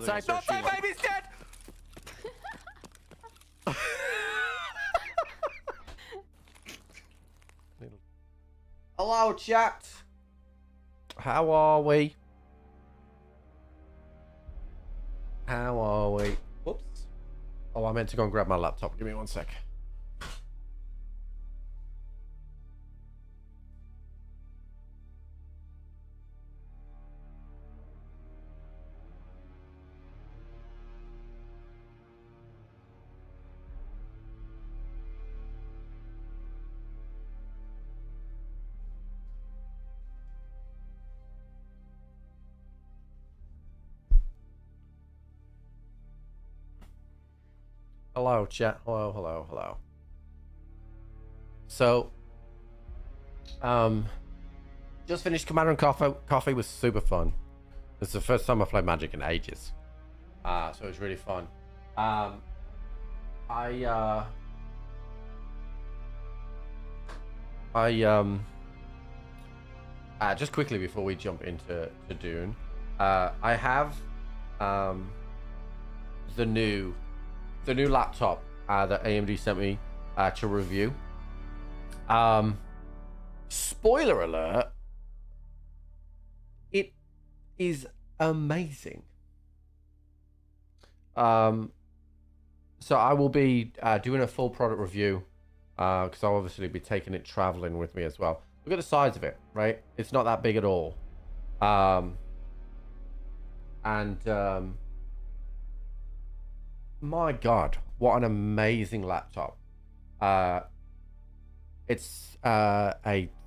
say. Don't say baby's dead. Hello, chat. How are we? How are we? Whoops. Oh, I meant to go and grab my laptop. Give me 1 sec. Hello, chat. Hello, hello, hello. So, just finished Commander and Coffee. Coffee was super fun. It's the first time I played Magic in ages. So it was really fun. Just quickly before we jump into Dune, I have the new laptop that AMD sent me to review. Spoiler alert, it is amazing. So I will be doing a full product review because I'll obviously be taking it traveling with me as well. Look at the size of it, right? It's not that big at all. My God, what an amazing laptop. It's a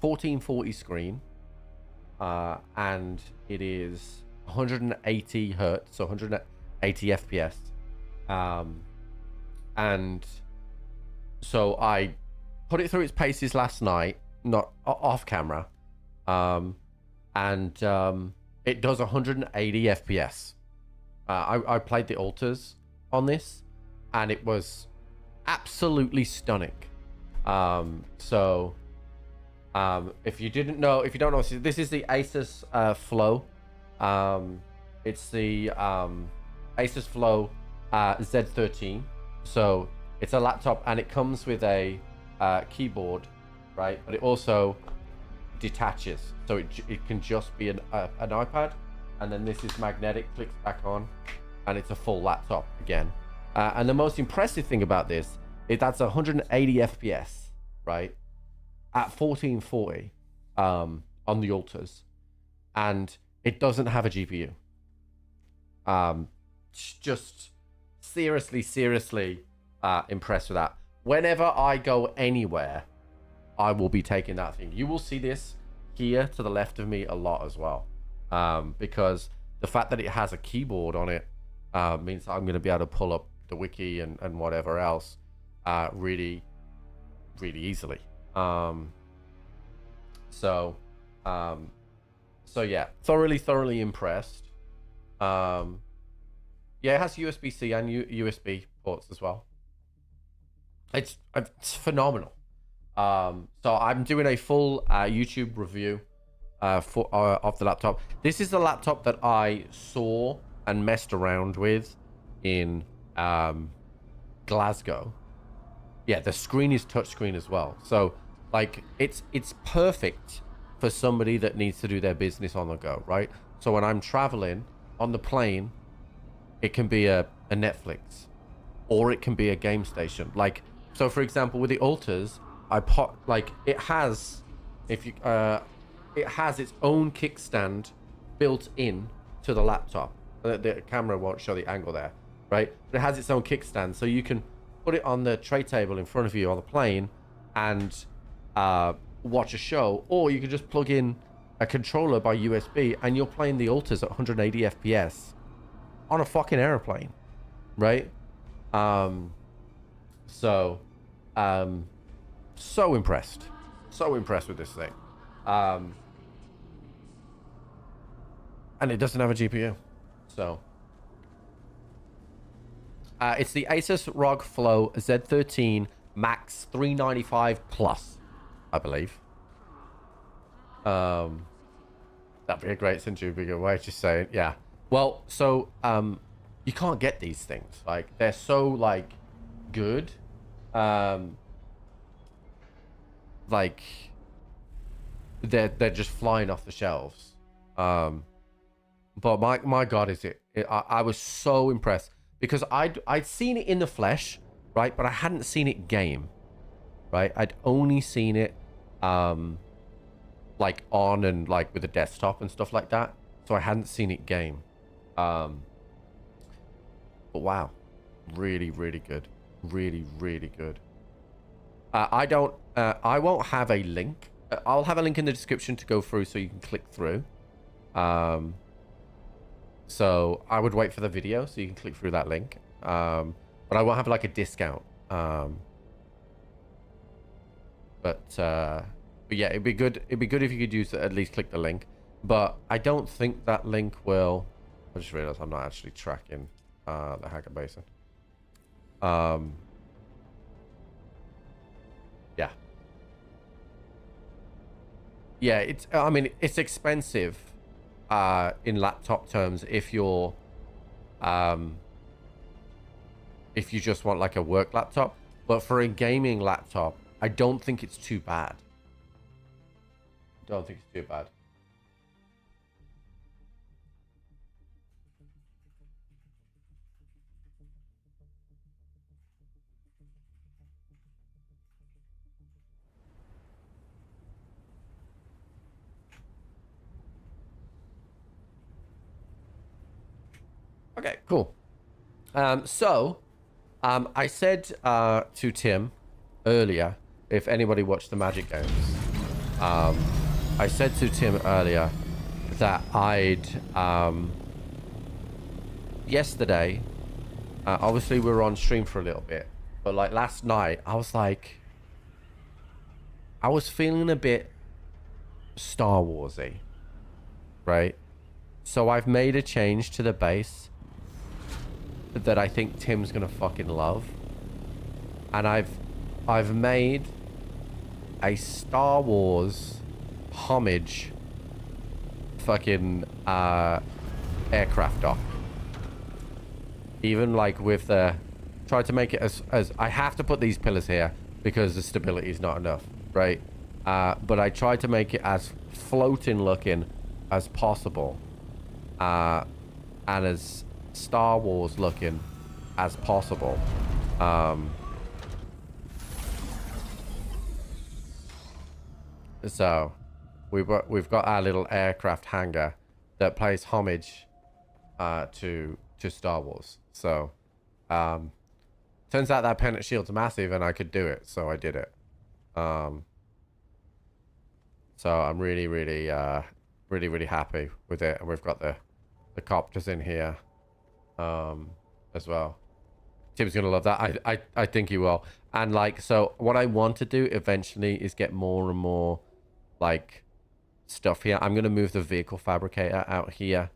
1440 screen, and it is 180 hertz, so 180 FPS. And so I put it through its paces last night, not off camera, and it does 180 FPS. I played the alters on this, and it was absolutely stunning. If you don't know, this is the Asus Flow. It's the Asus Flow Z13. So it's a laptop, and it comes with a keyboard, right? But it also detaches, so it can just be an iPad, and then this is magnetic, clicks back on, and it's a full laptop again. And the most impressive thing about this is that's 180 FPS, right? At 1440 on the alters, and it doesn't have a GPU. Just seriously impressed with that. Whenever I go anywhere, I will be taking that thing. You will see this here to the left of me a lot as well, because the fact that it has a keyboard on it means I'm going to be able to pull up the wiki and whatever else really easily. So yeah, thoroughly impressed. Yeah, it has USB-C and USB ports as well. It's phenomenal. So I'm doing a full YouTube review of the laptop. This is the laptop that I saw and messed around with in Glasgow. Yeah, the screen is touchscreen as well. So like it's perfect for somebody that needs to do their business on the go, right? So when I'm traveling on the plane, it can be a Netflix, or it can be a game station. Like, so for example, with the alters, it has its own kickstand built in to the laptop. The camera won't show the angle there, right? But it has its own kickstand, so you can put it on the tray table in front of you on the plane and watch a show, or you can just plug in a controller by USB and you're playing the alters at 180 FPS on a fucking airplane, right? So impressed with this thing, and it doesn't have a GPU. So it's the Asus ROG Flow Z13 Max 395 Plus, I believe. That'd be a great centrifugal way to say it. Yeah. Well, so you can't get these things. Like, they're so, like, good. Like, they're just flying off the shelves. But my God, I was so impressed because I'd seen it in the flesh, right? But I hadn't seen it game, right? I'd only seen it, like on and like with a desktop and stuff like that. So I hadn't seen it game. But wow, really, really good, really, really good. I won't have a link. I'll have a link in the description to go through so you can click through. So I would wait for the video so you can click through that link. But I won't have like a discount. But yeah, it'd be good. It'd be good if you could use at least click the link. But I don't think that link will. I just realized I'm not actually tracking the Hacker Basin. Yeah. Yeah, I mean, it's expensive in laptop terms if you're if you just want like a work laptop, but for a gaming laptop, I don't think it's too bad. Don't think it's too bad. Okay, cool. I said to Tim earlier, if anybody watched the Magic games, I said to Tim earlier that I'd yesterday, obviously we were on stream for a little bit, but like last night I was like, I was feeling a bit Star Warsy, right? So I've made a change to the base that I think Tim's gonna fucking love, and I've made a Star Wars homage fucking aircraft dock. Even like with the tried to make it as I have to put these pillars here because the stability is not enough, right? But I tried to make it as floating looking as possible, and as Star Wars looking as possible. So we've got our little aircraft hangar that pays homage to Star Wars. So turns out that pennant shield's massive and I could do it, so I did it. So I'm really really happy with it, and we've got the copters in here as well. Tim's gonna love that. I think he will. And like, so what I want to do eventually is get more and more like stuff here. I'm gonna move the vehicle fabricator out here,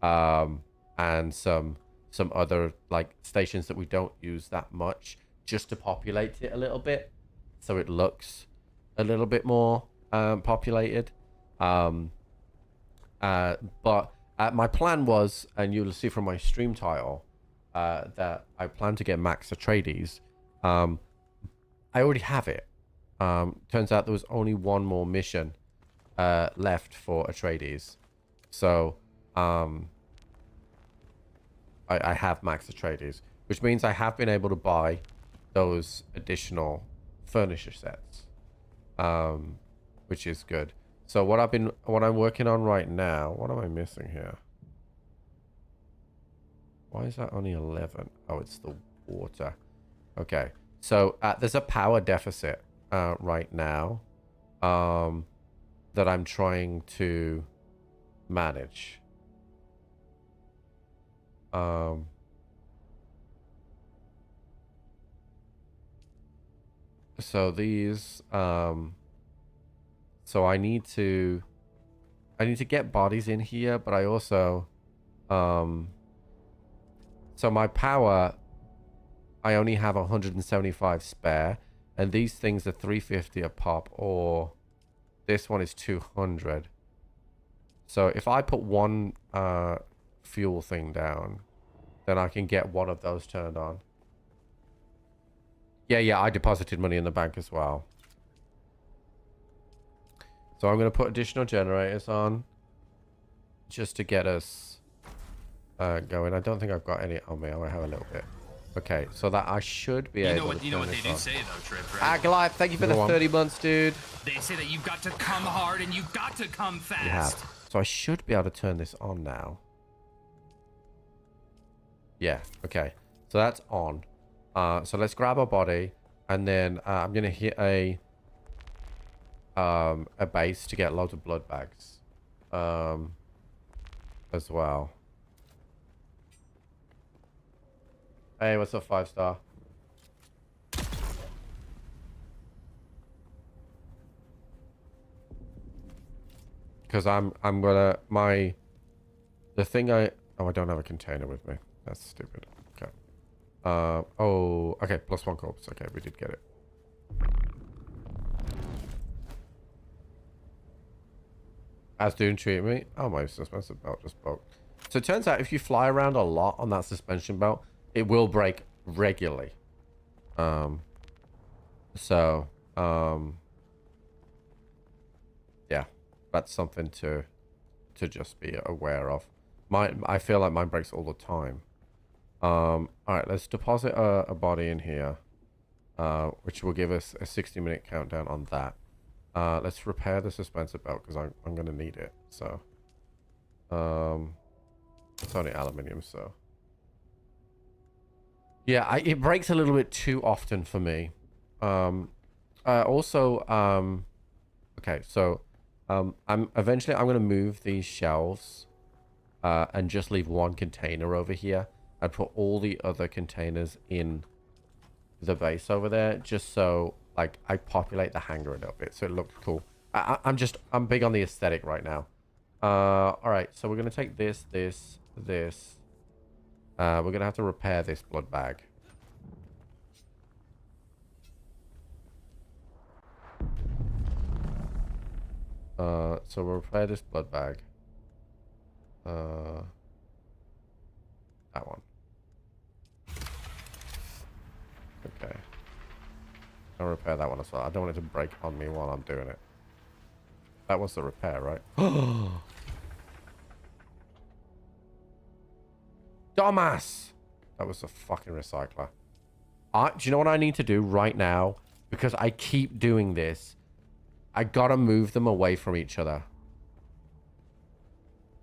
and some other like stations that we don't use that much, just to populate it a little bit, so it looks a little bit more populated. But my plan was, and you'll see from my stream title, that I plan to get Max Atredies. I already have it. Turns out there was only one more mission left for Atredies. So I have Max Atredies, which means I have been able to buy those additional furniture sets, which is good. So what I'm working on right now, what am I missing here? Why is that only 11? Oh, it's the water. Okay. So there's a power deficit right now that I'm trying to manage. So these so I need to get bodies in here, but I also so my power, I only have 175 spare, and these things are 350 a pop, or this one is 200. So if I put one fuel thing down, then I can get one of those turned on. Yeah, I deposited money in the bank as well. So I'm going to put additional generators on just to get us going. I don't think I've got any on me. I might have a little bit. Okay, so that I should be able to. You know what they do say though, Trip, right? Acolyte, thank you for the 30 months, dude. They say that you've got to come hard and you've got to come fast. You have. So I should be able to turn this on now. Yeah, okay. So that's on. So let's grab our body, and then I'm gonna hit a base to get loads of blood bags. As well. Hey, what's up, 5-star? Because I'm gonna the thing I don't have a container with me. That's stupid. Okay. Oh, okay, +1 corpse. Okay, we did get it. As Dune treat me. Oh, my suspension belt just broke. So it turns out if you fly around a lot on that suspension belt, it will break regularly. Yeah, that's something to just be aware of. I feel like mine breaks all the time. All right, let's deposit a body in here, which will give us a 60-minute countdown on that. Let's repair the suspensor belt because I'm gonna need it. So, it's only aluminium, so yeah, it breaks a little bit too often for me. Also, okay, so I'm gonna move these shelves, and just leave one container over here and put all the other containers in the base over there, just so like I populate the hangar a little bit so it looks cool. I'm big on the aesthetic right now. All right, so we're gonna take this. We're gonna have to repair this blood bag. So we'll repair this blood bag. That one. Okay. I'll repair that one as well. I don't want it to break on me while I'm doing it. That was the repair, right? Dumbass! That was a fucking recycler. Do you know what I need to do right now? Because I keep doing this. I gotta move them away from each other.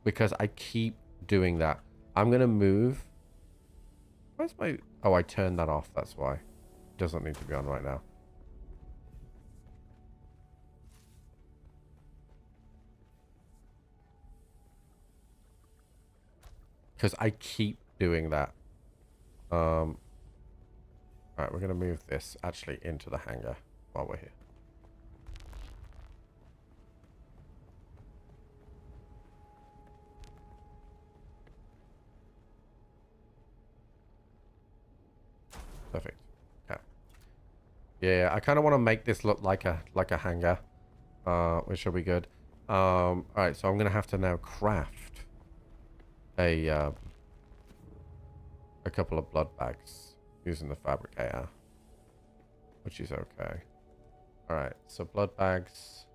Because I keep doing that. I'm gonna move. Where's my... Oh, I turned that off. That's why. It doesn't need to be on right now. Because I keep doing that. Alright, we're going to move this actually into the hangar while we're here. Perfect. Okay. Yeah, I kind of want to make this look like a hangar, which will be good. Alright, so I'm going to have to now craft a couple of blood bags using the fabricator, which is okay. All right, so blood bags.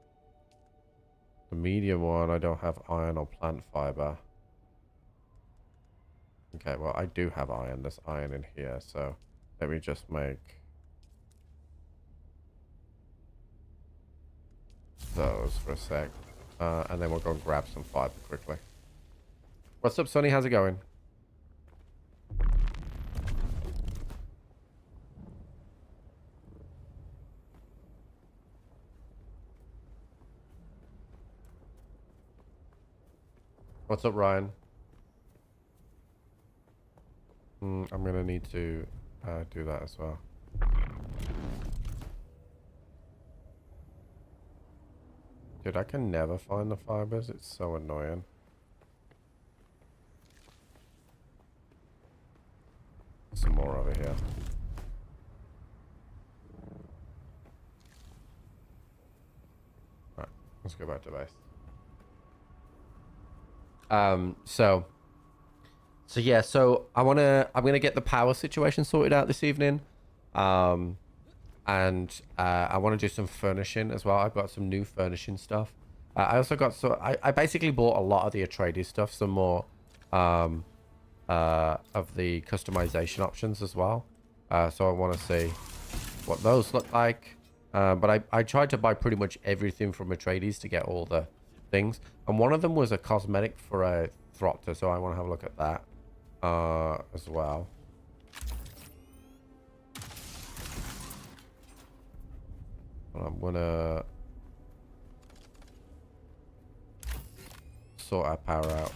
The medium one, I don't have iron or plant fiber. Okay, well, I do have iron. There's iron in here, so let me just make those for a sec, and then we'll go and grab some fiber quickly. What's up, Sonny? How's it going? What's up, Ryan? I'm gonna need to do that as well. Dude, I can never find the fibers. It's so annoying. Some more over here. Alright, let's go back to base. So yeah, so I'm gonna get the power situation sorted out this evening, and I want to do some furnishing as well. I've got some new furnishing stuff. I also got I basically bought a lot of the Atredies stuff, some more of the customization options as well. So I want to see what those look like. But I tried to buy pretty much everything from Atredies to get all the things, and one of them was a cosmetic for a Thropter, so I want to have a look at that as well. I'm gonna sort our power out.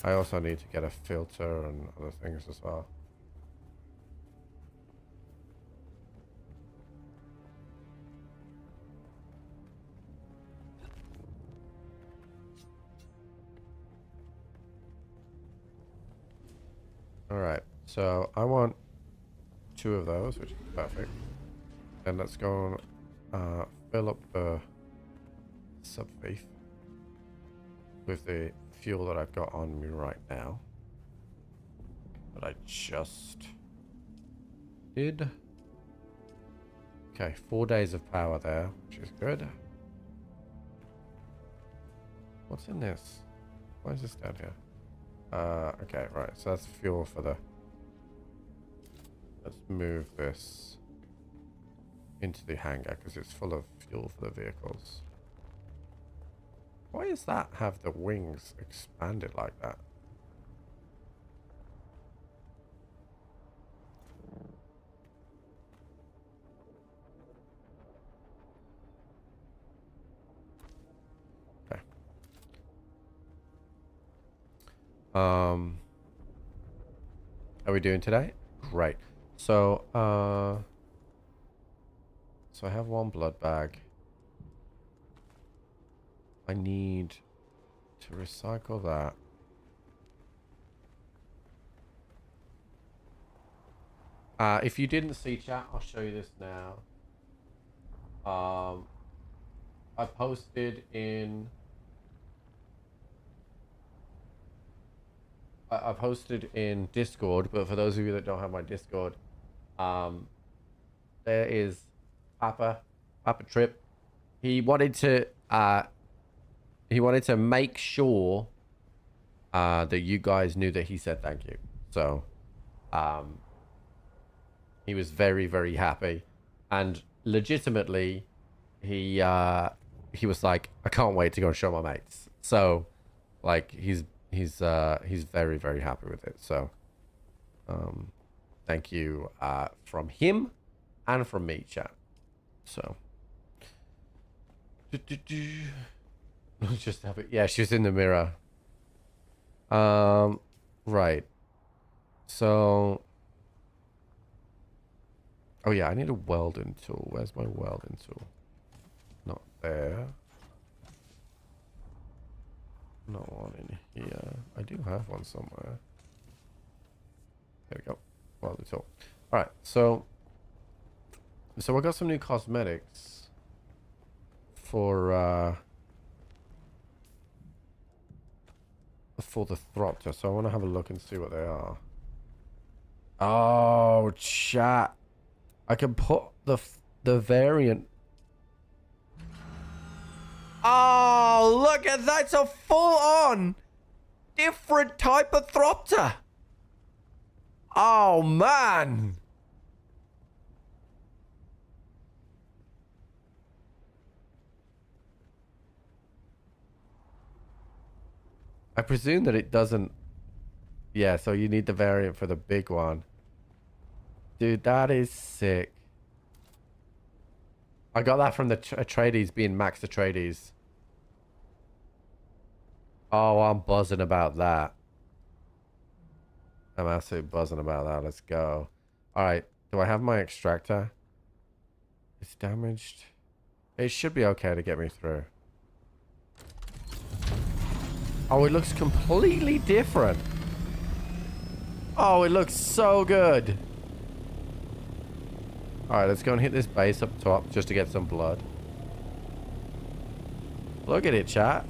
I also need to get a filter and other things as well. Alright, so I want 2 of those, which is perfect. And let's go fill up the subfaith with the fuel that I've got on me right now. That I just did. Okay, 4 days of power there, which is good. What's in this? Why is this down here? Okay, right, so that's fuel for the... Let's move this into the hangar because it's full of fuel for the vehicles. Why does that have the wings expanded like that? Okay. How are we doing today? Great. So, so I have 1 blood bag. I need to recycle that. If you didn't see chat, I'll show you this now. I posted in... I posted in Discord, but for those of you that don't have my Discord, there is Papa Trip. He wanted to make sure that you guys knew that he said thank you. So he was very, very happy, and legitimately he was like, I can't wait to go and show my mates. So like he's very, very happy with it. So thank you from him and from me, chat. So just have it. Yeah, she's in the mirror. Right. So oh yeah, I need a welding tool. Where's my welding tool? Not there. Not one in here. I do have one somewhere. There we go. Welding tool. All right. So I got some new cosmetics for the Thropter. So I want to have a look and see what they are. Oh, chat. I can put the variant. Oh, look at that. It's a full-on different type of Thropter. Oh, man. I presume that it doesn't... Yeah, so you need the variant for the big one. Dude, that is sick. I got that from the Atredies being max Atredies. Oh, I'm buzzing about that. I'm absolutely buzzing about that. Let's go. Alright, do I have my extractor? It's damaged. It should be okay to get me through. Oh, it looks completely different. Oh, it looks so good. Alright, let's go and hit this base up top just to get some blood. Look at it, chat.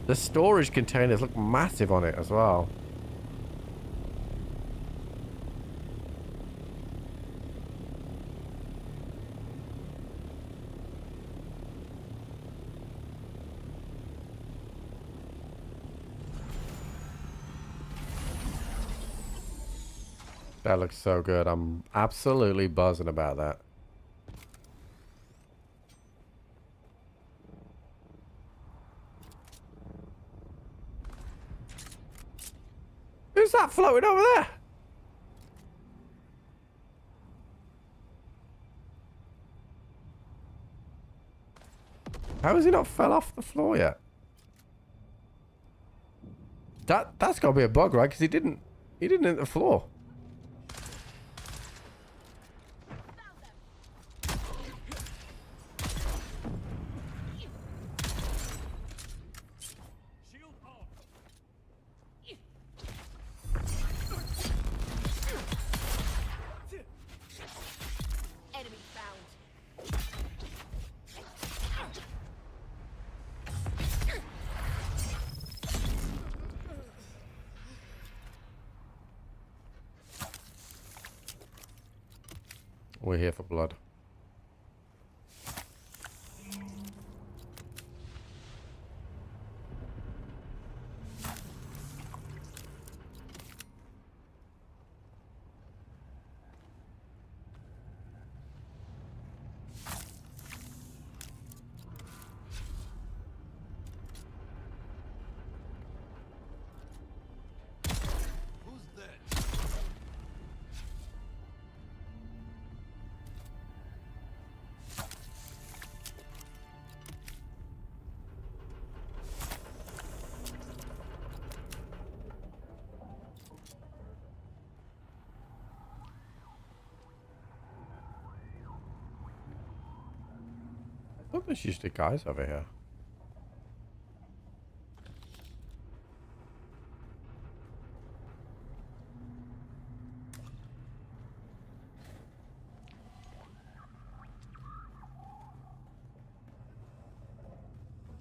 The storage containers look massive on it as well. That looks so good. I'm absolutely buzzing about that. Who's that floating over there? How has he not fell off the floor yet? That's got to be a bug, right? Because he didn't hit the floor. We're here for blood. I thought there's usually guys over here.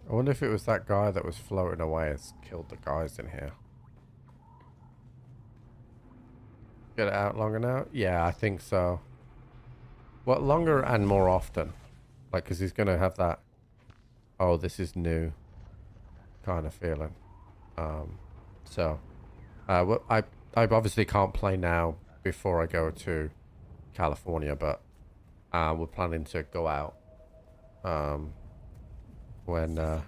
I wonder if it was that guy that was floating away and killed the guys in here. Get it out longer now? Yeah, I think so. What, longer and more often? Like, because he's going to have that, oh, this is new kind of feeling. Well, I obviously can't play now before I go to California, but we're planning to go out when...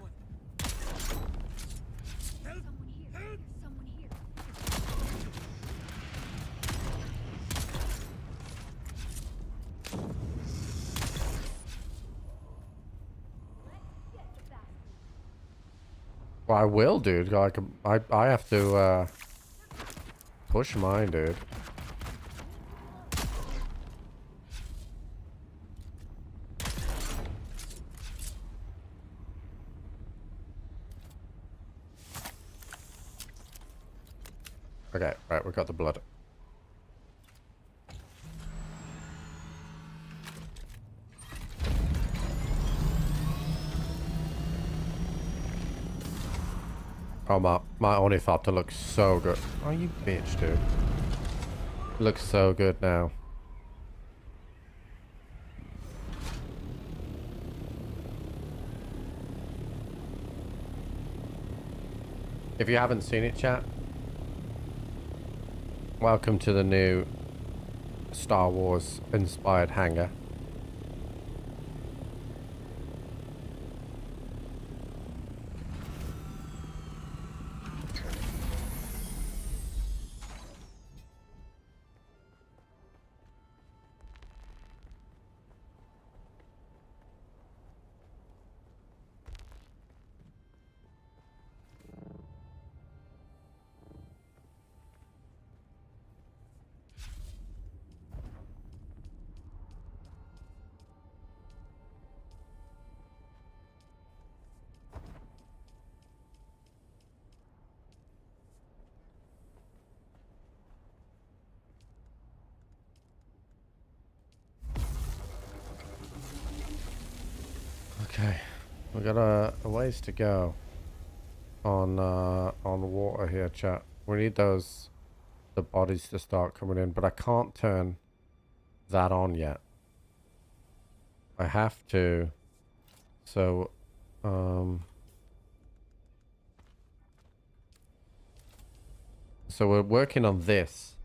Well, I will, dude. Like, I have to push mine, dude. Okay, right, we got the blood. Oh, my Ornithopter looks so good. Oh, you bitch, dude. Looks so good now. If you haven't seen it, chat, welcome to the new Star Wars inspired hangar. Okay, we got a ways to go. on water here, chat. We need those, the bodies to start coming in, but I can't turn that on yet. I have to. So, so we're working on this.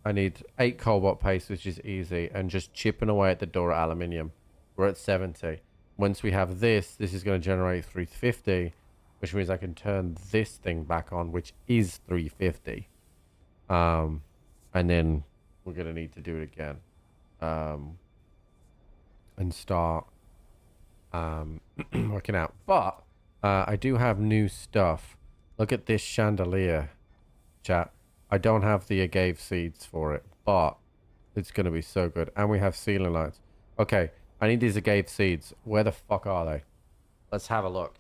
I need 8 cobalt paste, which is easy, and just chipping away at the door at aluminium. We're at 70. Once we have this is going to generate 350, which means I can turn this thing back on, which is 350. And then we're going to need to do it again. And start working out. But I do have new stuff. Look at this chandelier, chat. I don't have the agave seeds for it, but it's going to be so good. And we have ceiling lights. Okay, I need these agave seeds. Where the fuck are they? Let's have a look.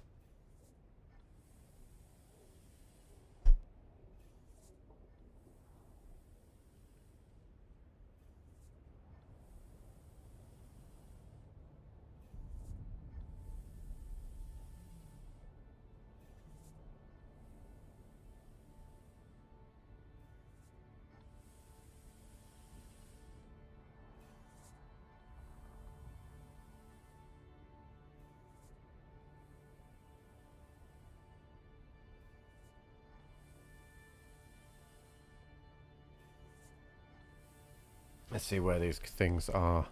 Let's see where these things are.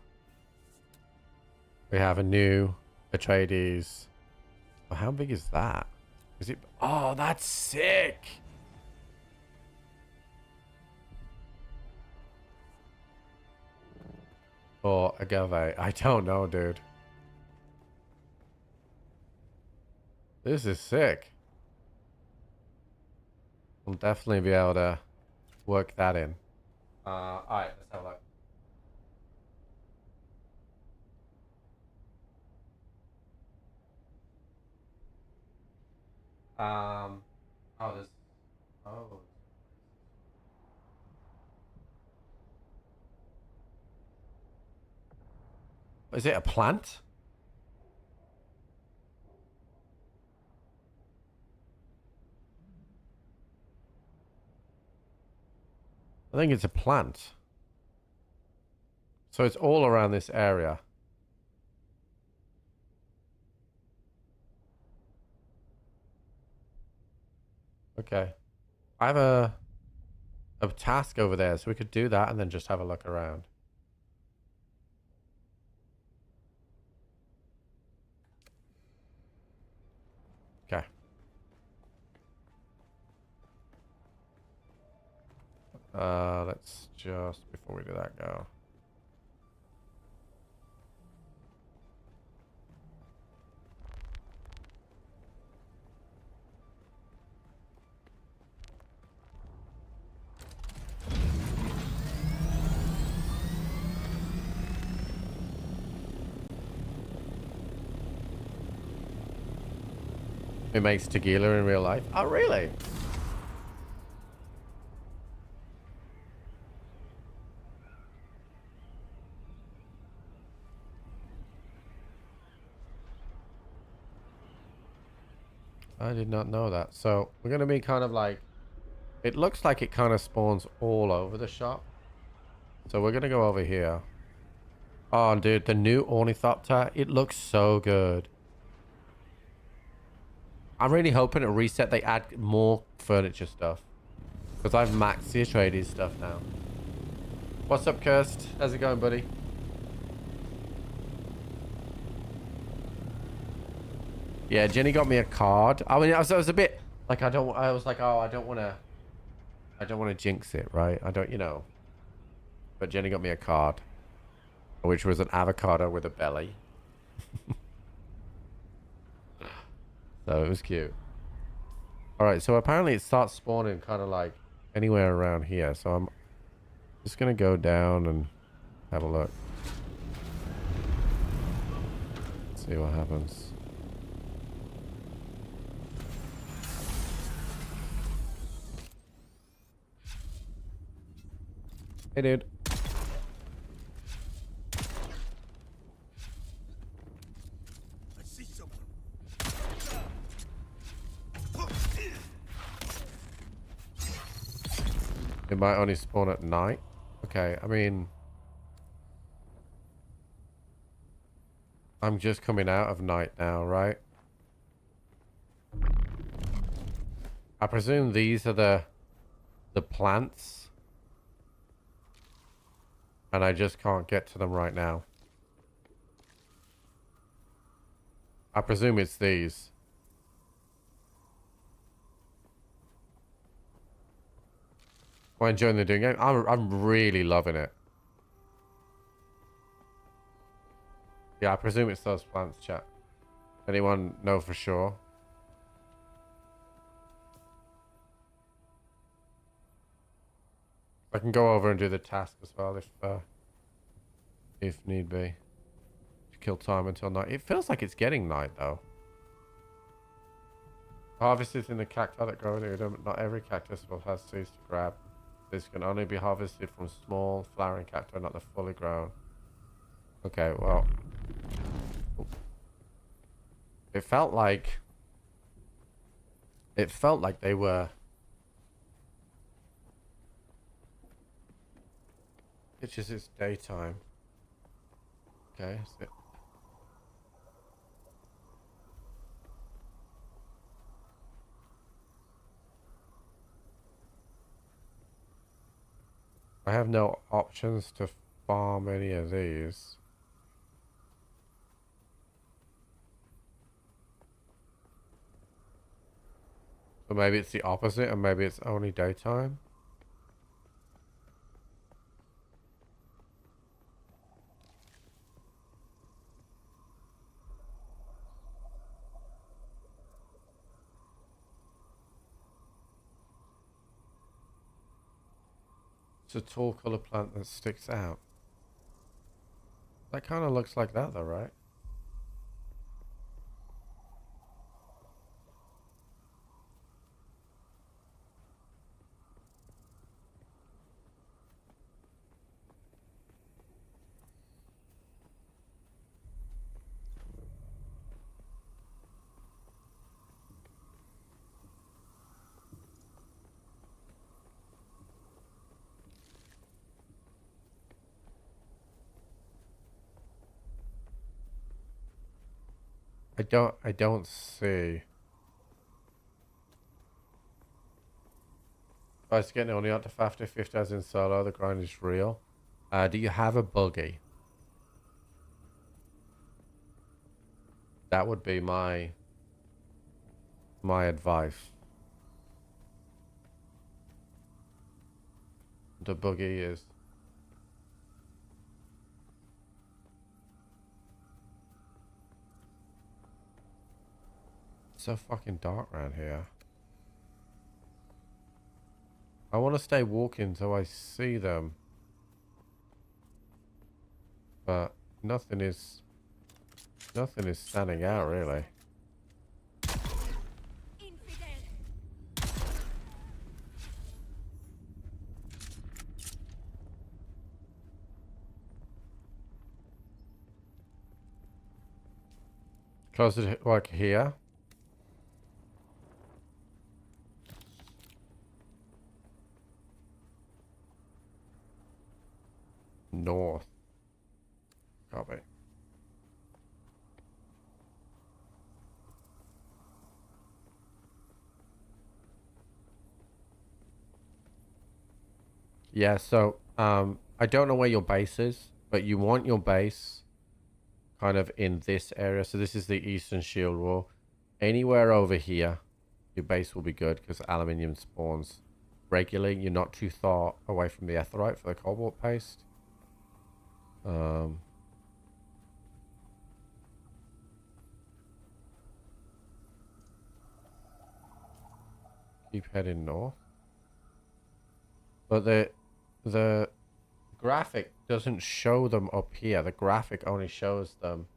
We have a new Atredies. Oh, how big is that? Is it? Oh, that's sick. Or agave. I don't know, dude. This is sick. We'll definitely be able to work that in. Alright, let's have a look. Oh, there's... Oh. Is it a plant? I think it's a plant. So it's all around this area. Okay. I have a task over there, so we could do that and then just have a look around. Okay. Let's just, before we do that, go. It makes tequila in real life. Oh, really? I did not know that. So we're going to be kind of like, it looks like it kind of spawns all over the shop. So we're going to go over here. Oh, dude, the new Ornithopter, it looks so good. I'm really hoping at reset they add more furniture stuff. Because I've maxed the Atredies stuff now. What's up, Kirst? How's it going, buddy? Yeah, Jenny got me a card. I mean, I was a bit like, I was like, oh, I don't want to jinx it, right? I don't, you know. But Jenny got me a card, which was an avocado with a belly. So it was cute. Alright, so apparently it starts spawning kind of like anywhere around here. So I'm just going to go down and have a look. See what happens. Hey, dude. It might only spawn at night. Okay, I mean, I'm just coming out of night now, right? I presume these are the plants. And I just can't get to them right now. I presume it's these. Am I enjoying the doing game? I'm really loving it. Yeah, I presume it's those plants, chat. Anyone know for sure? I can go over and do the task as well if need be. To kill time until night. It feels like it's getting night though. Harvested in the cacti that grow in Udom. Not every cactus will have seeds to grab. This can only be harvested from small flowering cacti, not the fully grown. Okay, well. It felt like they were. It's just it's daytime. Okay, so I have no options to farm any of these. So maybe it's the opposite and maybe it's only daytime. It's a tall color plant that sticks out. That kind of looks like that though, right? I don't see. I was getting only out to 50 as in solo, the grind is real. Do you have a buggy? That would be my advice. The buggy is so fucking dark around here. I want to stay walking so I see them. But nothing is standing out really. Closer to like here. North. Copy. Yeah, so I don't know where your base is, but you want your base kind of in this area. So this is the Eastern Shield Wall. Anywhere over here, your base will be good because aluminium spawns regularly. You're not too far away from the Aetherite for the cobalt paste. Keep heading north. But the graphic doesn't show them up here. The graphic only shows them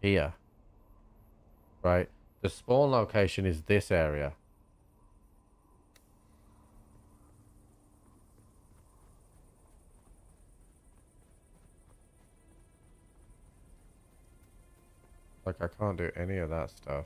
here. Right? The spawn location is this area. Like, I can't do any of that stuff.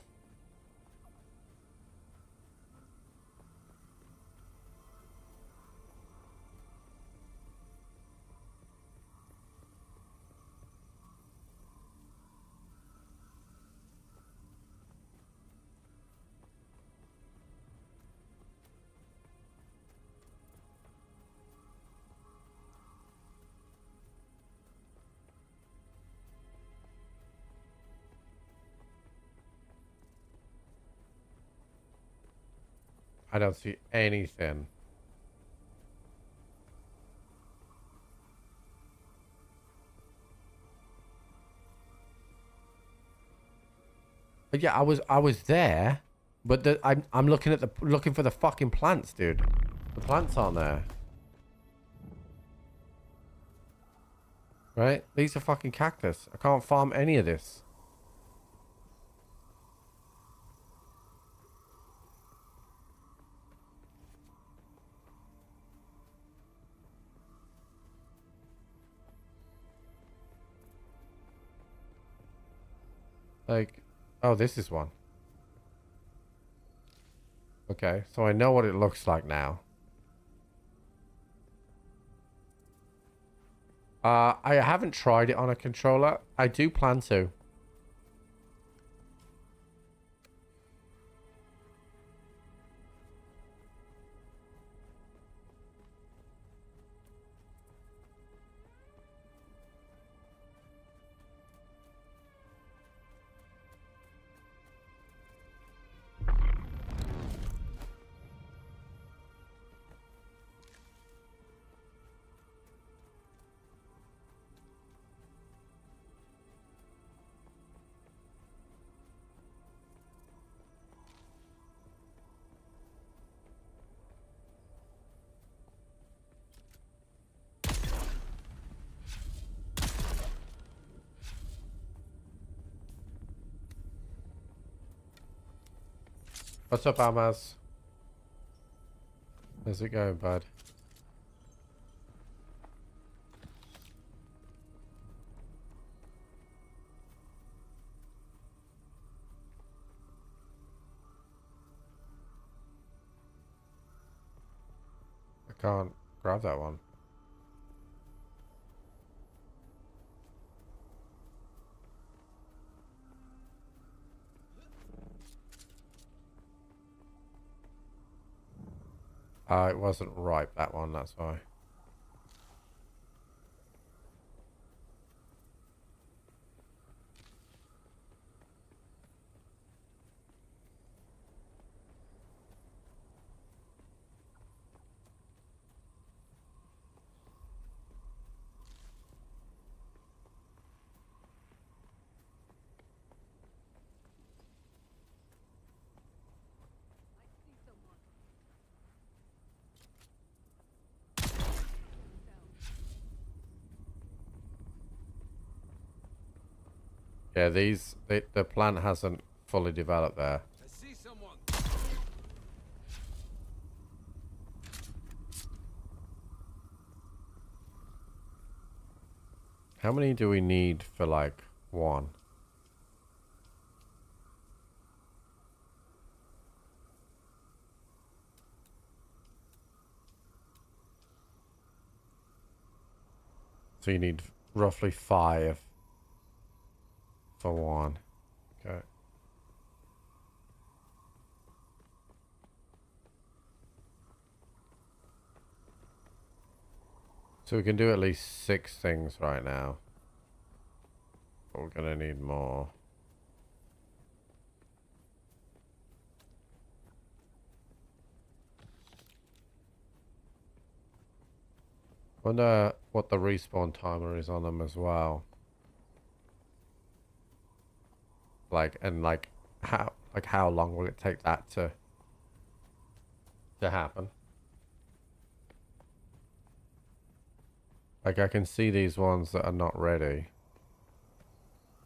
I don't see anything. But yeah, I was there, but I'm looking at looking for the fucking plants, dude. The plants aren't there. Right? These are fucking cactus. I can't farm any of this. Like, oh, this is one. Okay, so I know what it looks like now. I haven't tried it on a controller. I do plan to. What's up, Amaz? How's it going, bud? I can't grab that one. It wasn't ripe, that one, that's why. Yeah, the plant hasn't fully developed there. I see someone. How many do we need for, like, one? So you need roughly 5 for one. Okay. So we can do at least 6 things right now. But we're gonna need more. Wonder what the respawn timer is on them as well. Like, and like how long will it take that to happen? Like, I can see these ones that are not ready.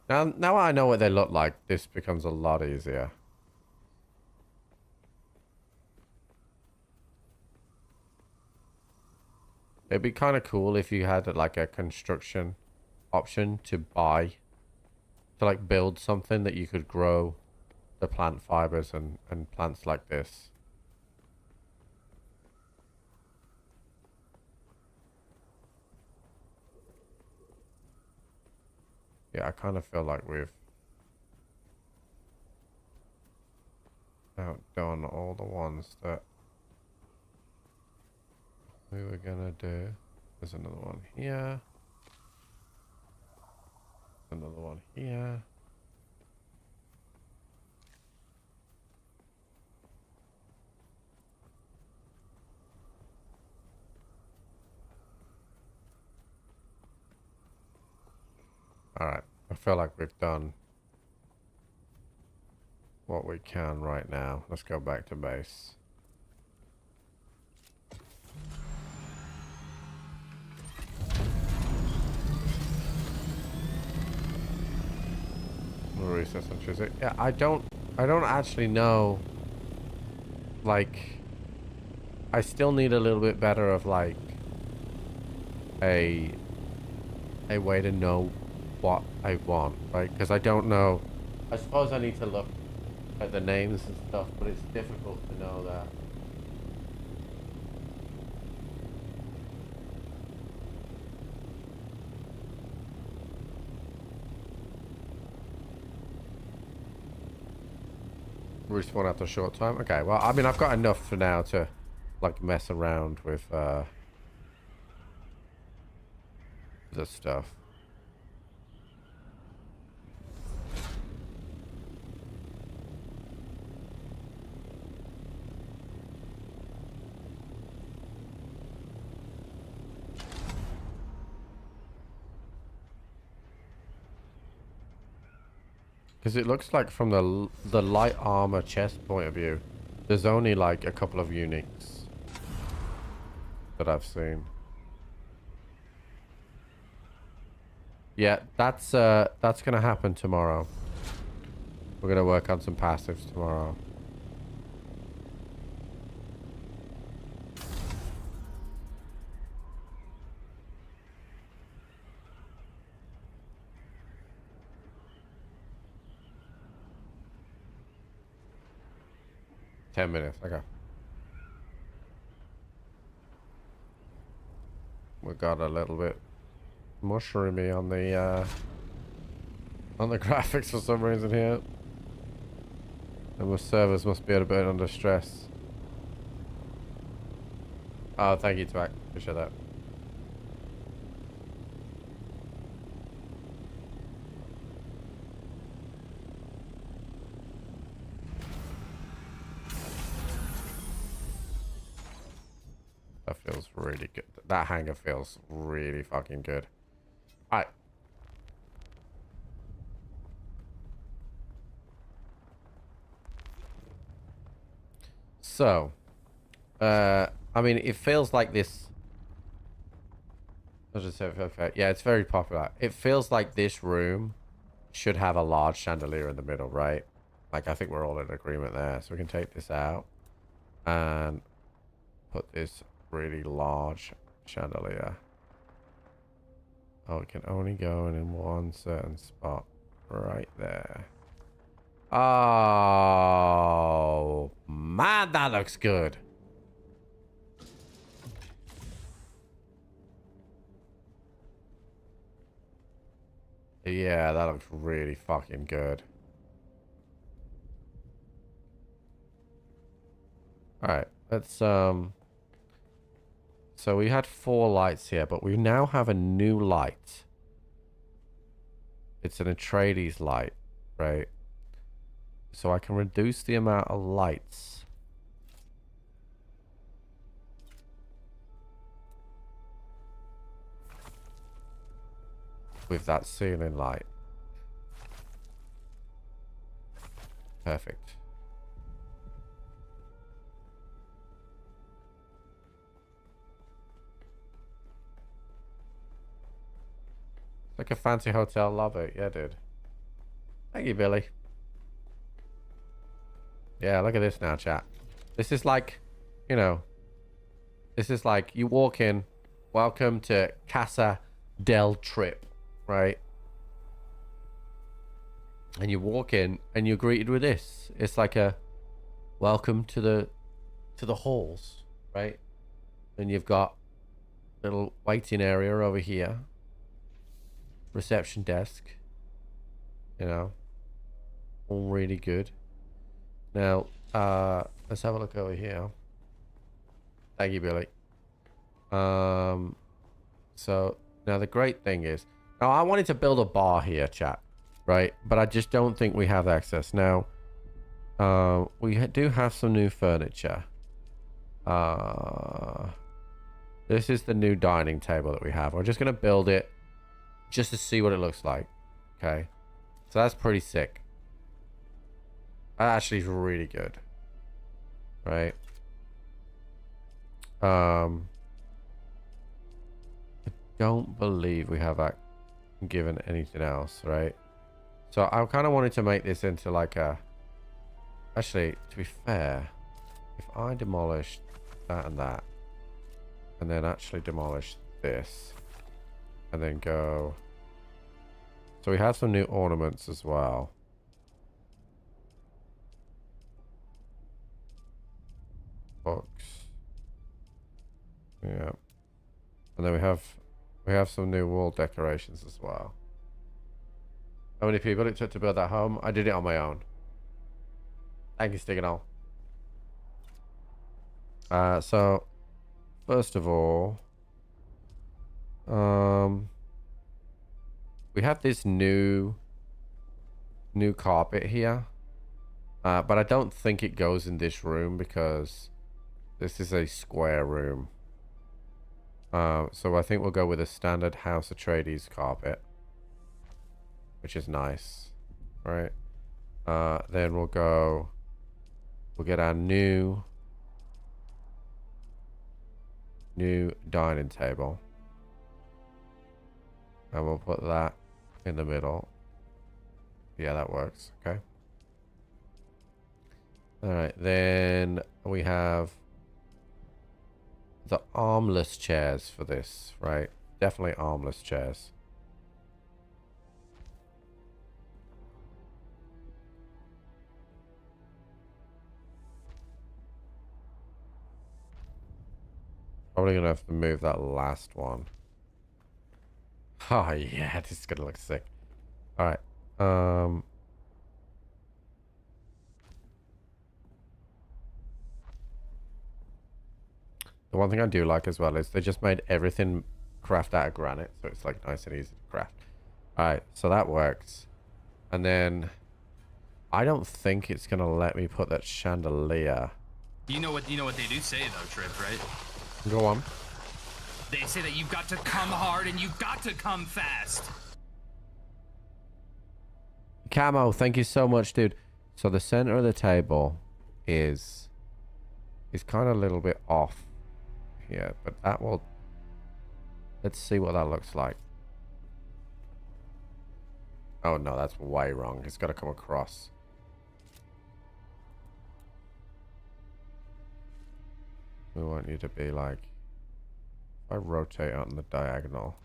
Now I know what they look like, this becomes a lot easier. It'd be kind of cool if you had like a construction option to buy, to like build something that you could grow the plant fibers and plants like this. Yeah, I kind of feel like we've outdone all the ones that we were gonna do. There's another one here. Another one here. Alright. I feel like we've done what we can right now. Let's go back to base. Recess on Tuesday. Yeah, I don't actually know. Like, I still need a little bit better of like a way to know what I want, right? Because I don't know. I suppose I need to look at the names and stuff, but it's difficult to know that. Respawn after a short time. Okay, well, I mean, I've got enough for now to like mess around with this stuff. Because it looks like from the light armor chest point of view, there's only like a couple of uniques that I've seen. Yeah, that's gonna happen tomorrow. We're gonna work on some passives tomorrow. Ten minutes, okay. We got a little bit mushroomy on the graphics for some reason here. And the servers must be a bit under stress. Oh, thank you, Twack. Appreciate that. That feels really good. That hanger feels really fucking good. Alright. So, I mean, it feels like this. I'll just say, okay, yeah, it's very popular. It feels like this room should have a large chandelier in the middle, right? Like, I think we're all in agreement there. So we can take this out and put this really large chandelier. Oh, it can only go in one certain spot right there. Oh, man, that looks good. Yeah, that looks really fucking good. Alright, let's, so we had 4 lights here, but we now have a new light. It's an Atredies light, right? So I can reduce the amount of lights. With that ceiling light. Perfect. Like a fancy hotel, love it. Yeah, dude. Thank you, Billy. Yeah, look at this now, chat. This is like, you know, this is like you walk in, welcome to Casa del Trip, right? And you walk in and you're greeted with this. It's like a welcome to the halls, right? And you've got a little waiting area over here. Reception desk. You know. All really good. Now, let's have a look over here. Thank you, Billy. So now the great thing is, now I wanted to build a bar here, chat, right? But I just don't think we have access now. We do have some new furniture. This is the new dining table that we have. We're just gonna build it just to see what it looks like. Okay. So that's pretty sick. That actually is really good. Right. I don't believe we have that given anything else, right? So I kind of wanted to make this into like a... Actually, to be fair, if I demolish that and that, and then actually demolish this, and then go... So we have some new ornaments as well. Books. Yeah. And then we have some new wall decorations as well. How many people it took to build that home? I did it on my own. Thank you, Stiganol. So first of all, we have this new carpet here. But I don't think it goes in this room because this is a square room. So I think we'll go with a standard House Atredies carpet, which is nice, right? Then we'll get our new dining table, and we'll put that in the middle. Yeah, that works. Okay. All right, then we have the armless chairs for this, right? Definitely armless chairs. Probably gonna have to move that last one. Oh yeah, this is gonna look sick. All right. The one thing I do like as well is they just made everything craft out of granite, so it's like nice and easy to craft. All right, so that works. And then I don't think it's gonna let me put that chandelier. You know what they do say though, Trip, right? Go on. They say that you've got to come hard and you've got to come fast. Camo, thank you so much, dude. So the center of the table is kind of a little bit off here, but that will... Let's see what that looks like. Oh no, that's way wrong. It's got to come across. We want you to be like... If I rotate on the diagonal.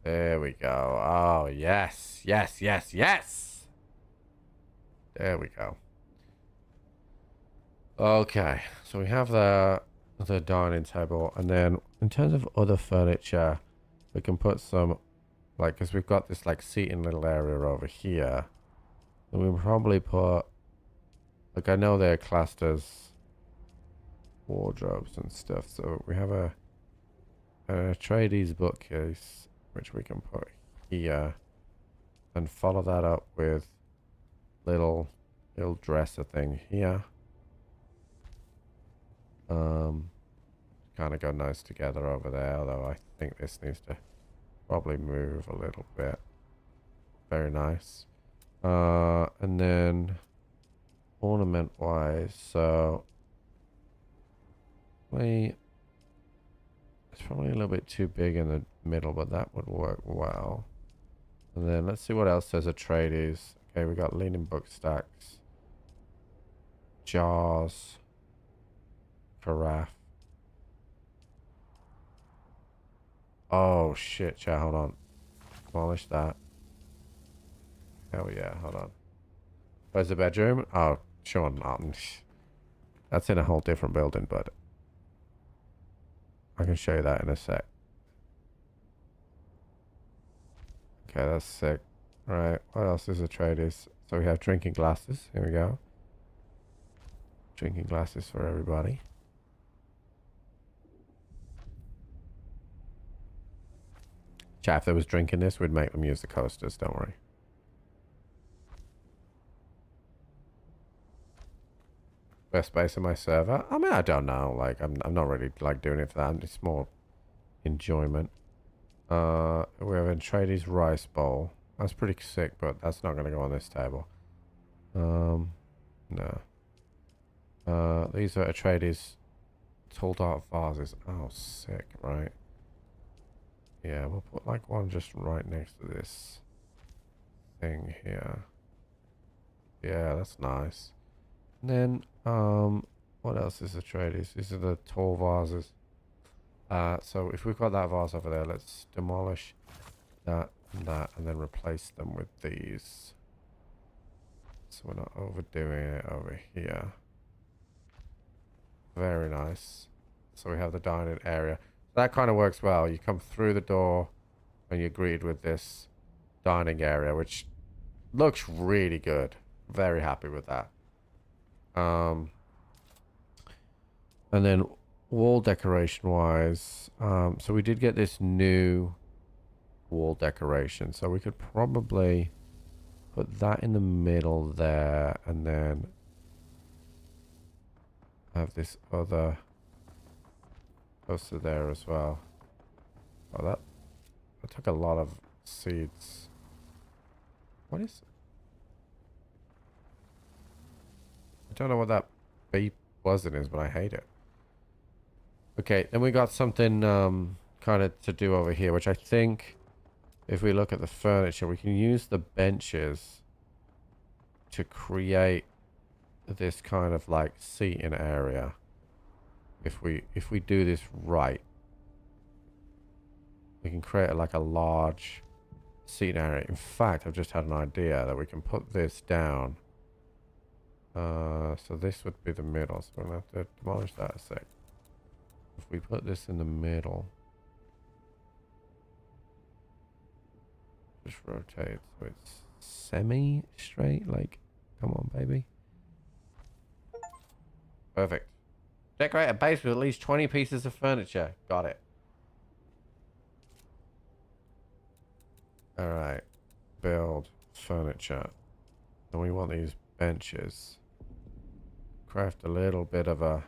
There we go. Oh, yes. Yes, yes, yes. There we go. Okay. So we have the dining table. And then in terms of other furniture, we can put some, like, because we've got this, like, seating little area over here. And we probably put, like, I know they're classed as wardrobes and stuff. So we have a Atredies bookcase, which we can put here, and follow that up with little dresser thing here. Kind of go nice together over there, although I think this needs to probably move a little bit. Very nice. And then ornament wise, so it's probably a little bit too big in the middle, but that would work well. And then let's see what else says Atredies. Okay, we got leaning book stacks, jars, carafe. Oh shit, chat, hold on. Demolish that. Hell yeah, hold on. Where's the bedroom? Oh, sure not. That's in a whole different building, but I can show you that in a sec. Okay, that's sick. Right, what else is Atredies? So we have drinking glasses. Here we go. Drinking glasses for everybody. Chat, if there was drink in this, we'd make them use the coasters, don't worry. Best space on my server? I mean, I don't know. Like, I'm not really like doing it for that. It's more enjoyment. We have Atredies rice bowl. That's pretty sick, but that's not going to go on this table. No. These are Atredies tall dark vases. Oh, sick, right? Yeah, we'll put like one just right next to this thing here. Yeah, that's nice. And then, what else is Atredies? These are the tall vases. So if we've got that vase over there, let's demolish that and that, and then replace them with these. So we're not overdoing it over here. Very nice. So we have the dining area. That kind of works well. You come through the door and you're greeted with this dining area, which looks really good. Very happy with that. And then wall decoration wise, so we did get this new wall decoration. So we could probably put that in the middle there and then have this other poster there as well. Oh, that took a lot of seeds. What is it? I don't know what that beep buzzing is, but I hate it. Okay, then we got something kind of to do over here, which I think if we look at the furniture, we can use the benches to create this kind of like seating area. If we do this right, we can create like a large seating area. In fact, I've just had an idea that we can put this down. So this would be the middle. So we're gonna have to demolish that a sec. If we put this in the middle, just rotate so it's semi-straight. Like, come on, baby. Perfect. Decorate a base with at least 20 pieces of furniture. Got it. Alright. Build furniture. And we want these benches. Craft a little bit of a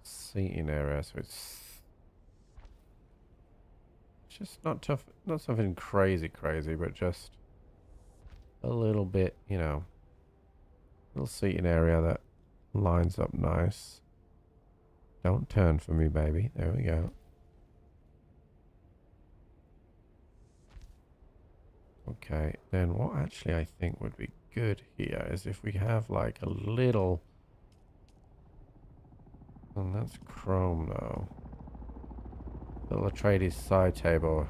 seating area so it's just not tough, not something crazy, but just a little bit, you know, little seating area that lines up nice. Don't turn for me, baby. There we go. Okay, then what actually I think would be good here is if we have like a little, and that's chrome though, little Atredies side table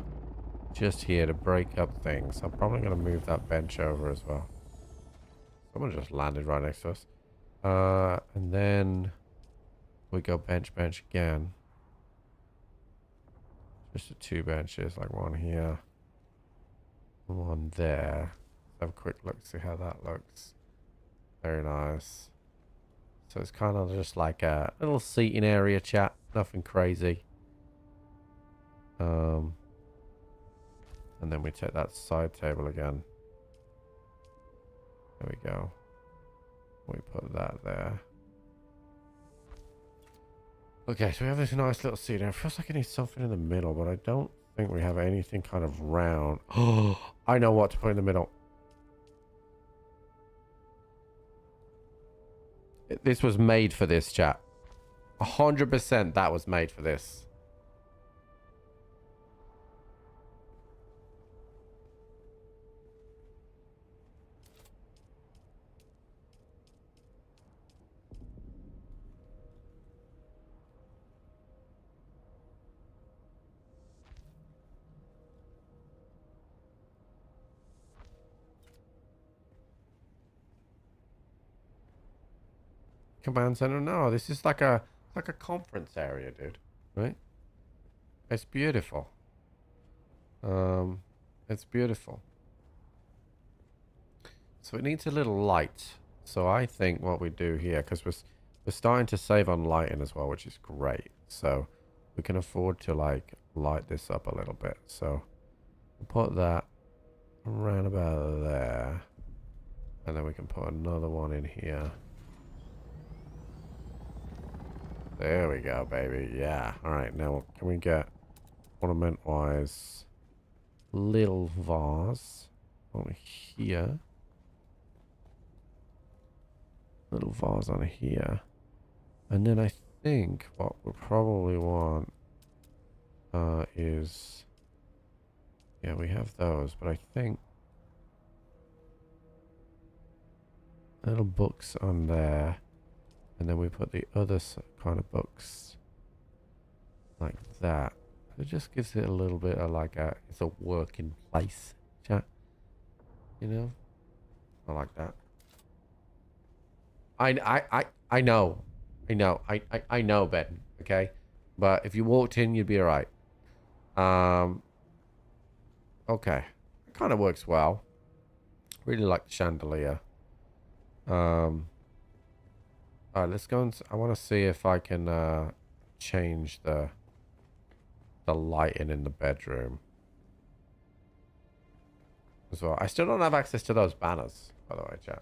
just here to break up things. I'm probably going to move that bench over as well. Someone just landed right next to us. And then we go bench again. Just the two benches, like one here, one there. Let's have a quick look, see how that looks. Very nice. So it's kind of just like a little seating area, chat. Nothing crazy. And then we take that side table again. There we go. We put that there. Okay, so we have this nice little seat. It feels like I need something in the middle, but I don't think we have anything kind of round. Oh, I know what to put in the middle. This was made for this, chat. 100% that was made for this. Command center? No, this is like a conference area, dude. Right? It's beautiful. It's beautiful. So it needs a little light. So I think what we do here, because we're starting to save on lighting as well, which is great. So we can afford to like light this up a little bit. So we'll put that around about there, and then we can put another one in here. There we go, baby. Yeah. All right. Now, can we get ornament wise. Little vase on here. Little vase on here. And then I think what we'll probably want is... Yeah, we have those, but I think little books on there, and then we put the other kind of books like that. It just gives it a little bit of like it's a working place, chat. You know, I like that. I know, I know, Ben. Okay, but if you walked in, you'd be alright. Okay, it kind of works well. Really like the chandelier. Alright, let's go and... I want to see if I can change the lighting in the bedroom as well. I still don't have access to those banners, by the way, chat.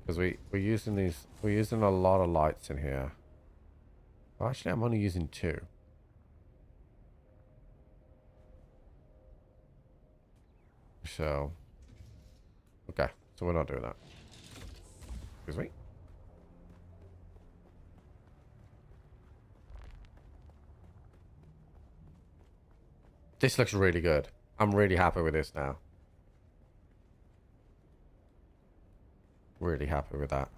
Because we're using a lot of lights in here. Well, actually, I'm only using 2. So, okay, so we're not doing that. Excuse me. This looks really good. I'm really happy with this now. Really happy with that.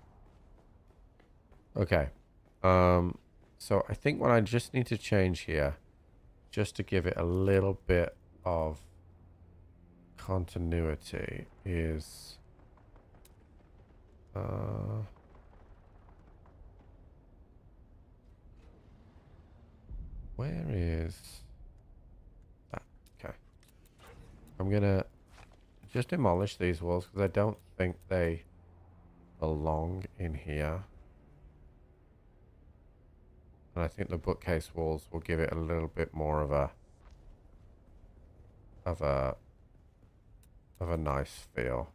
Okay. So I think what I just need to change here, just to give it a little bit of continuity, is where is that? Okay. I'm gonna just demolish these walls because I don't think they belong in here. And I think the bookcase walls will give it a little bit more of a nice feel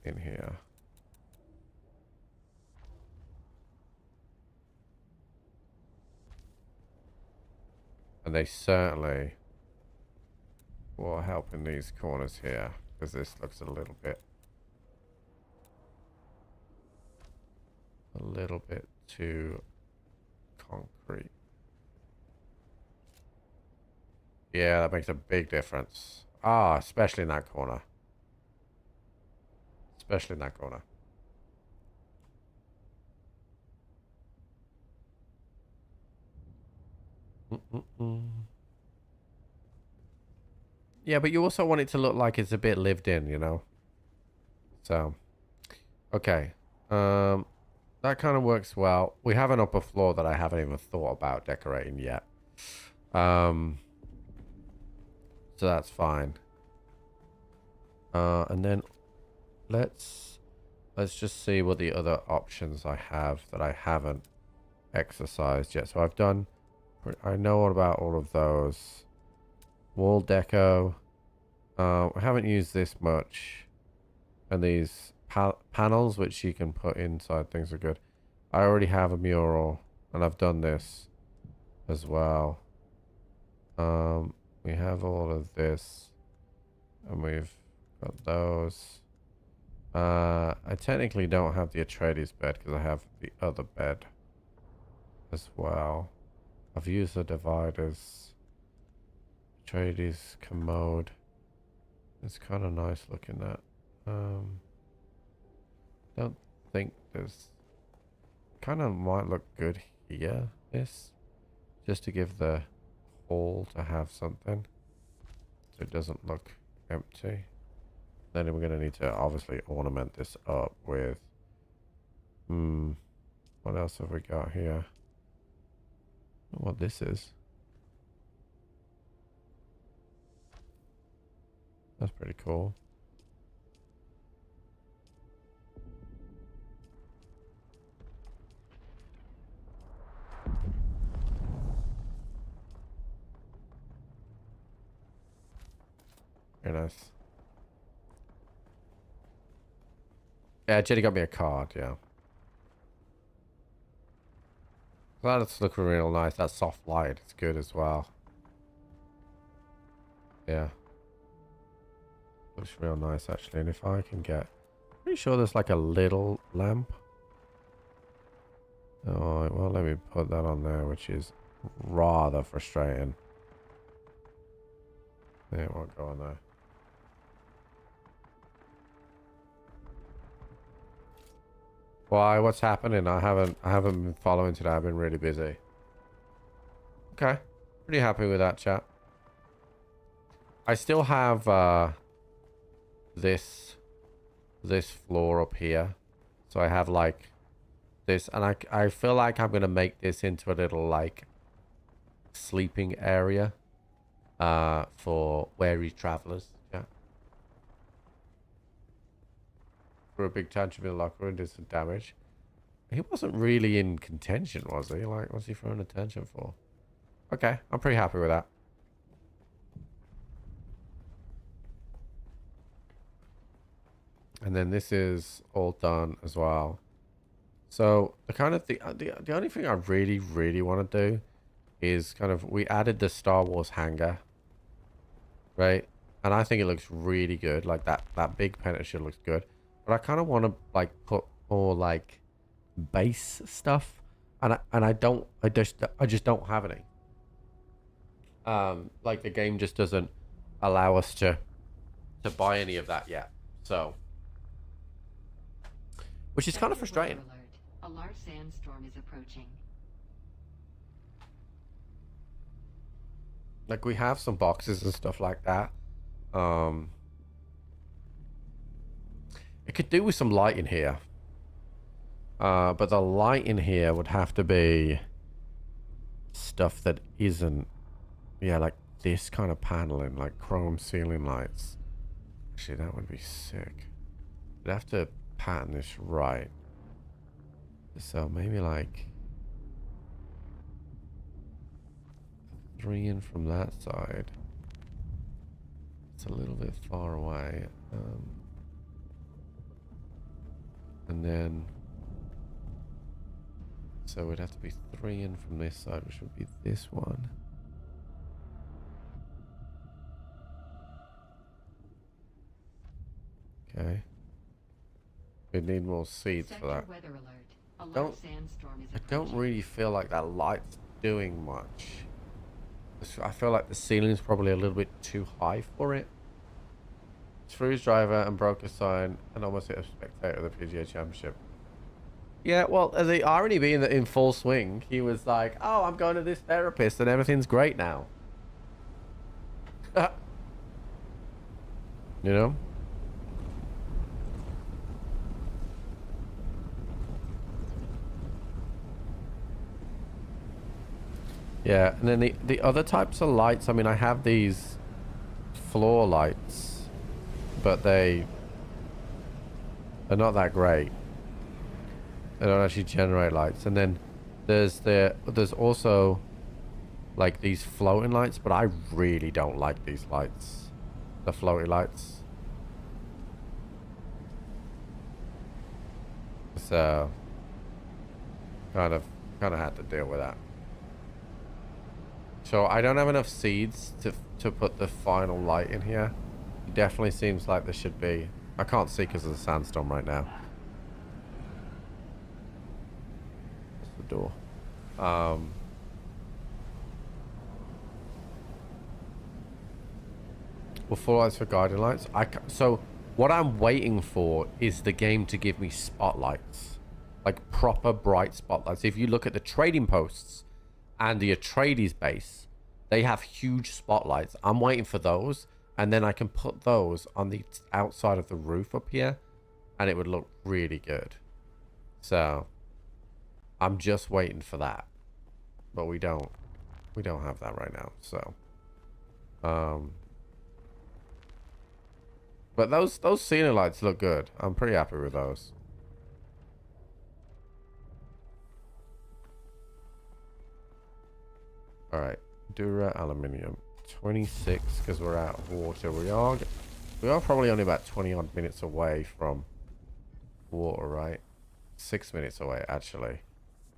in here. And they certainly will help in these corners here, because this looks a little bit too concrete. Yeah, that makes a big difference. Ah, especially in that corner. Especially in that corner. Yeah, but you also want it to look like it's a bit lived in, you know? So, okay. That kind of works well. We have an upper floor that I haven't even thought about decorating yet. So that's fine. And then let's just see what the other options I have that I haven't exercised yet. So I know about all of those. Wall deco. I haven't used this much. And these panels, which you can put inside things, are good. I already have a mural, and I've done this as well. We have all of this, and we've got those. I technically don't have the Atredies bed because I have the other bed as well. I've used the dividers. Atredies commode. It's kind of nice looking at. Don't think there's... Kind of might look good here, this. Just to give the hall to have something. So it doesn't look empty. Then we're going to need to obviously ornament this up with... What else have we got here? I don't know what this is. That's pretty cool. Very nice. Yeah, Jenny got me a card, yeah. That's looking real nice. That soft light, it's good as well. Yeah. Looks real nice actually. And if I can get, pretty sure there's like a little lamp. Oh, well, let me put that on there, which is rather frustrating. Yeah, it won't go on there. Why? What's happening? I haven't been following today. I've been really busy. Okay. Pretty happy with that, chat. I still have this floor up here. So I have like this, and I feel like I'm gonna make this into a little like sleeping area for weary travelers. Yeah. For a big tantrum in the locker room, did some damage. He wasn't really in contention, was he? Like, what's he throwing attention for? Okay, I'm pretty happy with that. And then this is all done as well. So the kind of the only thing I really want to do is kind of, we added the Star Wars hangar, right? And I think it looks really good. Like that big peninsula looks good. But I kind of want to like put more like base stuff, and I just don't have any. Like the game just doesn't allow us to buy any of that yet. So, which is kind of frustrating. A large sandstorm is approaching. Like we have some boxes and stuff like that. It could do with some light in here. But the light in here would have to be stuff that isn't, yeah, like this kind of paneling, like chrome ceiling lights. Actually, that would be sick. I'd have to pattern this right. So maybe like 3 in from that side. It's a little bit far away. And then, so it'd have to be 3 in from this side, which would be this one. Okay. We'd need more seeds for that. Weather alert. A large sandstorm is I don't really feel like that light's doing much. I feel like the ceiling's probably a little bit too high for it. Threw his driver and broke a sign and almost hit a spectator of the PGA Championship. Yeah, well, the irony being that in full swing, he was like, oh, I'm going to this therapist and everything's great now. You know? Yeah, and then the other types of lights, I mean, I have these floor lights, but they're not that great. They don't actually generate lights. And then there's also like these floating lights, but I really don't like these lights. The floaty lights. So kind of had to deal with that. So I don't have enough seeds to put the final light in here. It definitely seems like there should be. I can't see because of the sandstorm right now. That's the door. Well, full lights for guiding lights. So what I'm waiting for is the game to give me spotlights, like proper bright spotlights. If you look at the trading posts and the Atredies base, they have huge spotlights. I'm waiting for those, and then I can put those on the outside of the roof up here, and it would look really good. So I'm just waiting for that, but we don't have that right now. So but those ceiling lights look good. I'm pretty happy with those. All right, Dura aluminium 26 because we're out of water. We are probably only about 20 odd minutes away from water, right? 6 minutes away actually.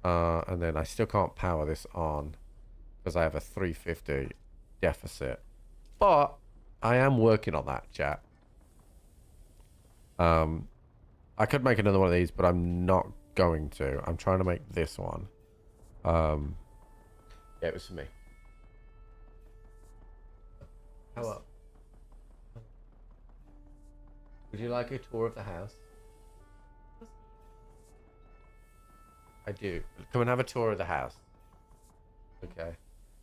And then I still can't power this on because I have a 350 deficit. But I am working on that, chat. I could make another one of these, but I'm not going to. I'm trying to make this one. Yeah, it was for me. Hello. Would you like a tour of the house? I do. Come and have a tour of the house. Okay.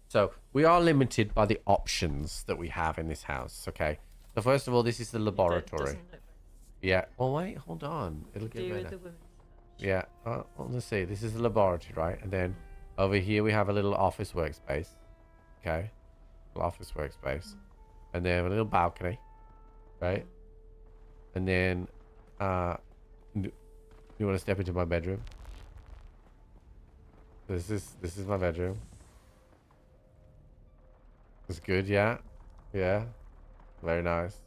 So, we are limited by the options that we have in this house, okay? So, first of all, this is the laboratory. Yeah. Well, wait, hold on. It'll get better. Yeah. Well, let's see. This is the laboratory, right? And then over here we have a little office workspace. Okay. Little office workspace. And then a little balcony, right? And then, you want to step into my bedroom? This is my bedroom. It's good, yeah. Yeah. Very nice.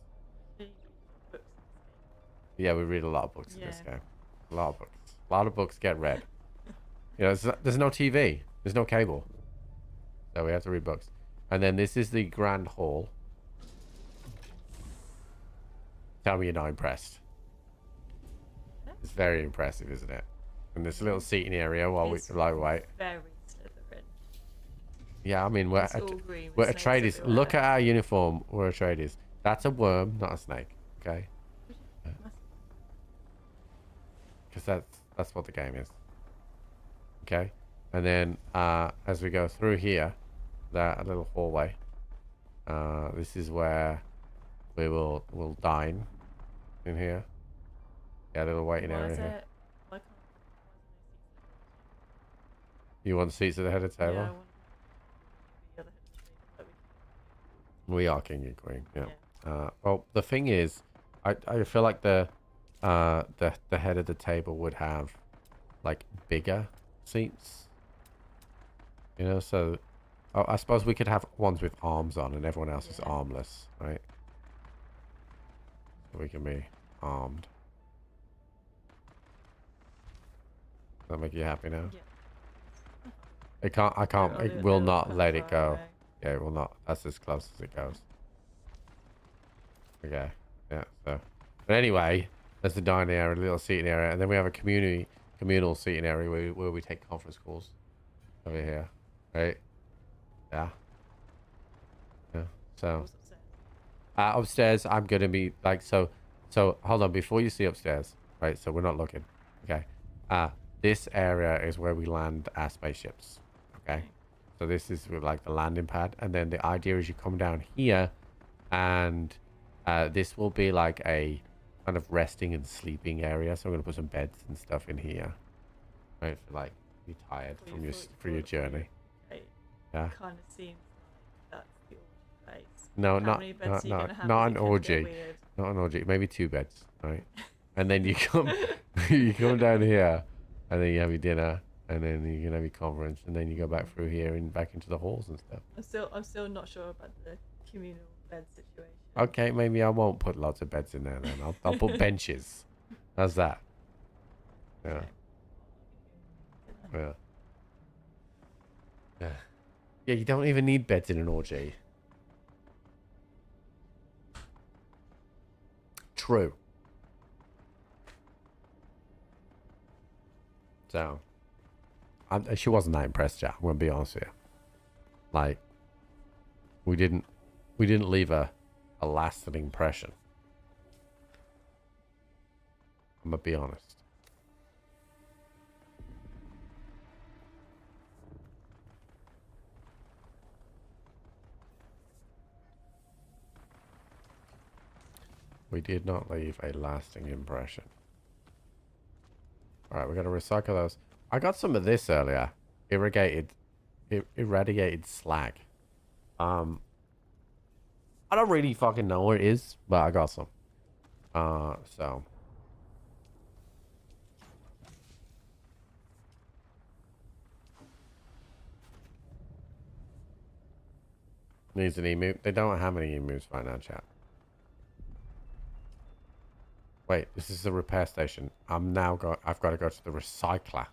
Yeah, we read a lot of books in this game. A lot of books. A lot of books get read. You know, there's no TV. There's no cable. So we have to read books. And then this is the grand hall. Tell me you're not impressed. It's very impressive, isn't it? And this little seating area while we lie wait. Very Slytherin. Yeah, I mean we're Atredies. Look at our uniform. We're Atredies. That's a worm, not a snake. Okay. Because that's what the game is. Okay. And then as we go through here, that little hallway. This is where we'll dine in here. Yeah, a little waiting area here. You want seats at the head of the table? Yeah, I want the other head of the table. We are king and queen. Yeah. Well, the thing is, I feel like the head of the table would have like bigger seats. You know, so I suppose we could have ones with arms on and everyone else is armless, right? So we can be armed. Does that make you happy now? Yeah. It will not let it go. Yeah, it will not. That's as close as it goes. Okay. Yeah, so. But anyway, there's the dining area, a little seating area, and then we have a communal seating area where we take conference calls. Over here. Right? Yeah. Yeah. So. Upstairs, I'm going to be like, so hold on, before you see upstairs, right? So we're not looking. Okay. This area is where we land our spaceships. Okay. So this is like the landing pad. And then the idea is you come down here and this will be like a kind of resting and sleeping area. So I'm going to put some beds and stuff in here. Right. For like, you're tired for your journey. Yeah. Kind of seems like that's the orgy phase. No, not an orgy. Not an orgy. Maybe 2 beds, right? And then you come down here and then you have your dinner. And then you can have your conference, and then you go back through here and back into the halls and stuff. I'm still not sure about the communal bed situation. Okay, maybe I won't put lots of beds in there then. I'll put benches. How's that? Yeah. Yeah. Yeah. Yeah, you don't even need beds in an orgy. True. So. She wasn't that impressed, Jack. I'm gonna be honest with you. Like, we didn't leave a lasting impression. I'm gonna be honest. We did not leave a lasting impression. All right, we got to recycle those. I got some of this earlier. Irradiated slag. I don't really fucking know what it is, but I got some. So. Needs an emu. They don't have any emus right now, chat. Wait, this is the repair station. I've got to go to the recycler.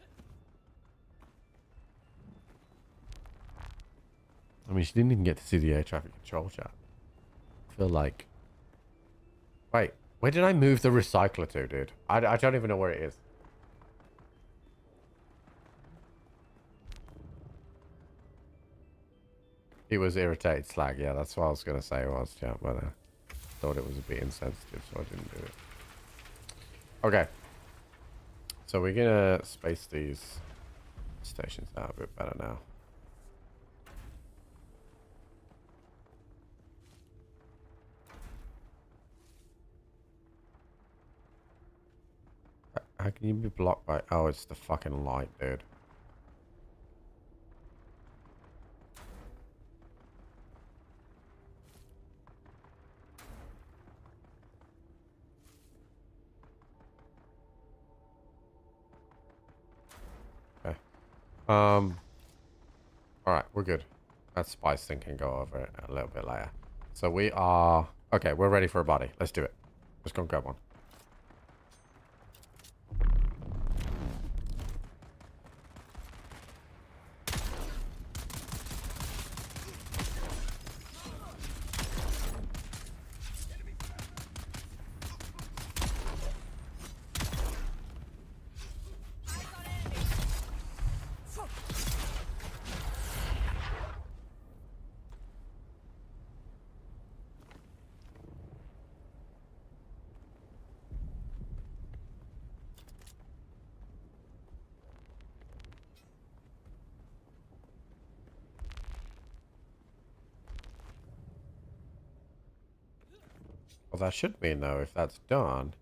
I mean, she didn't even get to see the air traffic control chat. I feel like... Wait, where did I move the recycler to, dude? I don't even know where it is. It was irritated slag. Yeah, that's what I was going to say was, yeah, but I thought it was a bit insensitive, so I didn't do it. Okay. So we're going to space these stations out a bit better now. How can you be blocked by... Oh, it's the fucking light, dude. Okay. Alright, we're good. That spice thing can go over it a little bit later. So we are... Okay, we're ready for a body. Let's do it. Let's go and grab one. Well, that should mean, though, if that's done,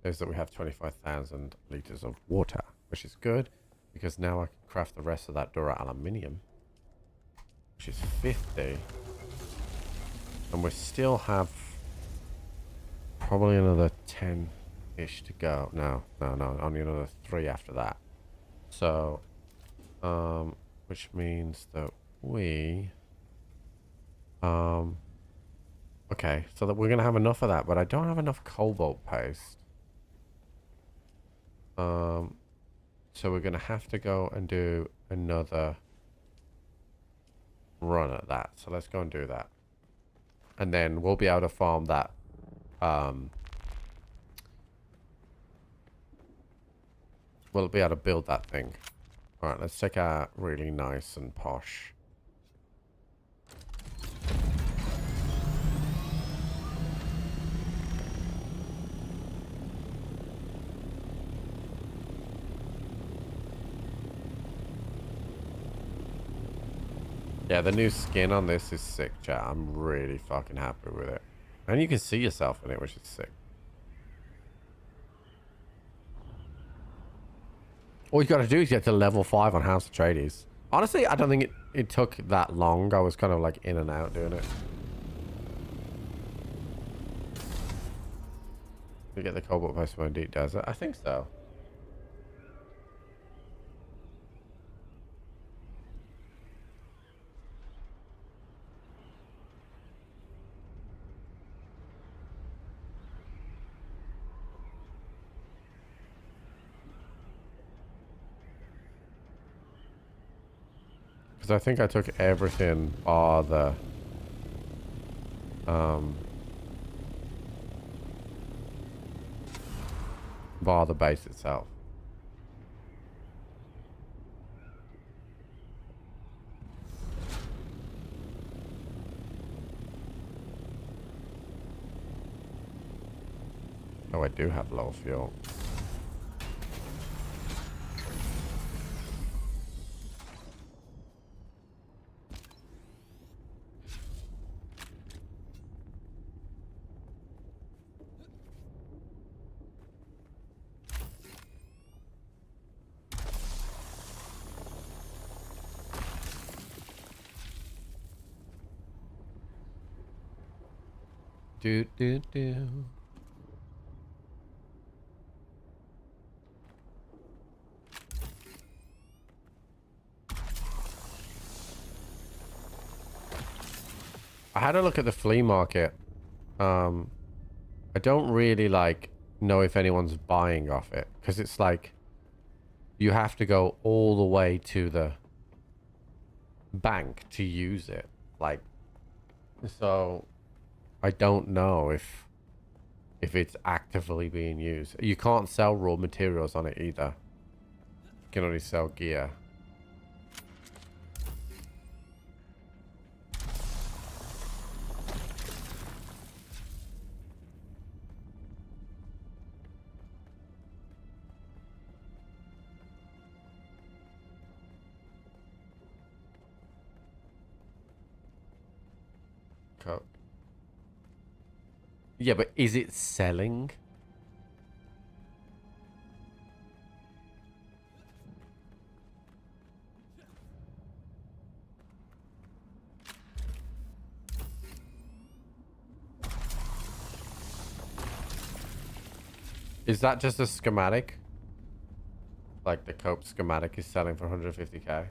is that we have 25,000 liters of water, which is good, because now I can craft the rest of that Dura aluminium, which is 50. And we still have probably another 10-ish to go. No, only another 3 after that. So, which means that we... Okay, so that we're going to have enough of that, but I don't have enough cobalt paste. So we're going to have to go and do another run at that. So let's go and do that. And then we'll be able to farm that. We'll be able to build that thing. Alright, let's take our really nice and posh. Yeah, the new skin on this is sick, chat. I'm really fucking happy with it. And you can see yourself in it, which is sick. All you gotta do is get to level 5 on House Atredies. Honestly, I don't think it took that long. I was kind of like in and out doing it. To get the cobalt post from Deep Desert? I think so. I think I took everything bar the base itself. Oh, I do have low fuel. Do do do. I had a look at the flea market. I don't really like know if anyone's buying off it, because it's like you have to go all the way to the bank to use it. Like, so I don't know if it's actively being used. You can't sell raw materials on it either. You can only sell gear. Cool. Yeah, but is it selling? Is that just a schematic? Like the cope schematic is selling for 150k?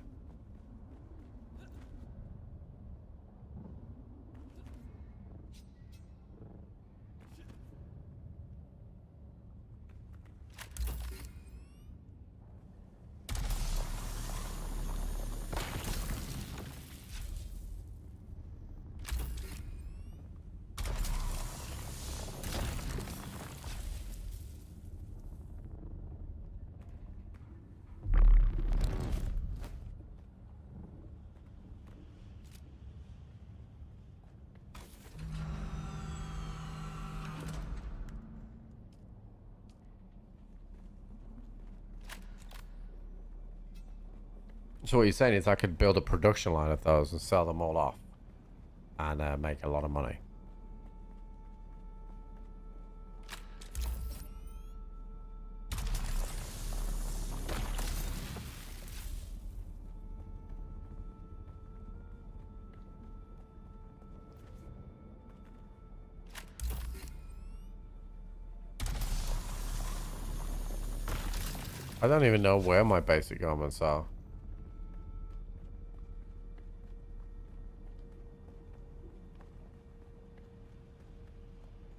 So what you're saying is I could build a production line of those and sell them all off and make a lot of money. I don't even know where my basic garments are.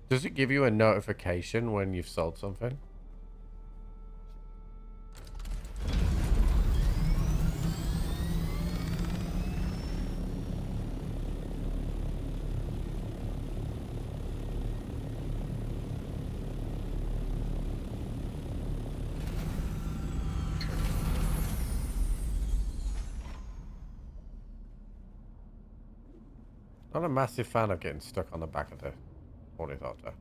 Does it give you a notification when you've sold something? Not a massive fan of getting stuck on the back of the Ornithopter.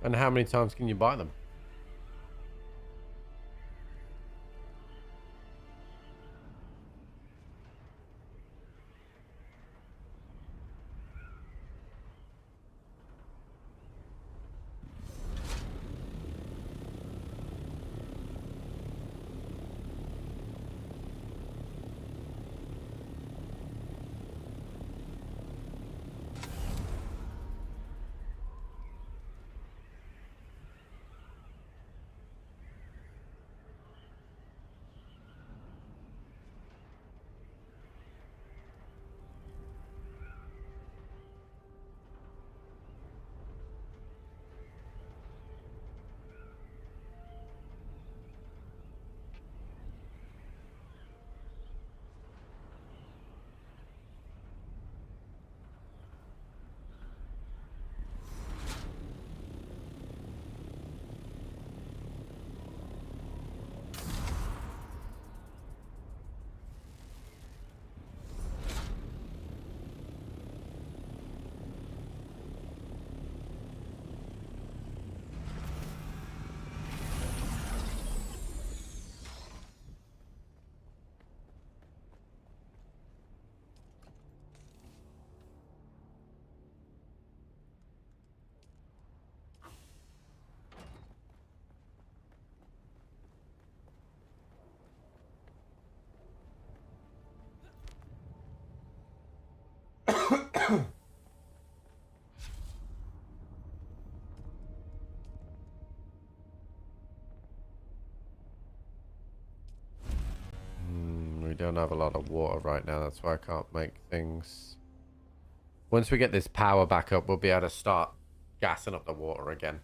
And how many times can you buy them? don't have a lot of water right now. That's why I can't make things. Once we get this power back up, we'll be able to start gassing up the water again.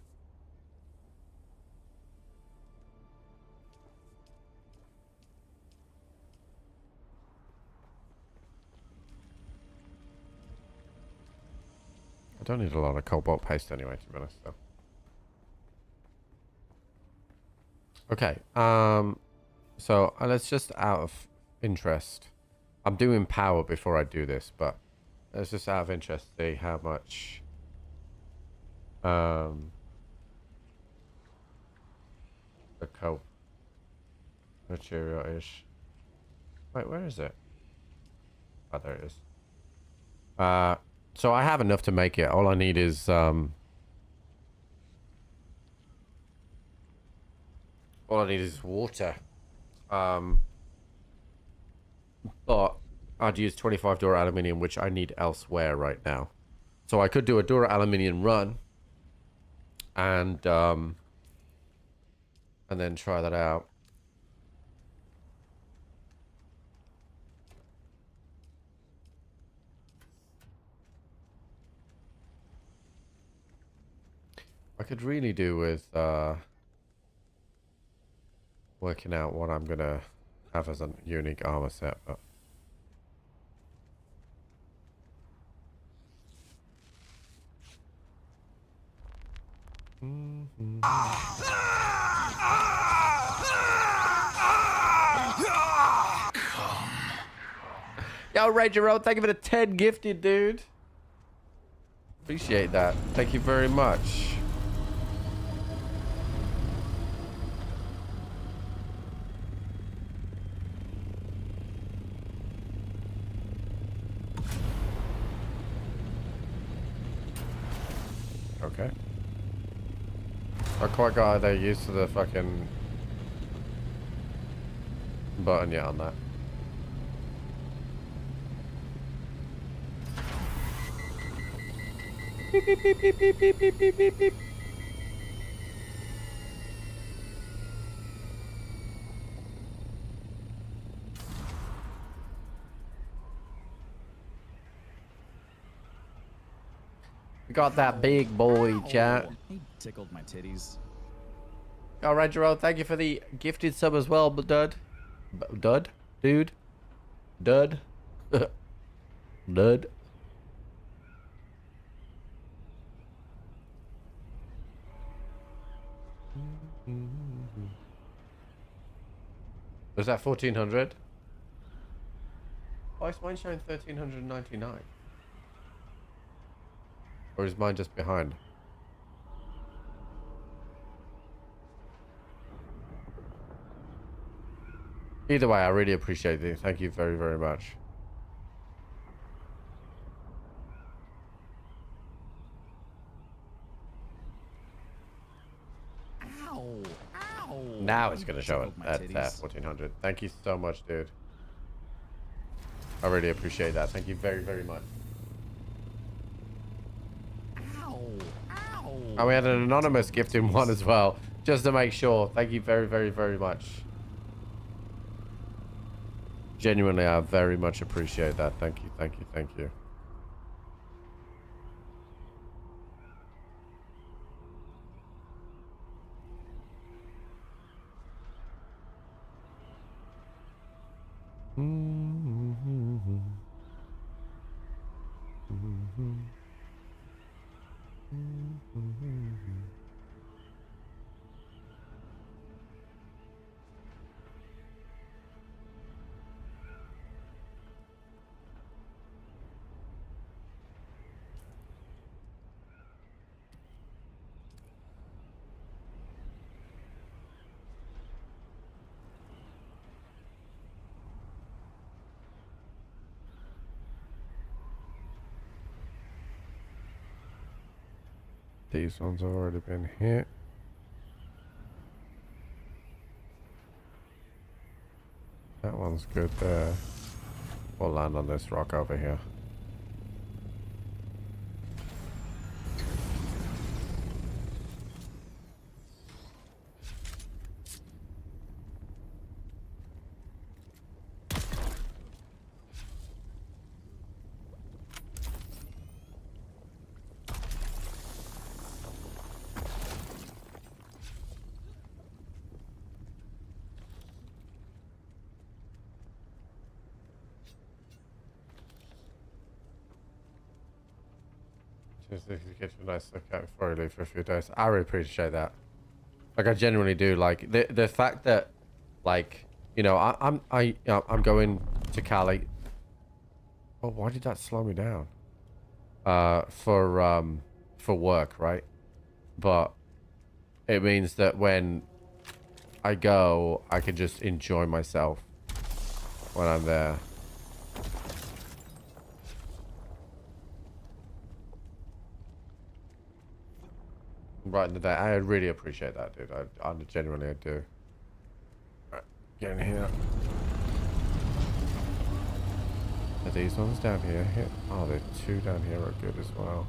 I don't need a lot of cobalt paste anyway, to be honest, though. Okay, so let's just out of interest. I'm doing power before I do this, but let's just out of interest see how much the coal material is. Wait, where is it? Oh, there it is. So I have enough to make it. All I need is water. But I'd use 25 Dura aluminium, which I need elsewhere right now. So I could do a Dura aluminium run and then try that out. I could really do with working out what I'm gonna have as a unique armor set, but Yo, Ranger Road, thank you for the 10 gifted, dude. Appreciate that. Thank you very much. Okay. Not quite got they're used to the fucking button yet on that. Beep, beep, beep, beep, beep, beep, beep, beep, beep, beep. We got that big boy, chat. He tickled my titties. All right, Jerome, thank you for the gifted sub as well, but Dud. Dud? Dude? Dud? Dud? Was that 1400? Oh, is mine showing 1399? Or is mine just behind? Either way, I really appreciate it. Thank you very, very much. Ow! Ow! Now it's going to show it Tickled my at titties. 1400. Thank you so much, dude. I really appreciate that. Thank you very, very much. Ow! Ow! And we had an anonymous gift in one as well, just to make sure. Thank you very, very, very much. Genuinely, I very much appreciate that. Thank you, thank you, thank you. These ones have already been hit. That one's good there. We'll land on this rock over here. Just get a nice look at before you leave for a few days. I really appreciate that. Like, I genuinely do. Like, the fact that, like, you know, I'm going to Cali. Oh, why did that slow me down? For work, right? But it means that when I go, I can just enjoy myself when I'm there. Right in the day. I really appreciate that, dude. I genuinely do. Right, get in here. Are these ones down here? Oh, the two down here are good as well.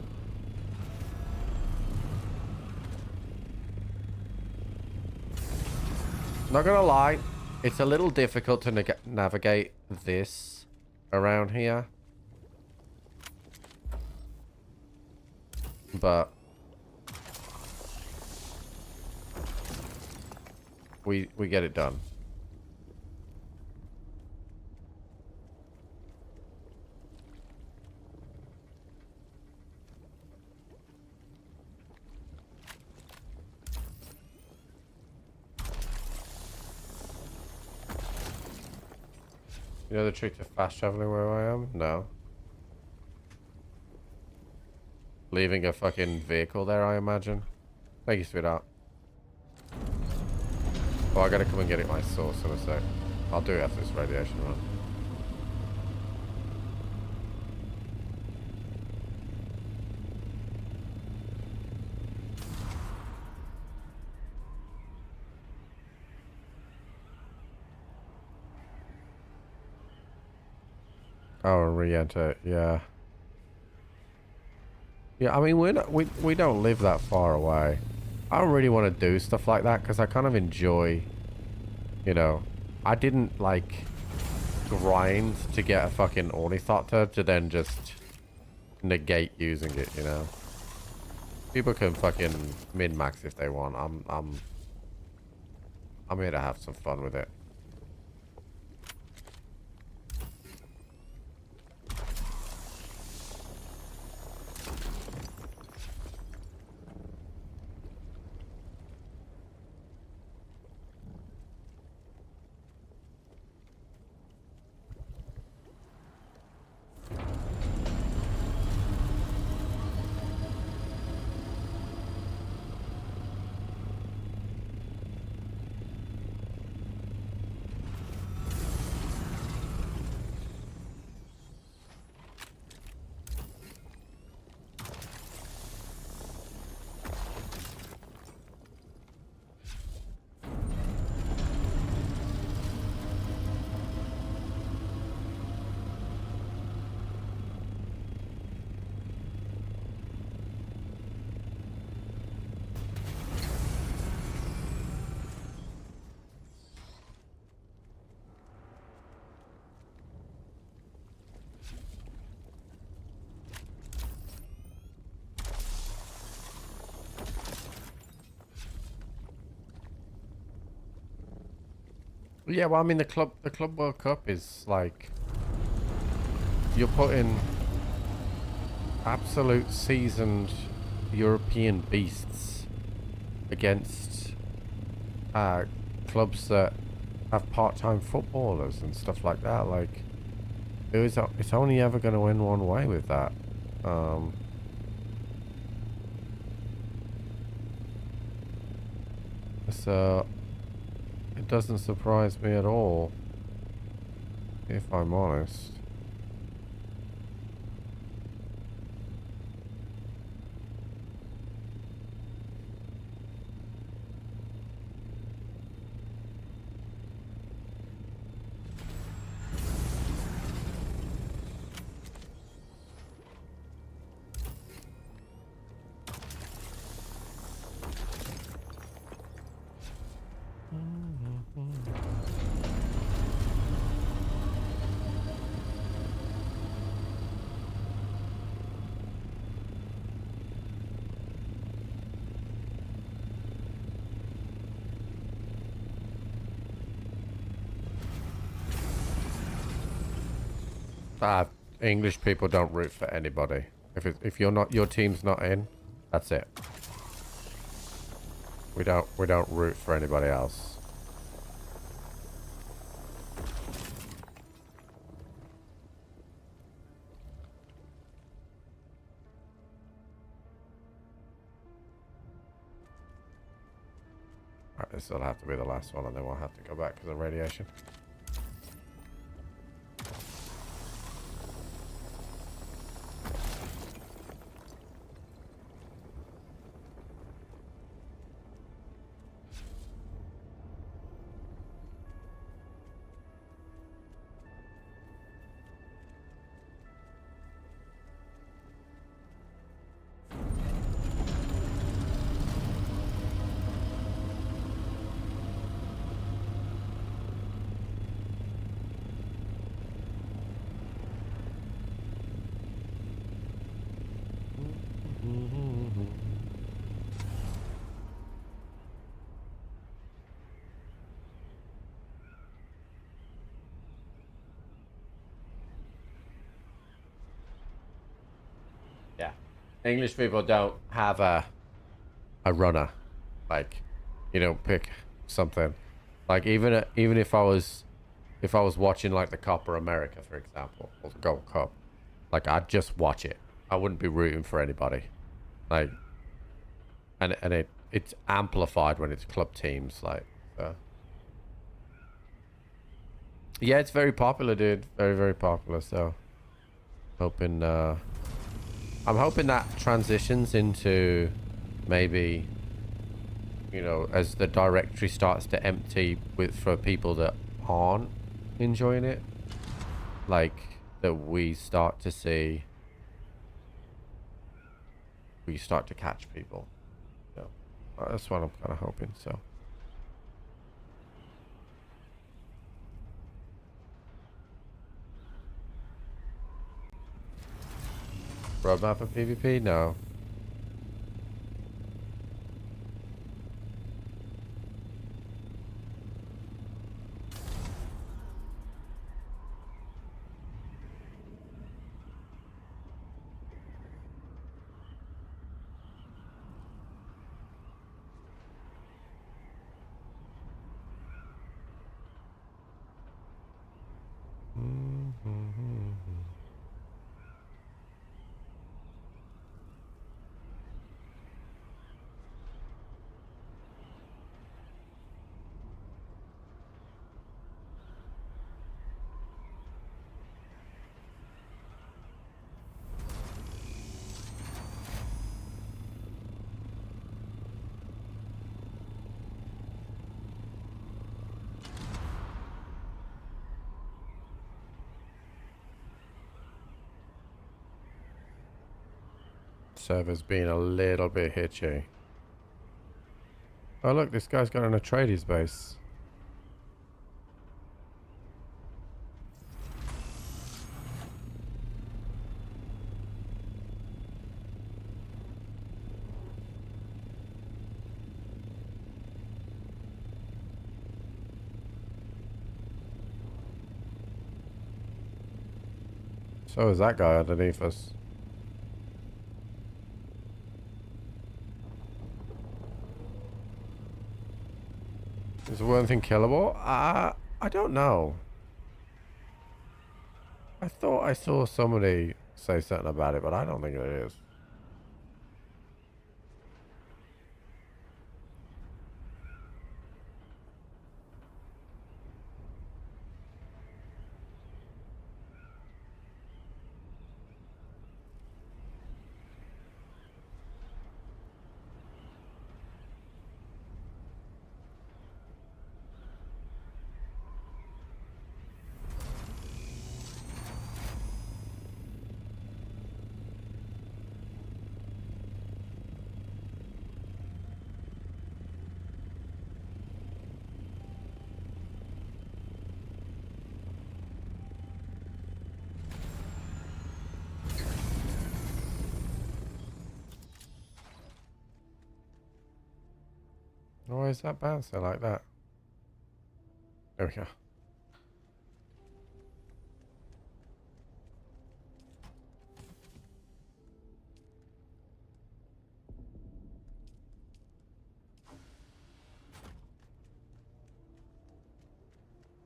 Not gonna lie, it's a little difficult to navigate this around here. But we get it done. You know the trick to fast traveling where I am? No. Leaving a fucking vehicle there, I imagine. Thank you, sweetheart. Oh, I gotta come and get it my source in a sec. I'll do it after this radiation run. Oh, re-enter, yeah. Yeah, I mean, we don't live that far away. I don't really want to do stuff like that because I kind of enjoy, you know, I didn't like grind to get a fucking Ornithopter to then just negate using it, you know. People can fucking min-max if they want. I'm here to have some fun with it. Yeah, well, I mean, the Club World Cup is like, you're putting absolute seasoned European beasts against clubs that have part-time footballers and stuff like that. Like, it's only ever going to end one way with that. So it doesn't surprise me at all, if I'm honest. English people don't root for anybody. If you're not, your team's not in, that's it. We don't root for anybody else. Alright, this will have to be the last one, and then we'll have to go back because of radiation. Yeah, English people don't have a runner. Like, you don't pick something. Like even if I was watching like the Copper America, for example, or the Gold Cup, like I'd just watch it. I wouldn't be rooting for anybody. Like, and it's amplified when it's club teams. Like, so. Yeah, it's very popular, dude. Very, very popular. So, hoping. I'm hoping that transitions into maybe, you know, as the directory starts to empty for people that aren't enjoying it, like that we start to see, we start to catch people. So that's what I'm kind of hoping. So. Roadmap for PvP? No. Server's being a little bit hitchy. Oh look, this guy's got an Atredies base. So is that guy underneath us. Is one thing killable? I don't know. I thought I saw somebody say something about it, but I don't think it is. Why is that bouncing like that? There we go.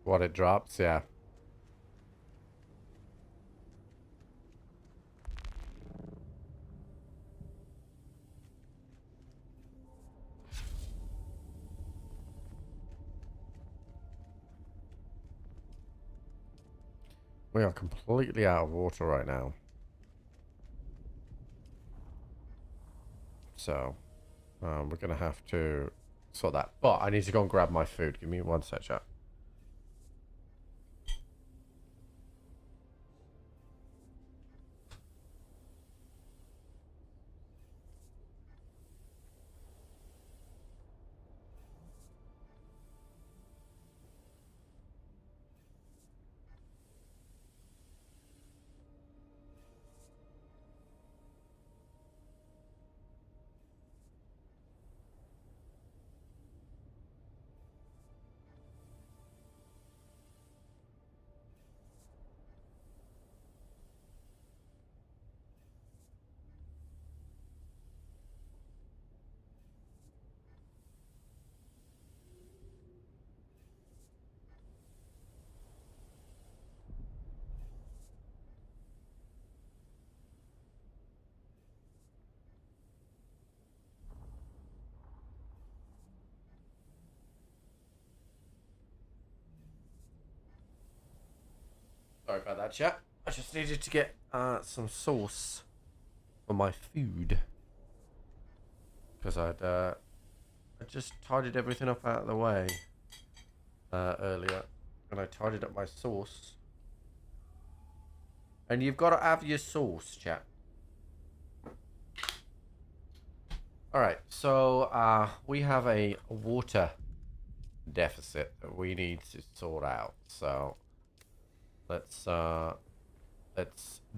what it drops, yeah. We are completely out of water right now. So, we're going to have to sort that. But I need to go and grab my food. Give me one sec, chat. Sorry about that, chat. I just needed to get some sauce for my food. Because I just tidied everything up out of the way earlier. And I tidied up my sauce. And you've got to have your sauce, chat. Alright, so we have a water deficit that we need to sort out. So let's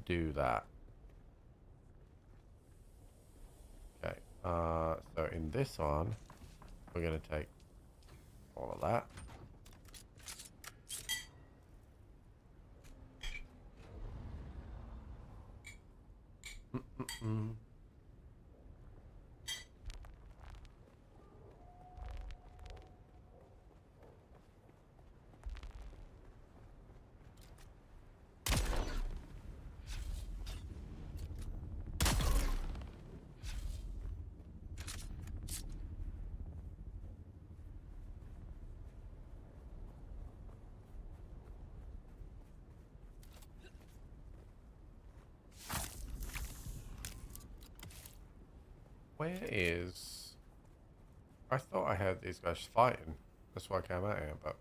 do that. Okay, so in this one, we're gonna take all of that. Where is... I thought I heard these guys fighting. That's why I came out here, but...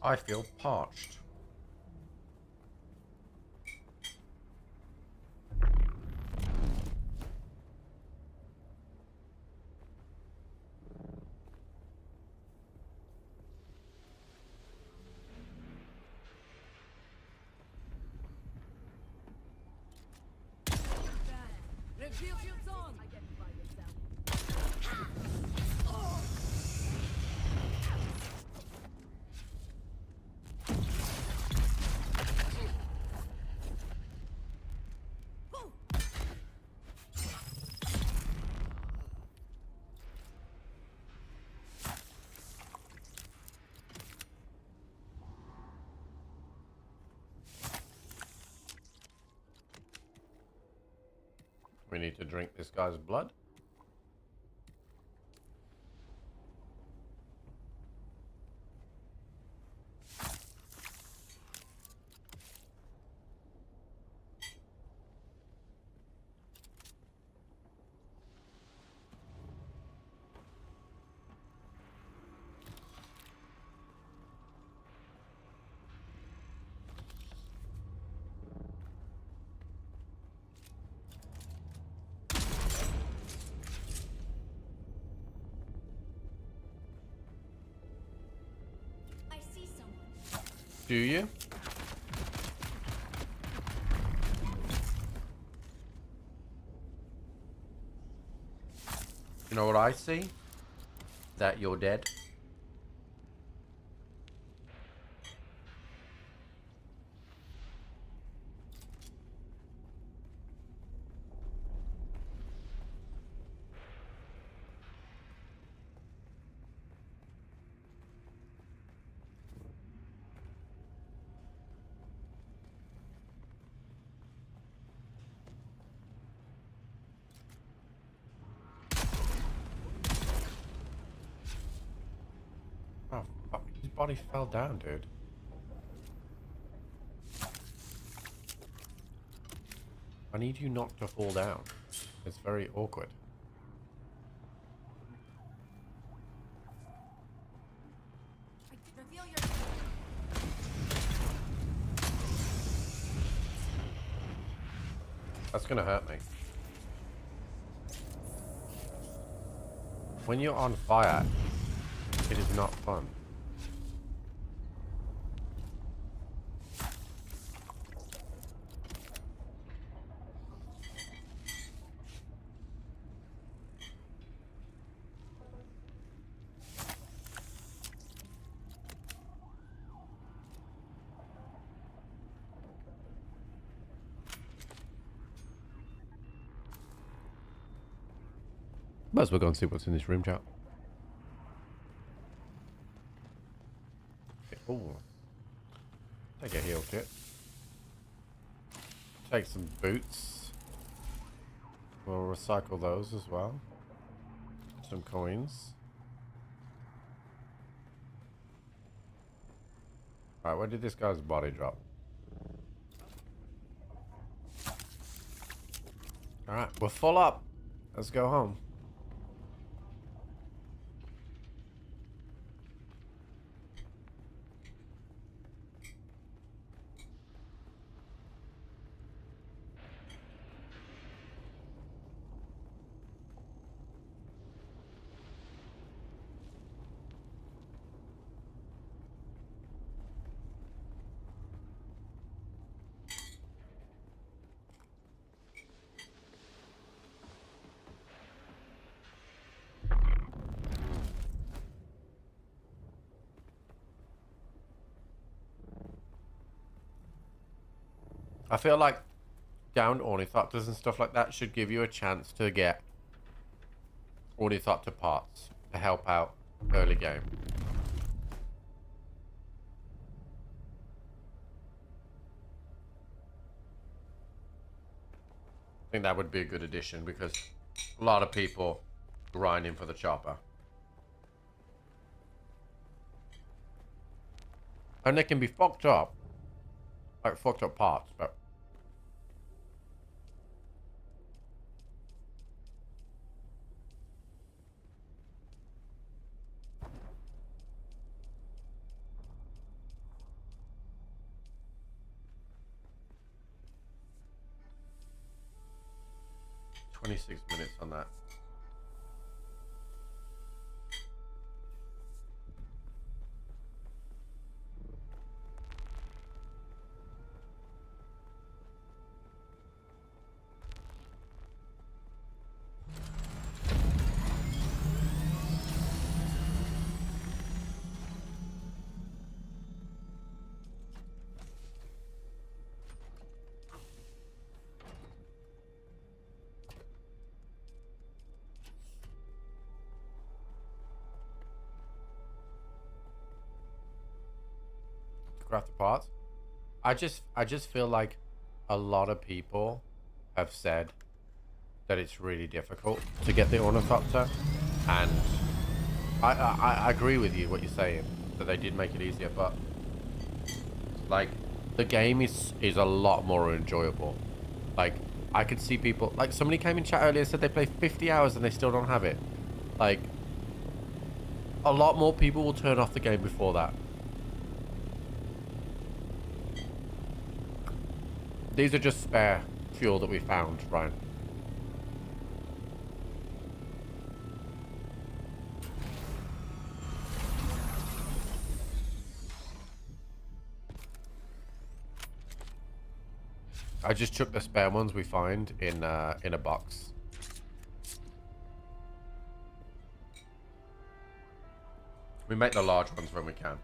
I feel parched. We need to drink this guy's blood. Do you? You know what I see? That you're dead. Oh, fuck. His body fell down, dude. I need you not to fall down. It's very awkward. That's gonna hurt me. When you're on fire, it is not fun. Might as well go and see what's in this room, chat. Okay, ooh. Take a heal kit. Take some boots. We'll recycle those as well. Some coins. Alright, where did this guy's body drop? Alright, we're full up. Let's go home. I feel like downed Ornithopters and stuff like that should give you a chance to get Ornithopter parts to help out early game. I think that would be a good addition because a lot of people grinding for the chopper. And they can be fucked up. Like fucked up parts, but... "26 minutes on that." Craft the parts. I just feel like a lot of people have said that it's really difficult to get the Ornithopter, and I agree with you what you're saying, that they did make it easier, but like the game is a lot more enjoyable. Like I could see people, like somebody came in chat earlier and said they play 50 hours and they still don't have it. Like a lot more people will turn off the game before that. These are just spare fuel that we found, Ryan. I just chuck the spare ones we find in a box. We make the large ones when we can.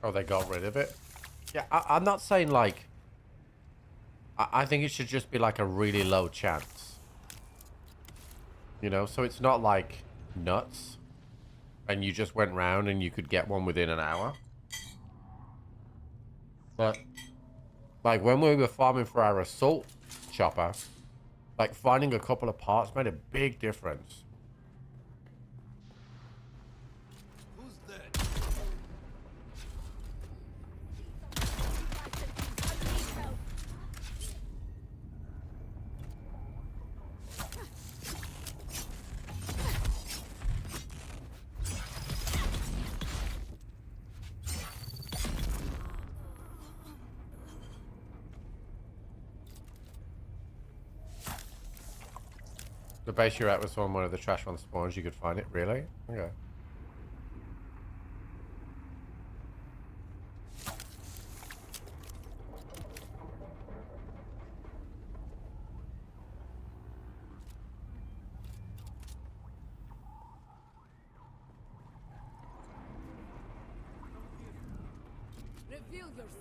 Oh, they got rid of it? Yeah, I'm not saying like... I think it should just be like a really low chance. You know, so it's not like nuts. And you just went round and you could get one within an hour. But, like when we were farming for our assault chopper, like finding a couple of parts made a big difference. The base you're at was on one of the trash one spawns. You could find it, really? Okay. Reveal yourself.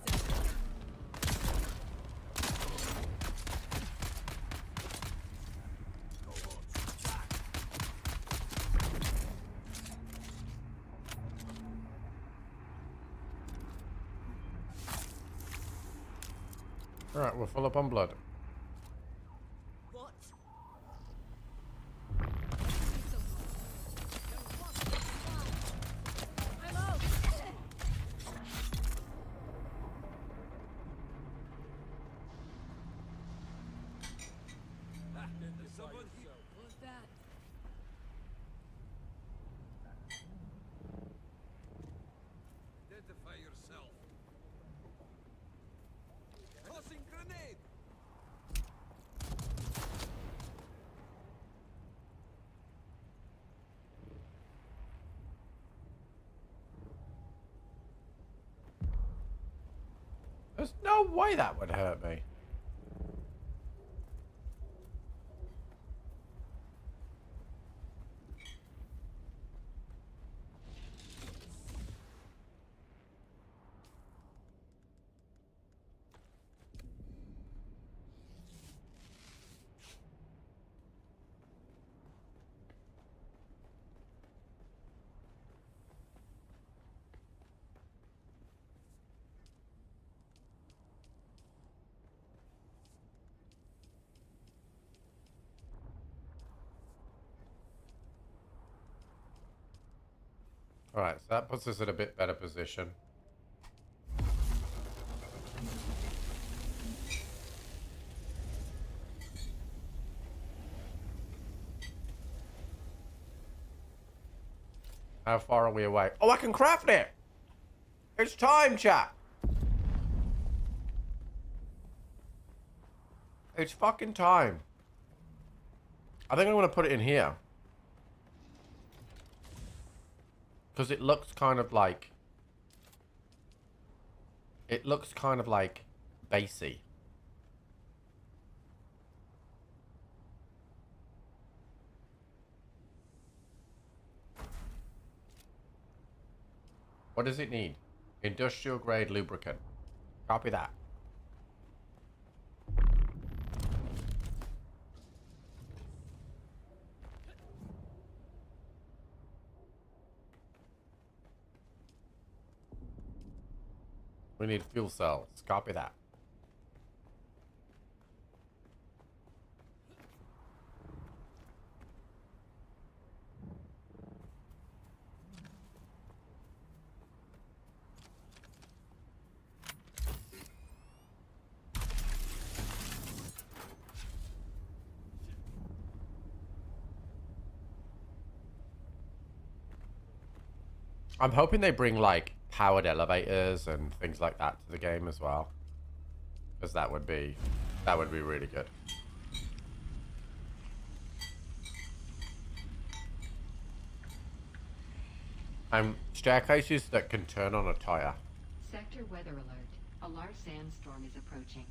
Alright, we're full up on blood. What? I'm out. What's that? Identify yourself. Tossing grenade. There's no way that would hurt me. Alright, so that puts us in a bit better position. How far are we away? Oh, I can craft it! It's time, chat! It's fucking time. I think I'm going to put it in here. Because it looks kind of like... It looks kind of like... Basey. What does it need? Industrial grade lubricant. Copy that. We need fuel cells. Copy that. I'm hoping they bring like powered elevators and things like that to the game as well, because that would be really good. Staircases that can turn on a tire. Sector weather alert. A large sandstorm is approaching.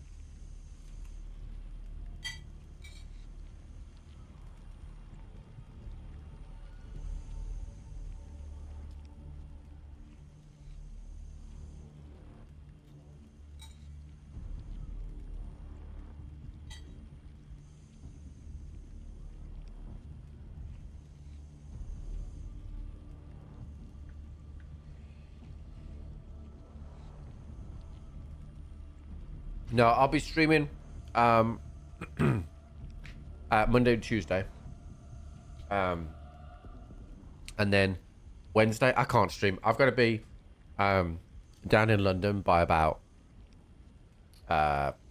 No, I'll be streaming Monday and Tuesday. And then Wednesday I can't stream. I've got to be down in London by about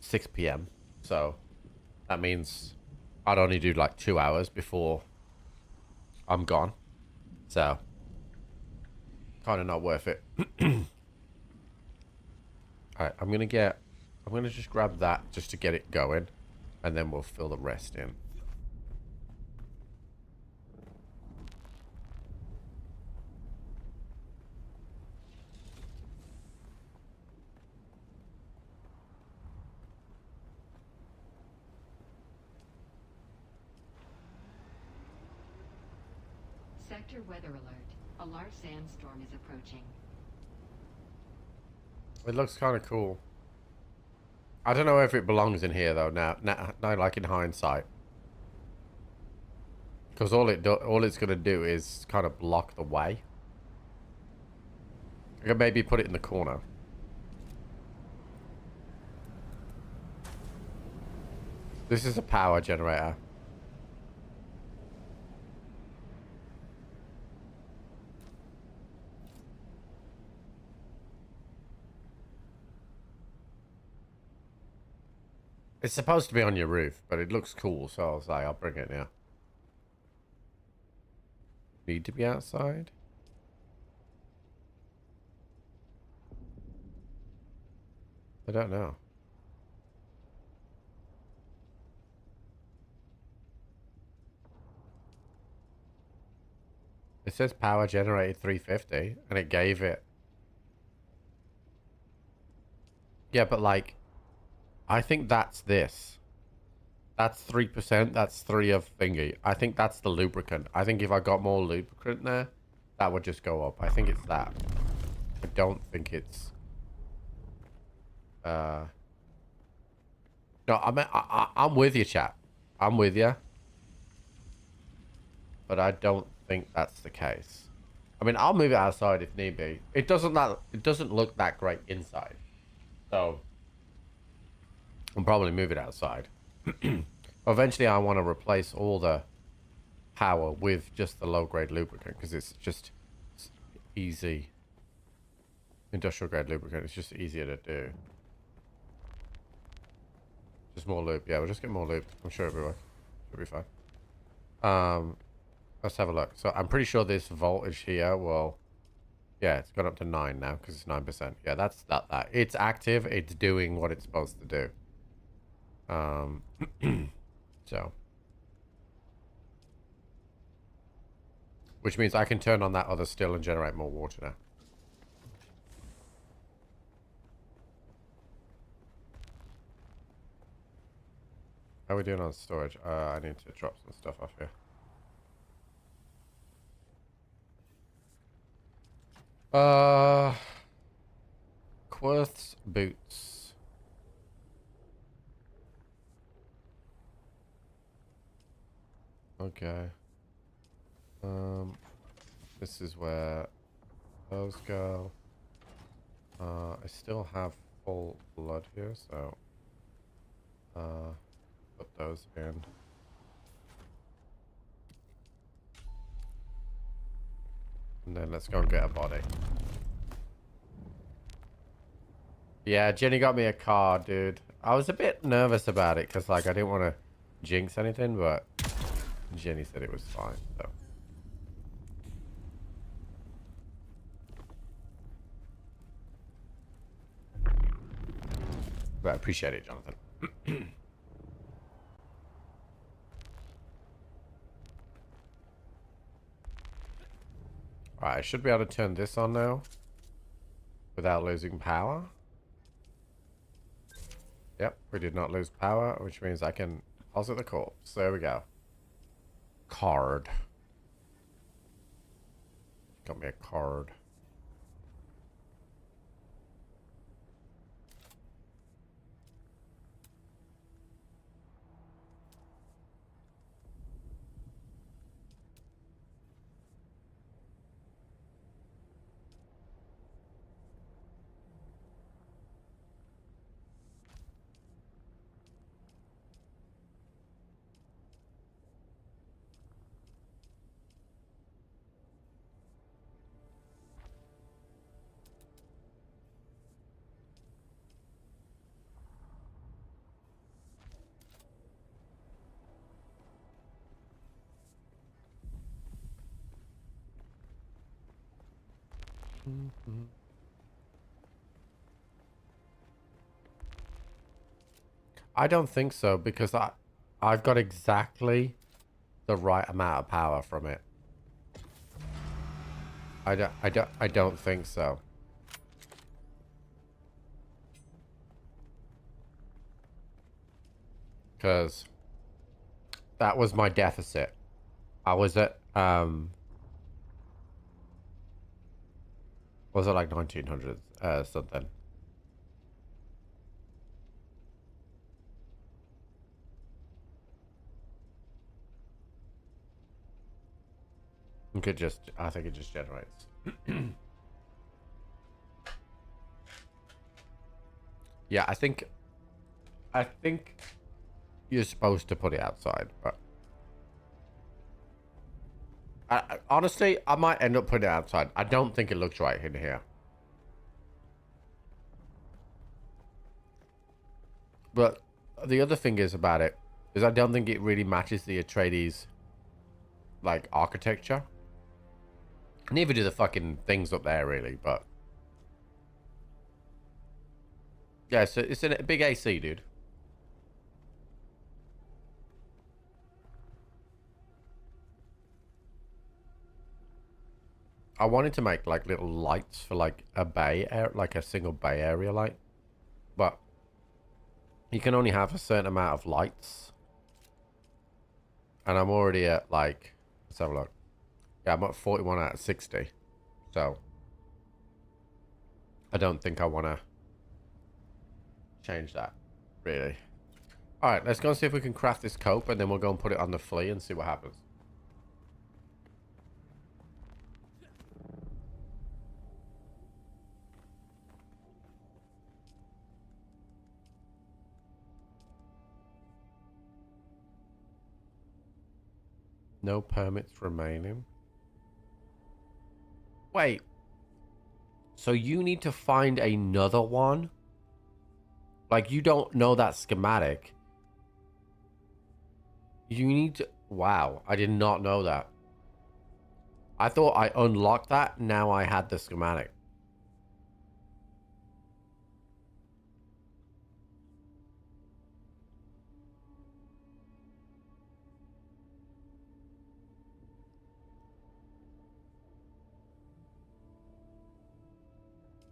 6 p.m. So that means I'd only do like 2 hours before I'm gone. So kind of not worth it. Alright, I'm gonna just grab that just to get it going, and then we'll fill the rest in. Sector weather alert. A large sandstorm is approaching. It looks kind of cool. I don't know if it belongs in here though. Now like in hindsight, because all it's gonna do is kind of block the way. I could maybe put it in the corner. This is a power generator. It's supposed to be on your roof, but it looks cool, so I was like, I'll bring it now. Need to be outside? I don't know. It says power generated 350, and it gave it. Yeah, but like, I think that's this. That's 3%. That's 3 of thingy. I think that's the lubricant. I think if I got more lubricant there, that would just go up. I think it's that. I don't think it's... No, I'm with you, chat. I'm with you. But I don't think that's the case. I mean, I'll move it outside if need be. It doesn't look that great inside. So... I'll probably move it outside. Eventually, I want to replace all the power with just the low-grade lubricant because it's just easy. Industrial-grade lubricant. It's just easier to do. Just more lube. Yeah, we'll just get more lube. I'm sure it'll be, it'll be fine. Let's have a look. So I'm pretty sure this voltage here will... Yeah, it's gone up to 9 now because it's 9%. Yeah, that's not that. It's active. It's doing what it's supposed to do. So, which means I can turn on that other still and generate more water now. How are we doing on storage? I need to drop some stuff off here. Quartz boots. Okay. This is where those go. I still have full blood here, so put those in. And then let's go and get a body. Yeah, Jenny got me a car, dude. I was a bit nervous about it because, like, I didn't want to jinx anything, but Jenny said it was fine, so. But I appreciate it, Jonathan. Alright, I should be able to turn this on now without losing power. Yep, we did not lose power, which means I can deposit the corpse. There we go. Card. Got me a card. I don't think so because I've got exactly the right amount of power from it. I don't think so. Because that was my deficit. I was at was it like 1900 something? I think it just generates. Yeah, I think you're supposed to put it outside, but honestly, I might end up putting it outside. I don't think it looks right in here. But the other thing is about it is I don't think it really matches the Atredies like architecture. Neither do the fucking things up there really, but yeah, so it's a big AC, dude. I wanted to make like little lights for like a bay air, like a single bay area light, but you can only have a certain amount of lights, and I'm already at like, let's have a look. Yeah, I'm at 41 out of 60, so I don't think I want to change that, really. All right, let's go and see if we can craft this cope, and then we'll go and put it on the flea and see what happens. No permits remaining. Wait. So you need to find another one? Like, you don't know that schematic. You need to... Wow, I did not know that. I thought I unlocked that, now I had the schematic.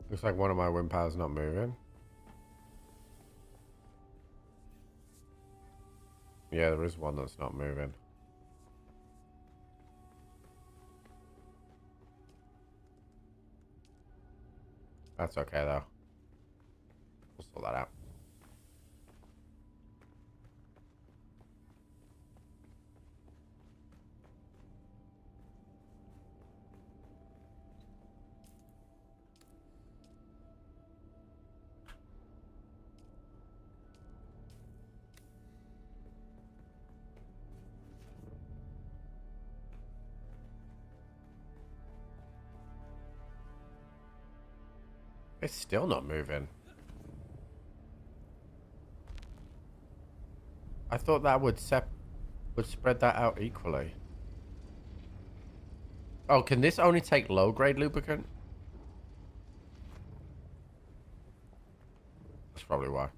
Looks like one of my wind powers not moving. Yeah, there is one that's not moving. That's okay though. We'll sort that out. It's still not moving. I thought that would spread that out equally. Oh, can this only take low-grade lubricant? That's probably why.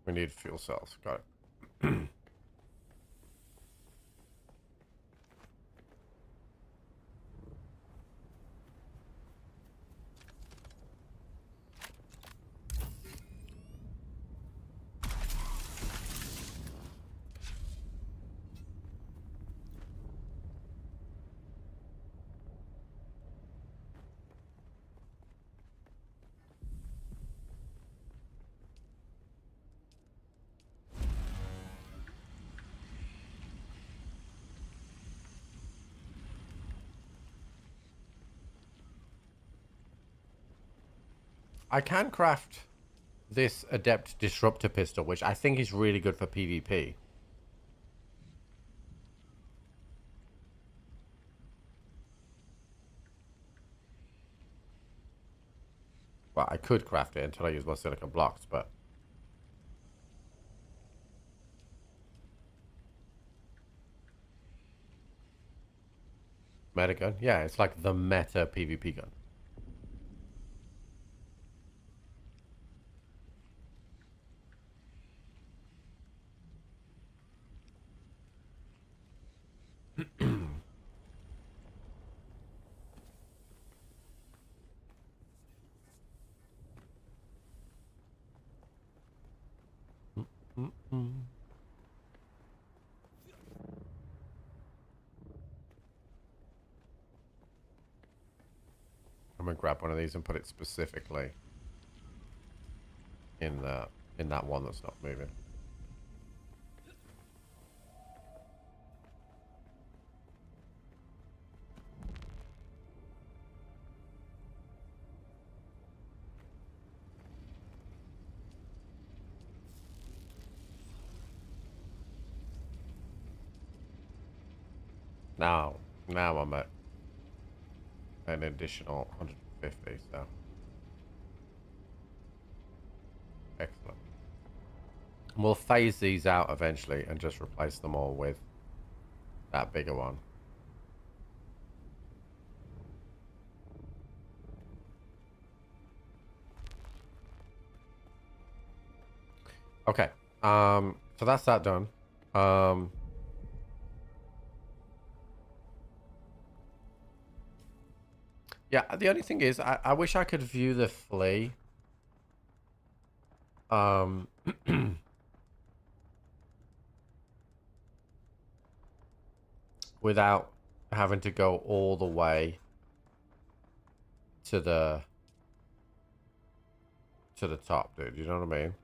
We need fuel cells. Got it. I can craft this Adept Disruptor pistol, which I think is really good for PvP. Well, I could craft it until I use more silicon blocks, but... Meta gun? Yeah, it's like the meta PvP gun. I'm gonna grab one of these and put it specifically in that one that's not moving. Now I'm at an additional 150, so excellent. And we'll phase these out eventually and just replace them all with that bigger one. Okay, so that's that done. Yeah, the only thing is, I wish I could view the flea. Without having to go all the way to the top, dude. You know what I mean?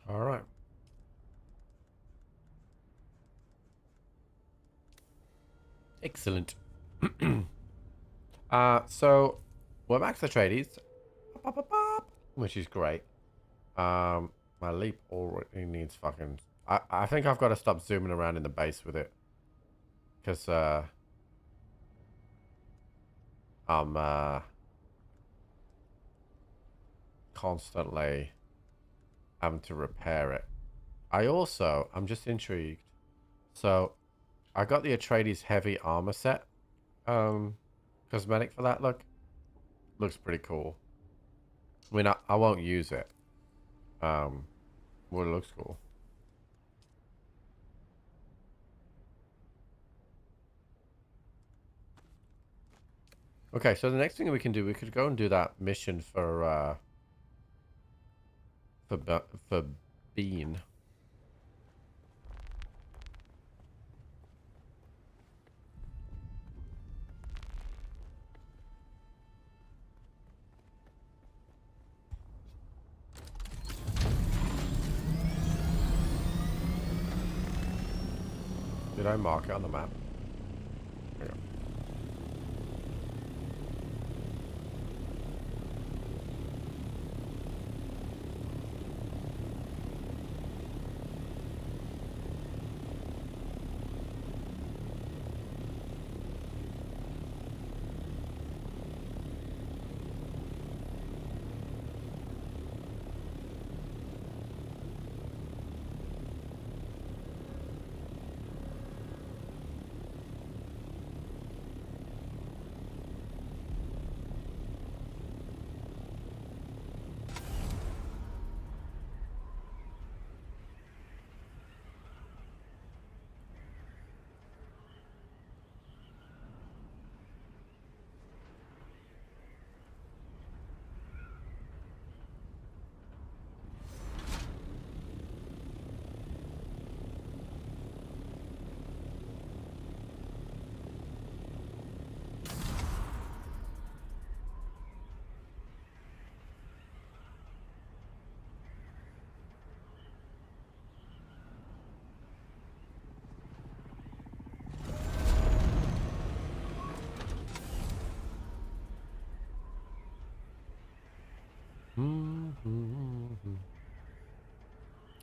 All right. Excellent. So we're max Atredies, which is great. My leap already needs fucking... I think I've got to stop zooming around in the base with it. Because, I'm, constantly having to repair it. I'm just intrigued. So, I got the Atredies heavy armor set, a cosmetic for that look. Looks pretty cool. I mean, I won't use it. Well, it looks cool. Okay, so the next thing we can do, we could go and do that mission for Bean. Did I mark it on the map? There we go.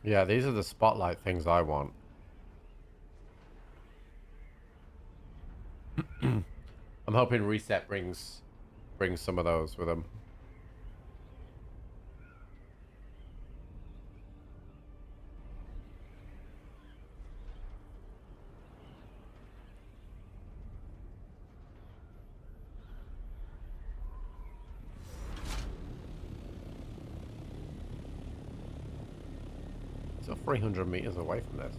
Yeah, these are the spotlight things I want. I'm hoping Reset brings some of those with them. Still 300 meters away from this.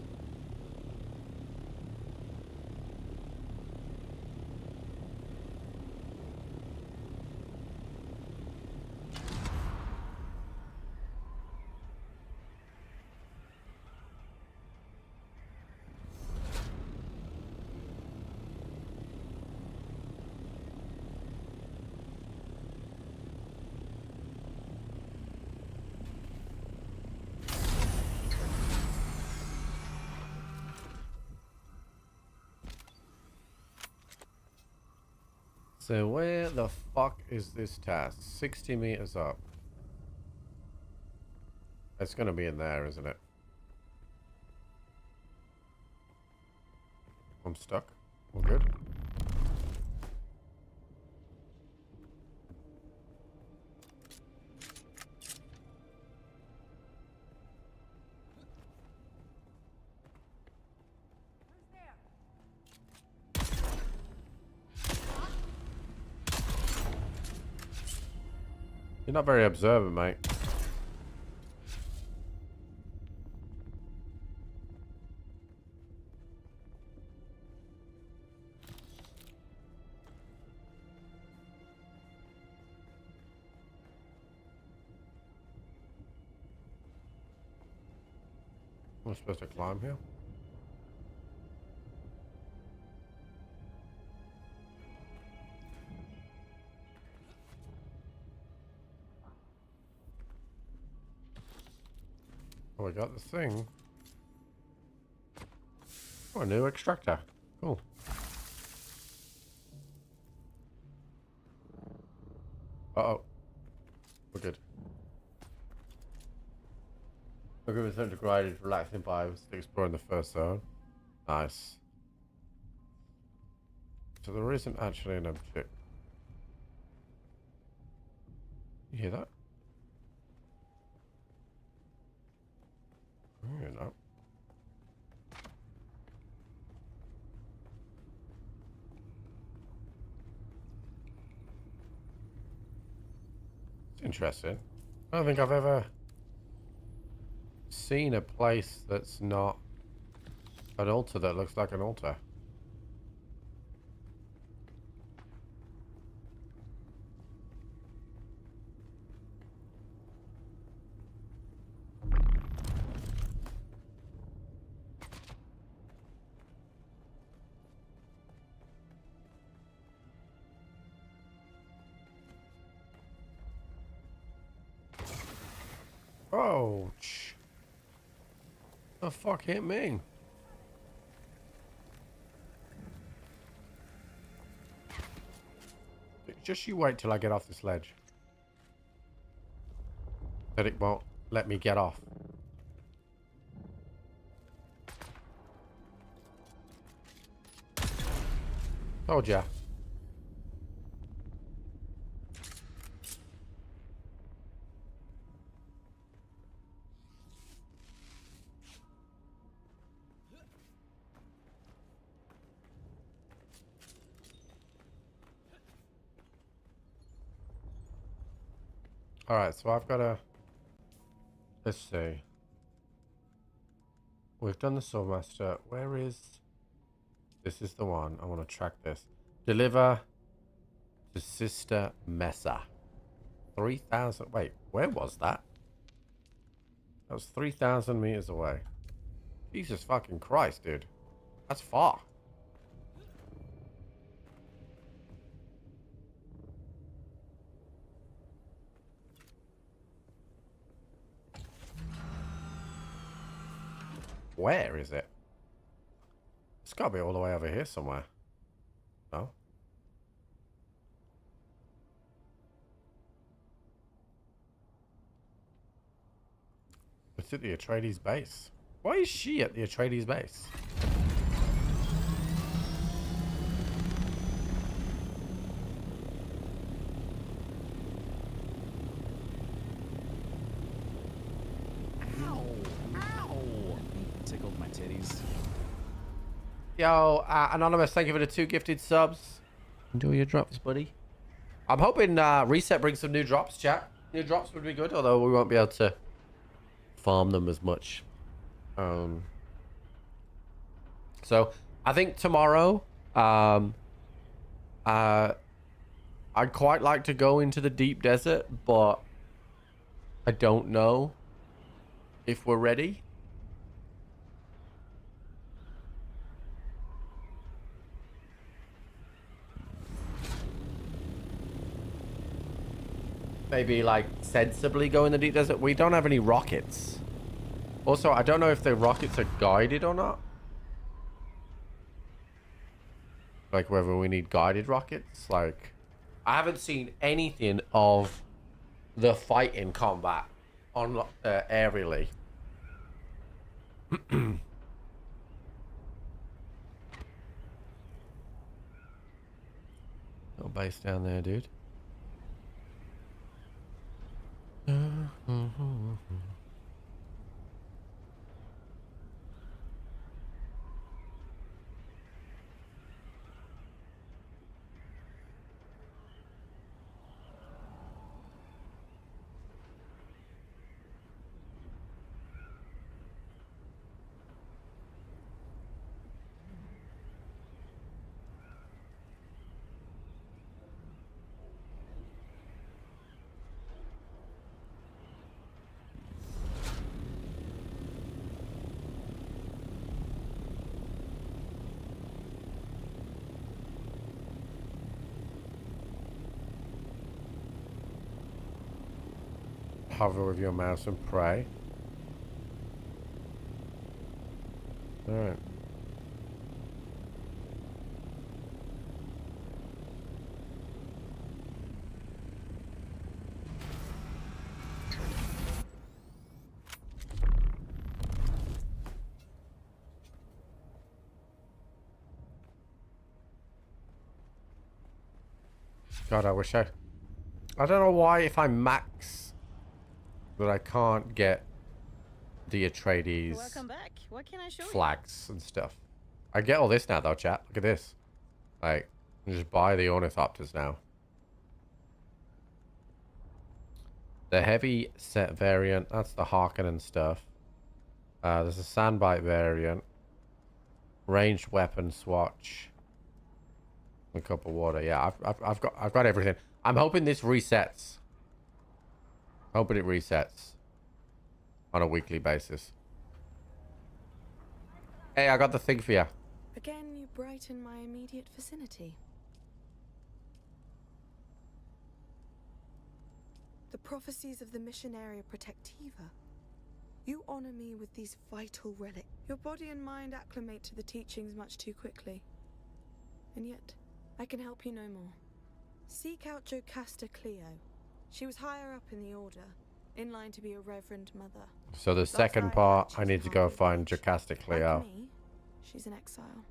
So where the fuck is this task? 60 meters up. It's gonna be in there, isn't it? I'm stuck. We're good. You're not very observant, mate. I'm supposed to climb here. Oh, I got the thing. Oh, a new extractor. Cool. Uh-oh. We're good. Okay, with integrated, relaxing vibes, exploring the first zone. Nice. So there isn't actually an object. You hear that? Oh, no. Interesting. I don't think I've ever seen a place that's not an altar that looks like an altar. Ouch. The fuck hit me? Just you wait till I get off this ledge. That it won't let me get off. Told ya. Alright, so I've got to... Let's see. We've done the Swordmaster. Where is... This is the one. I want to track this. Deliver to Sister Mesa. 3,000... Wait, where was that? That was 3,000 meters away. Jesus fucking Christ, dude. That's far. Where is it? It's got to be all the way over here somewhere. No? It's at the Atredies base. Why is she at the Atredies base? Ow! Ow! Tickled my titties. Yo, Anonymous, thank you for the 2 gifted subs. Enjoy your drops, buddy. I'm hoping Reset brings some new drops, chat. New drops would be good, although we won't be able to farm them as much. So, I think tomorrow, I'd quite like to go into the deep desert, but I don't know if we're ready. Maybe like sensibly go in the deep desert. We don't have any rockets. Also, I don't know if the rockets are guided or not. Like whether we need guided rockets. Like, I haven't seen anything of the fighting combat on aerially. No base down there, dude. Hover with your mouse and pray. Alright. God, I wish I don't know why if I max that I can't get the Atredies Welcome back. What can I show flags and stuff. I get all this now though, chat. Look at this. Like, you just buy the Ornithopters now. The heavy set variant, that's the Harkonnen stuff. There's a sandbite variant. Ranged weapon swatch. A cup of water. Yeah, I've got everything. I'm hoping this resets. Hoping it resets on a weekly basis. Hey, I got the thing for you. Again, you brighten my immediate vicinity. The prophecies of the Missionaria Protectiva. You honor me with these vital relics. Your body and mind acclimate to the teachings much too quickly. And yet, I can help you no more. Seek out Jocasta Cleo. She was higher up in the Order, in line to be a Reverend Mother. So the second part, I need to go find Jocasta Cleo. Like me, she's in exile.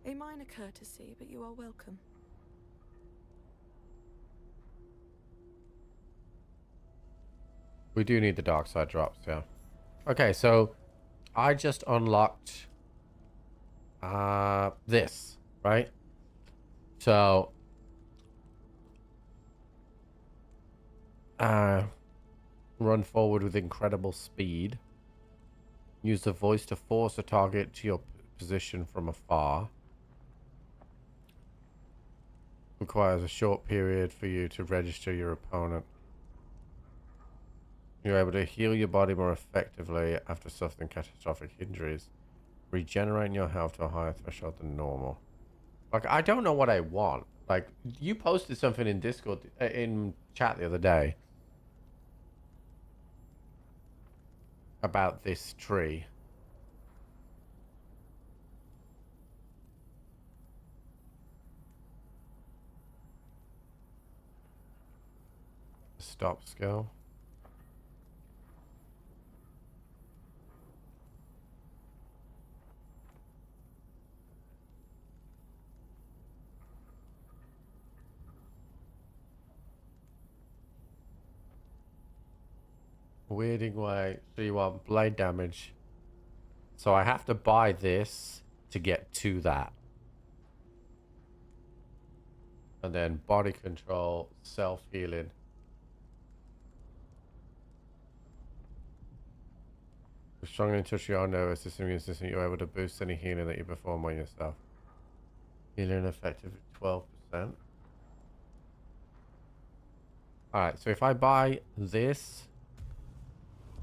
A minor courtesy, but you are welcome. We do need the dark side drops, yeah. Okay, so I just unlocked this, right? So run forward with incredible speed. Use the voice to force a target to your position from afar. Requires a short period for you to register your opponent. You're able to heal your body more effectively after suffering catastrophic injuries. Regenerating your health to a higher threshold than normal. Like, I don't know what I want. Like, you posted something in Discord, in chat the other day, about this tree. Stop skill. Weirding way. So you want blade damage. So I have to buy this to get to that. And then body control, self-healing. Strongly touch your nervous system, immune system, you're able to boost any healing that you perform on yourself. Healing effective at 12%. Alright, so if I buy this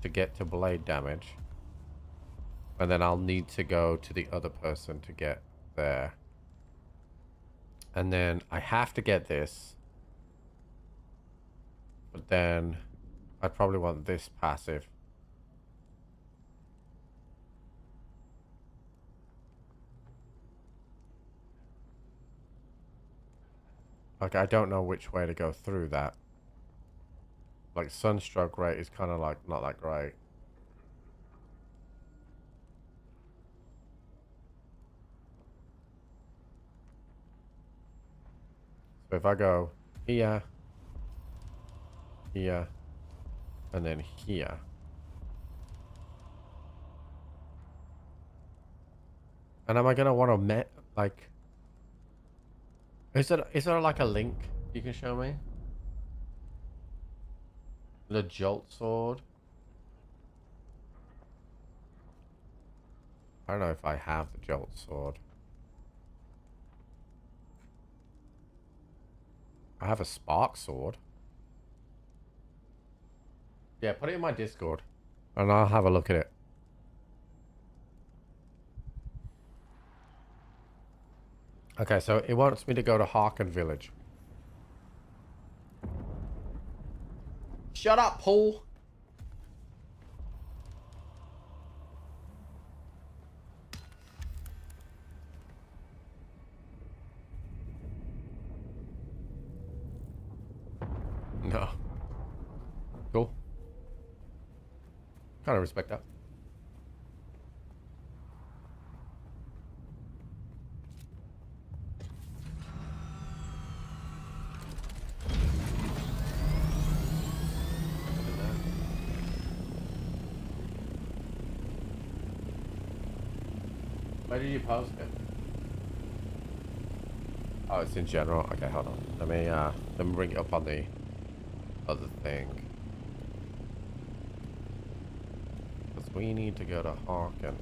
to get to blade damage, and then I'll need to go to the other person to get there. And then I have to get this. But then I probably want this passive. Like, I don't know which way to go through that. Like, sunstroke rate is kind of like not that great. So if I go here, here, and then here. And am I gonna want to like? Is there like a link you can show me? The Jolt Sword. I don't know if I have the Jolt Sword. I have a Spark Sword. Yeah, put it in my Discord. And I'll have a look at it. Okay, so it wants me to go to Harken Village. Shut up, Paul. No. Cool. Kind of respect that. Where did you post it? Oh, it's in general. Okay, hold on. Let me bring it up on the other thing. Because we need to go to Harkin.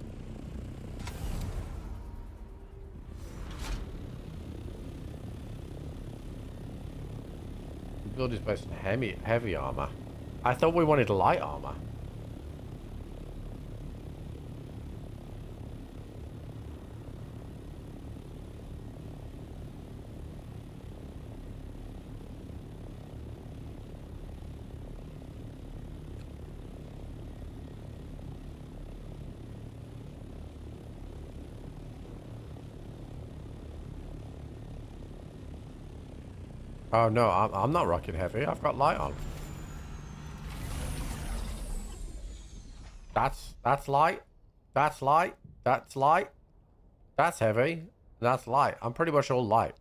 Build is based on heavy armor. I thought we wanted light armor. Oh no, I'm not rocking heavy. I've got light on. That's light. That's light. That's light. That's heavy. That's light. I'm pretty much all light.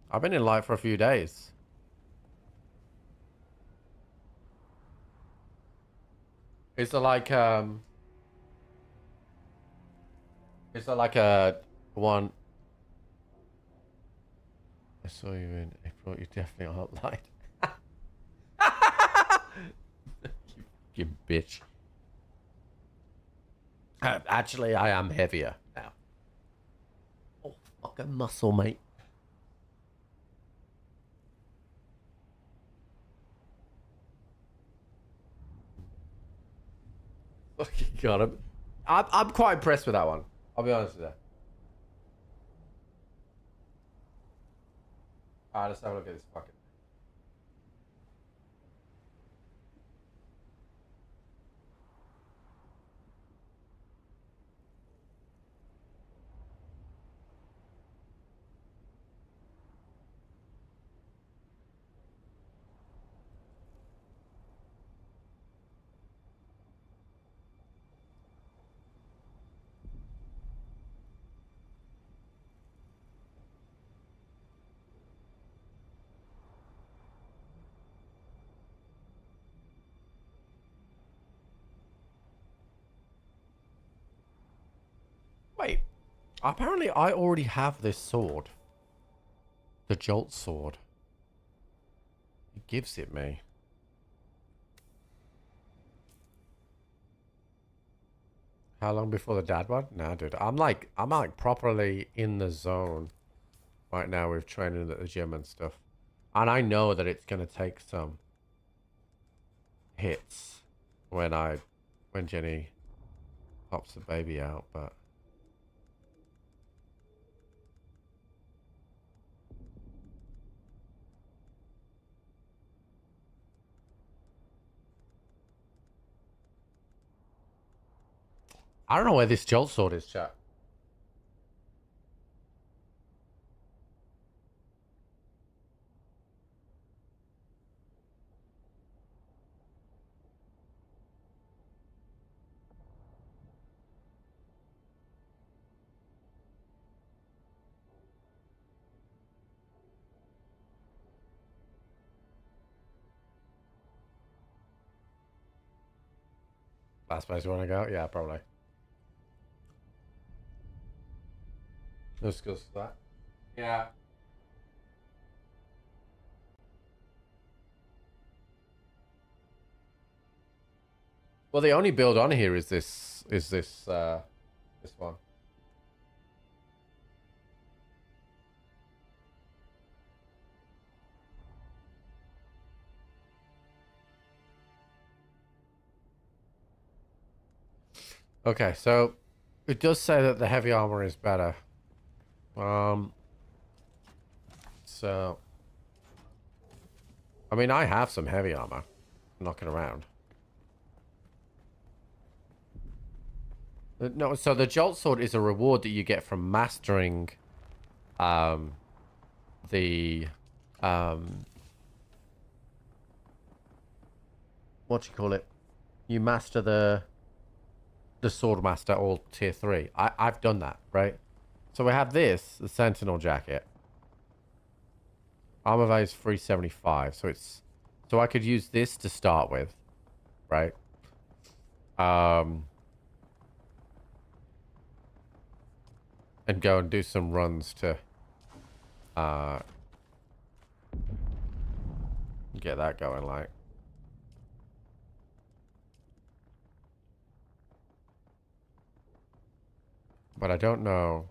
I've been in light for a few days. Is there like is there like a one? I saw you in April. You definitely aren't light. you bitch. Actually, I am heavier now. Oh, fucking muscle, mate. Fucking got him. I'm quite impressed with that one. I'll be honest with you. Alright, let's have a look at this fucking. Wait, apparently I already have this sword. The Jolt sword. It gives it me. How long before the dad one? Nah, dude. I'm like properly in the zone right now with training at the gym and stuff. And I know that it's gonna take some hits when Jenny pops the baby out, but I don't know where this Jolt sword is, chat. Last place you want to go? Yeah, probably. No skills for that. Yeah. Well, the only build on here is this one. Okay, so it does say that the heavy armor is better. So I mean, I have some heavy armor knocking around. No, so the Jolt Sword is a reward that you get from mastering the what do you call it? You master the Sword Master all tier 3. I've done that, right? So we have this, the Sentinel jacket. Armor value is 375, so it's so I could use this to start with, right? and go and do some runs to get that going, like. But I don't know.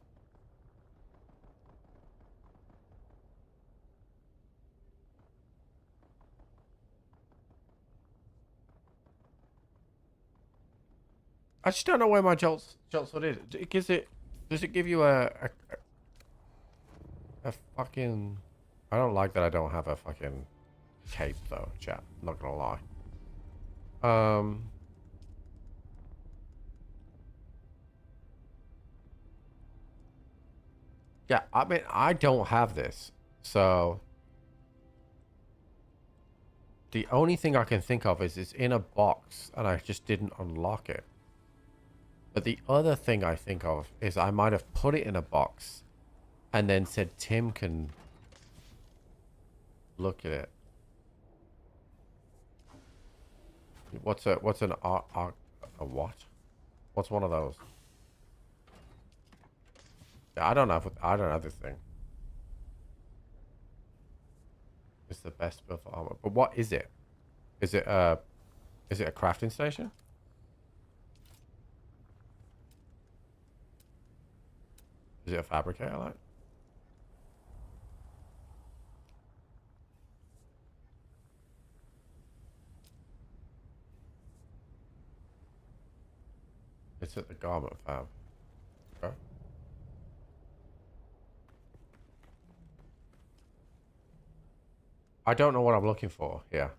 I just don't know where my jolt sword is. It gives it. Does it give you a fucking? I don't like that I don't have a fucking cape though, chat. I'm not gonna lie. Yeah, I mean, I don't have this, so the only thing I can think of is it's in a box and I just didn't unlock it. But the other thing I think of is I might have put it in a box and then said Tim can look at it. What's an a what? What's one of those? Yeah, I don't have this thing. It's the best build for armor. But what is it? Is it a crafting station? Is it a fabricator, like? It's at the garment fab. Okay. I don't know what I'm looking for here.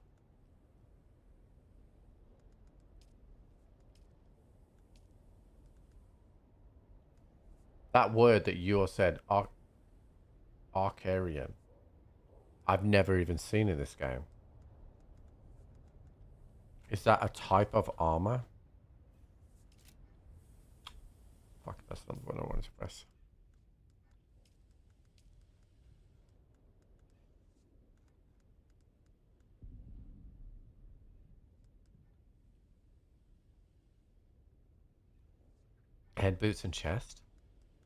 That word that you said, Arcarian, I've never even seen in this game. Is that a type of armor? Fuck, that's not what I wanted to press. Head boots and chest.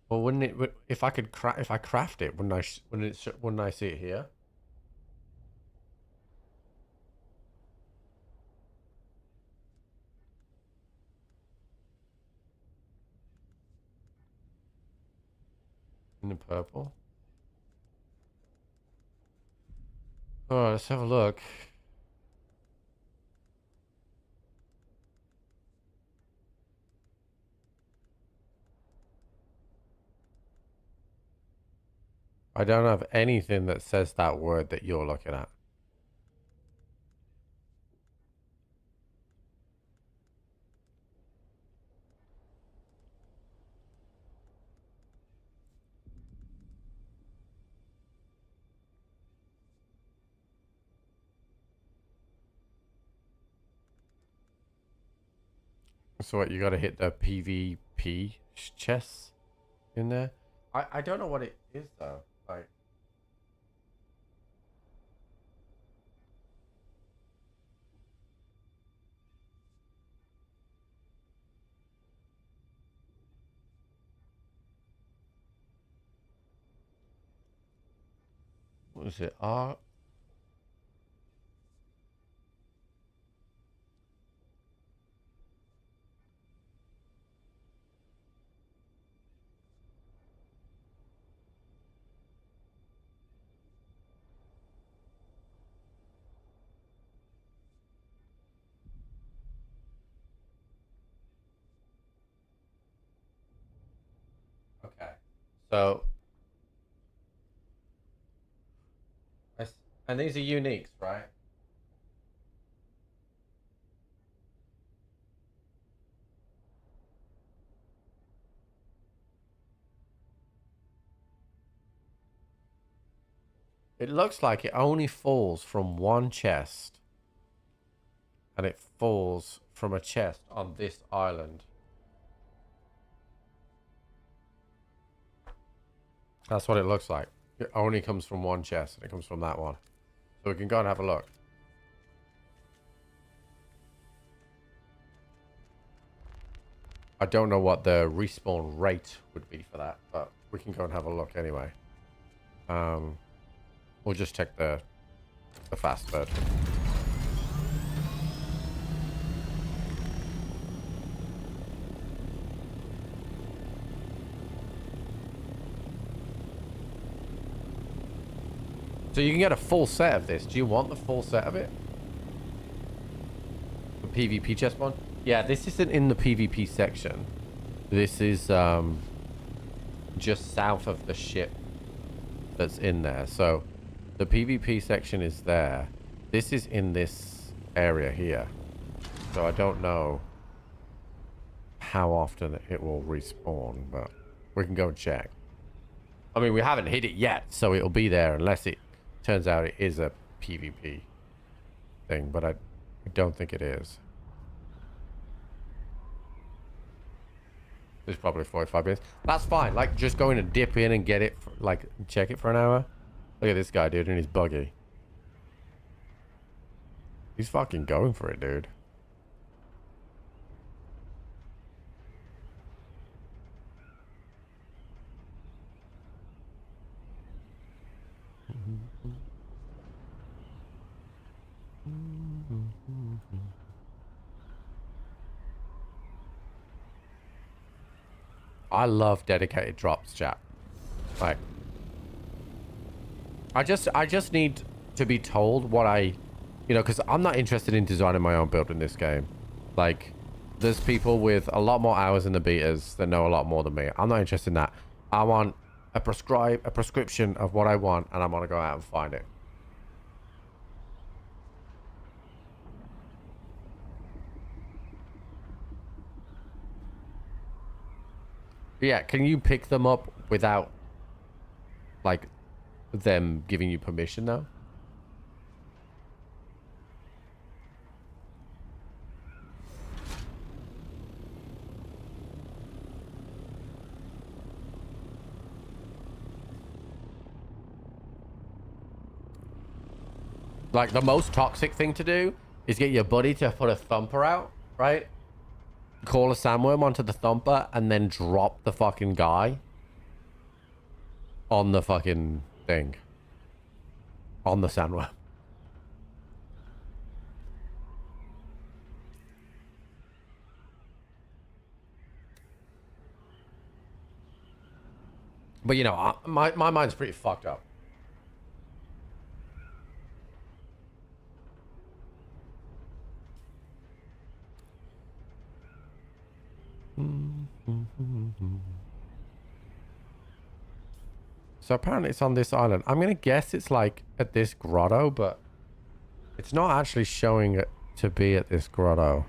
Well, wouldn't it? If I could if I craft it, wouldn't I see it here? In the purple. Oh, let's have a look. I don't have anything that says that word that you're looking at. So what, you gotta hit the PvP chests in there? I don't know what it is though. Like, what is it? Okay. So, and these are uniques, right? It looks like it only falls from one chest. And it falls from a chest on this island. That's what it looks like. It only comes from one chest, and it comes from that one. So we can go and have a look. I don't know what the respawn rate would be for that, but we can go and have a look anyway. We'll just check the fast bird. So you can get a full set of this. Do you want the full set of it? The PvP chest one? Yeah, this isn't in the PvP section. This is just south of the ship that's in there. So the PvP section is there. This is in this area here. So I don't know how often it will respawn, but we can go and check. I mean, we haven't hit it yet, so it'll be there unless it turns out it is a PvP thing, but I don't think it is. It's probably 45 minutes. That's fine. Like, just going to dip in and get it, for, like, check it for an hour. Look at this guy, dude, in his buggy. He's fucking going for it, dude. I love dedicated drops, chat. Like, I just need to be told what I, you know, because I'm not interested in designing my own build in this game. Like, there's people with a lot more hours in the betas that know a lot more than me. I'm not interested in that. I want a prescription of what I want, and I'm gonna go out and find it. Yeah, can you pick them up without, like, them giving you permission, though? Like, the most toxic thing to do is get your buddy to put a thumper out, right? Call a sandworm onto the thumper and then drop the fucking guy on the fucking thing. On the sandworm. But, you know, my mind's pretty fucked up. So apparently it's on this island. I'm gonna guess it's like at this grotto, but it's not actually showing it to be at this grotto.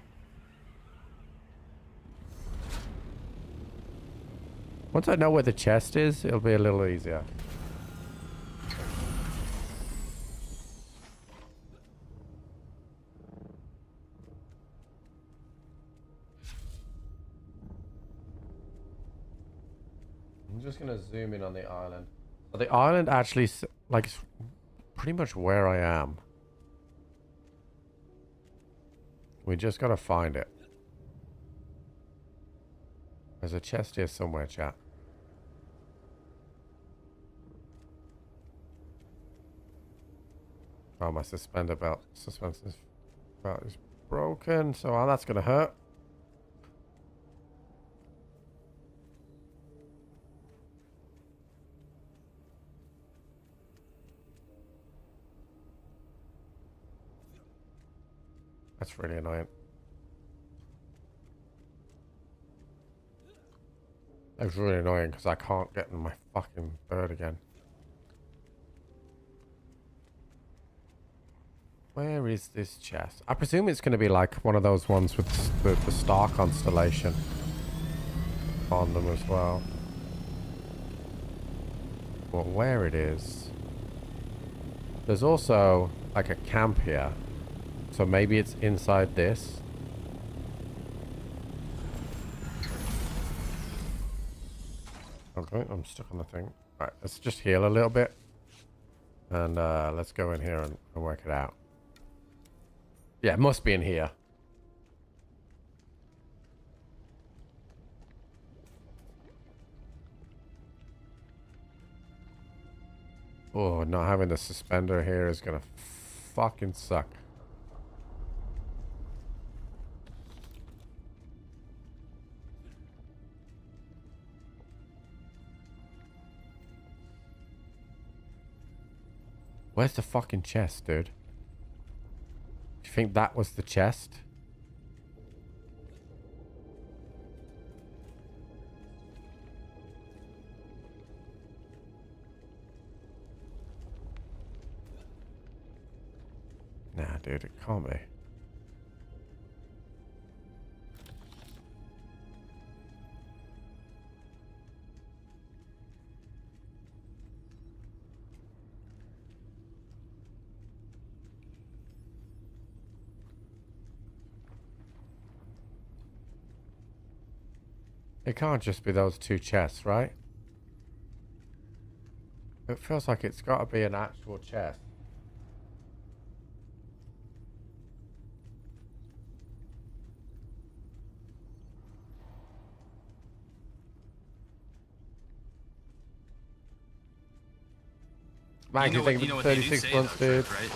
Once I know where the chest is, it'll be a little easier. I'm just gonna zoom in on the island. So the island actually, like, is pretty much where I am. We just gotta find it. There's a chest here somewhere, chat. Oh, my suspension belt is broken, so that's gonna hurt. That's really annoying. That's really annoying because I can't get in my fucking bird again. Where is this chest? I presume it's going to be like one of those ones with the star constellation on them as well. But where it is... There's also like a camp here. So maybe it's inside this. Okay, I'm stuck on the thing. Alright, let's just heal a little bit. And let's go in here and work it out. Yeah, it must be in here. Oh, not having the suspender here is gonna fucking suck. Where's the fucking chest, dude? Do you think that was the chest? Nah, dude, it can't be. It can't just be those two chests, right? It feels like it's got to be an actual chest. Man, You know what- think you know what they do 36 say, months, though, dude. right?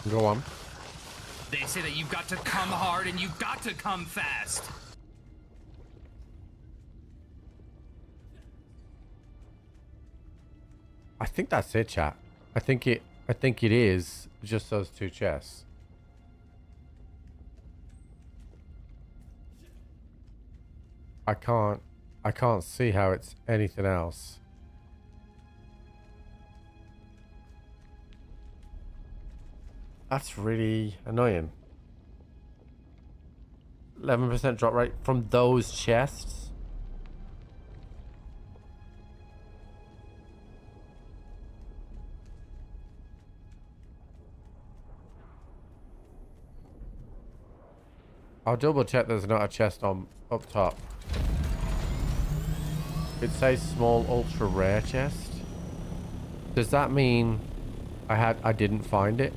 Go on. They say that you've got to come hard and you've got to come fast. I think that's it, chat. I think it is just those two chests. I can't see how it's anything else. That's really annoying. 11% drop rate from those chests. I'll double check there's not a chest on up top. It says small ultra rare chest. Does that mean I didn't find it?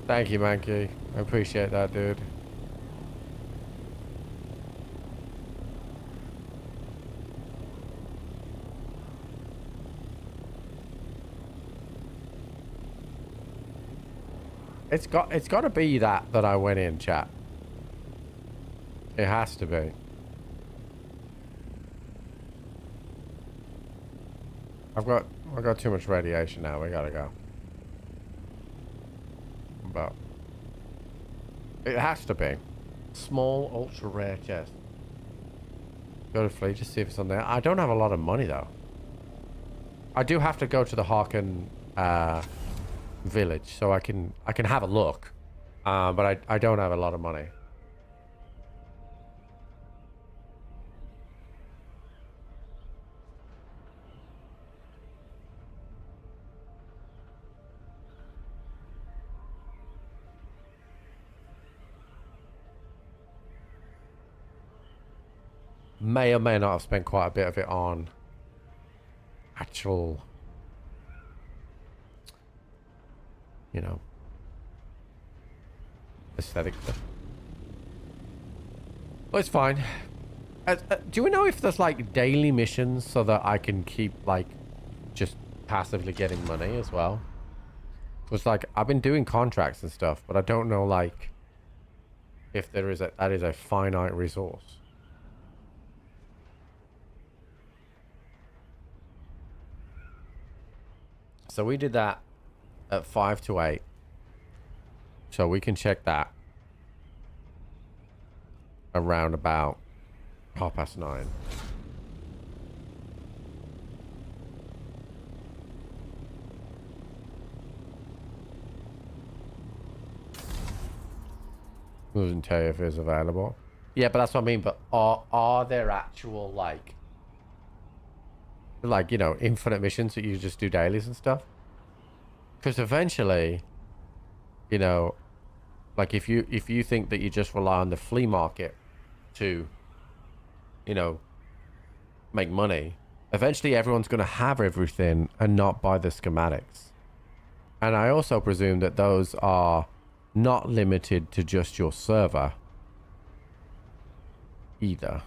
Thank you, Mankey. I appreciate that, dude. It's got to be that I went in, chat. It has to be. I've got too much radiation now. We gotta go. But it has to be. Small ultra rare chest. Go to fleet, just see if it's on there. I don't have a lot of money though. I do have to go to the Harkin village, so I can have a look. But I don't have a lot of money. May or may not have spent quite a bit of it on actual, you know, aesthetic stuff. Well, it's fine. Do we know if there's like daily missions so that I can keep like just passively getting money as well? Because like I've been doing contracts and stuff, but I don't know like if that is a finite resource. So we did that at 5 to 8. So we can check that around about 9:30. Doesn't tell you if it's available. Yeah, but that's what I mean. But are there actual like, you know, infinite missions that you just do dailies and stuff? Because eventually, you know, like if you think that you just rely on the flea market to, you know, make money, eventually everyone's going to have everything and not buy the schematics. And I also presume that those are not limited to just your server either.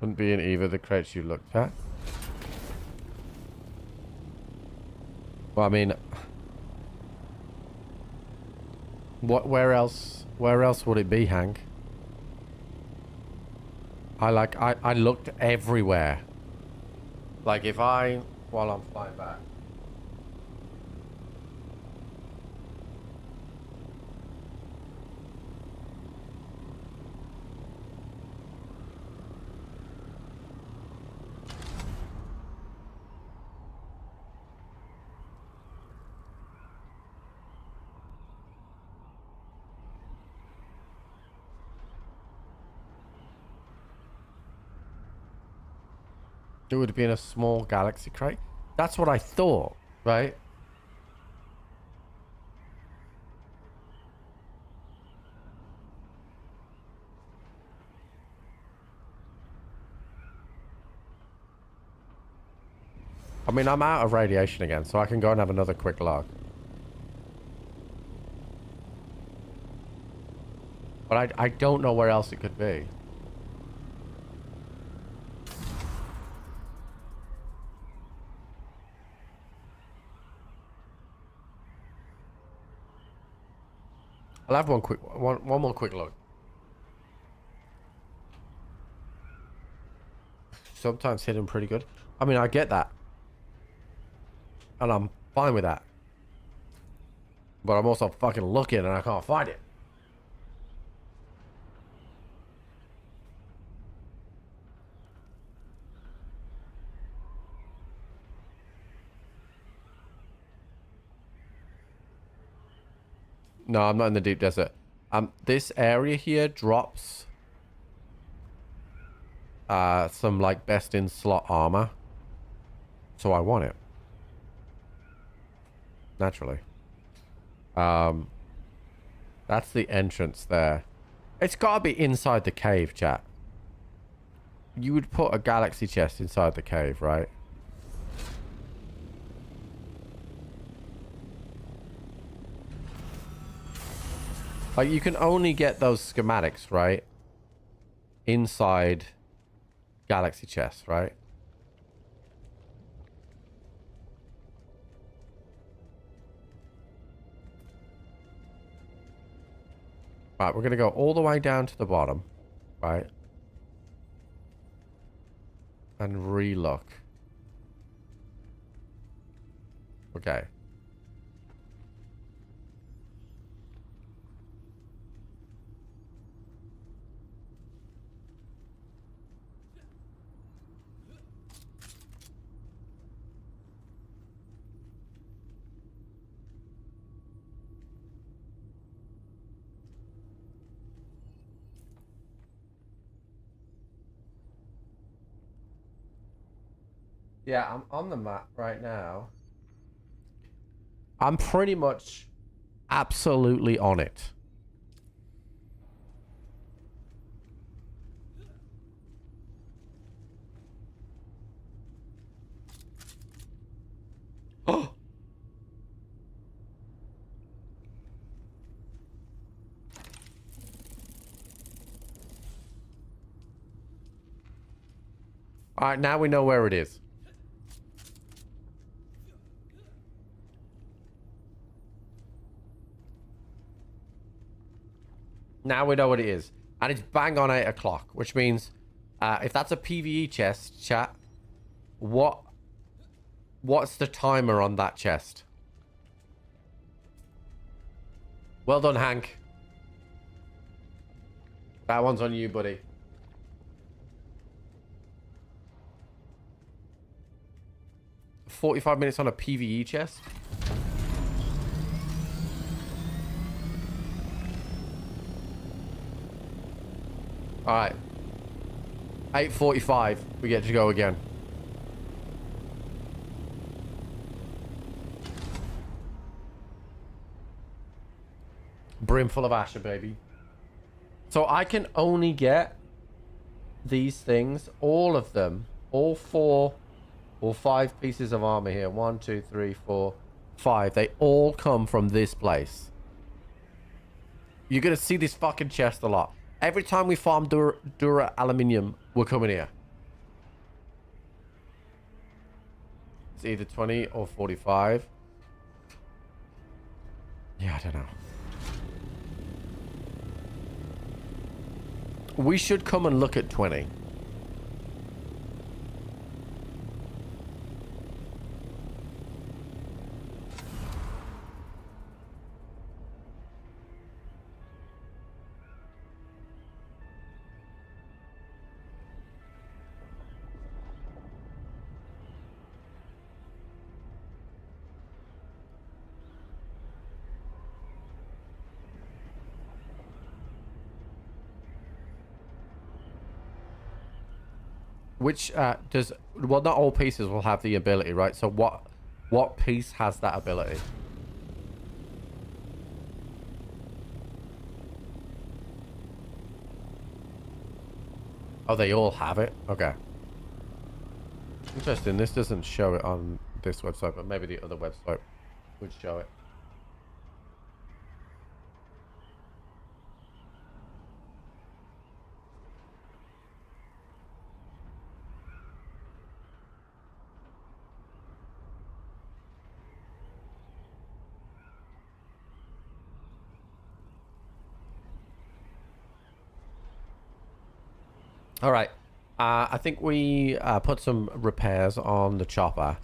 Wouldn't be in either of the crates you looked at. Well, I mean, where else would it be, Hank? I looked everywhere. Like while I'm flying back. It would have been a small galaxy crate. That's what I thought, right? I mean, I'm out of radiation again, so I can go and have another quick log. But I don't know where else it could be. I'll have one more quick look. Sometimes hidden pretty good. I mean, I get that. And I'm fine with that. But I'm also fucking looking and I can't find it. No, I'm not in the deep desert. This area here drops some like best in slot armor. So I want it. Naturally. That's the entrance there. It's gotta be inside the cave, chat. You would put a galaxy chest inside the cave, right? Like, you can only get those schematics, right? Inside galaxy chests, right? Right, we're going to go all the way down to the bottom, right? And re-look. Okay. Yeah, I'm on the map right now. I'm pretty much absolutely on it. Oh! Alright, now we know where it is. Now we know what it is. And it's bang on 8 o'clock, which means if that's a PvE chest, chat, what's the timer on that chest? Well done, Hank. That one's on you, buddy. $45 minutes on a PvE chest? Alright. 8:45. We get to go again. Brimful of Asher, baby. So I can only get these things, all of them, all 4 or 5 pieces of armor here. 1, 2, 3, 4, 5. They all come from this place. You're gonna see this fucking chest a lot. Every time we farm Dura Aluminium, we're coming here. It's either 20 or 45. Yeah, I don't know. We should come and look at 20. Which does, well, not all pieces will have the ability, right? So what piece has that ability? Oh, they all have it? Okay. Interesting. This doesn't show it on this website, but maybe the other website would show it. All right. I think we put some repairs on the chopper,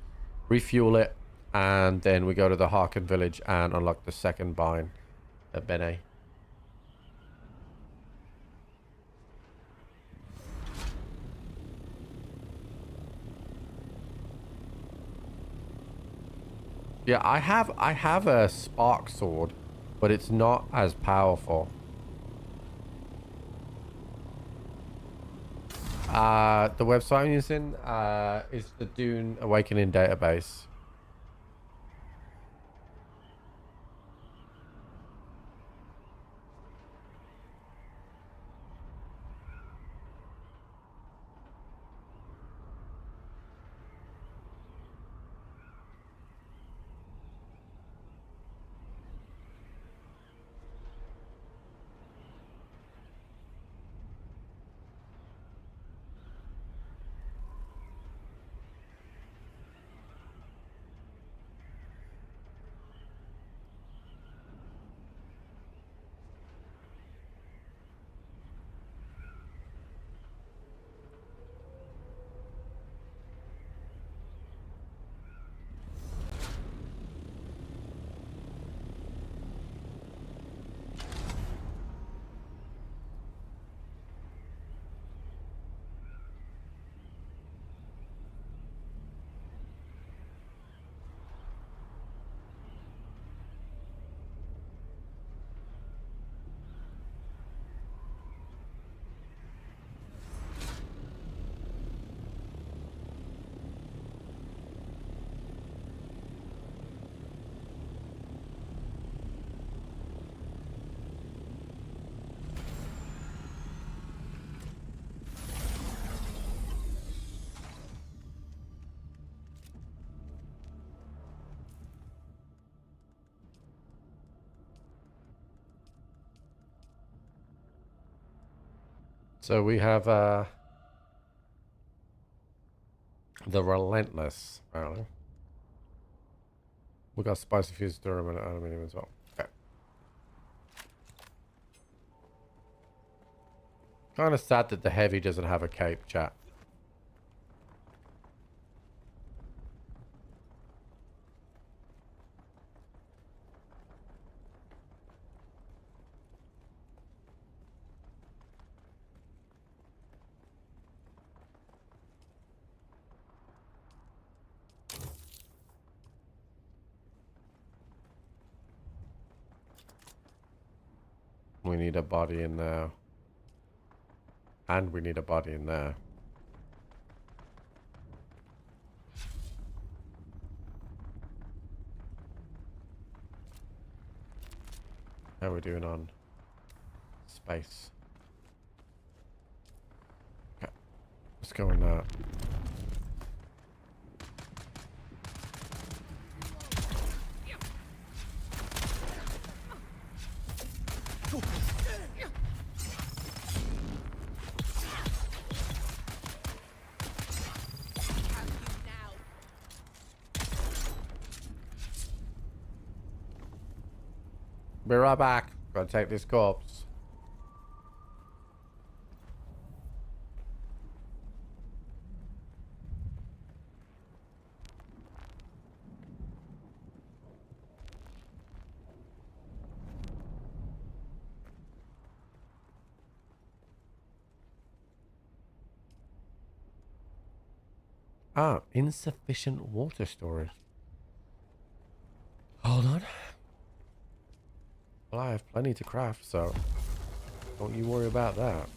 refuel it, and then we go to the Harkin village and unlock the second bind at Bene. Yeah, I have a spark sword, but it's not as powerful. The website I'm using is the Dune Awakening database. So we have the Relentless, apparently. We got Spicy Fused Durham and Aluminium as well. Okay. Kind of sad that the Heavy doesn't have a cape, chat. We need a body in there. And we need a body in there. How are we doing on space? Okay. Let's go in there. Be right back. Gotta take this corpse. Ah, insufficient water storage. Hold on. Well, I have plenty to craft, so don't you worry about that.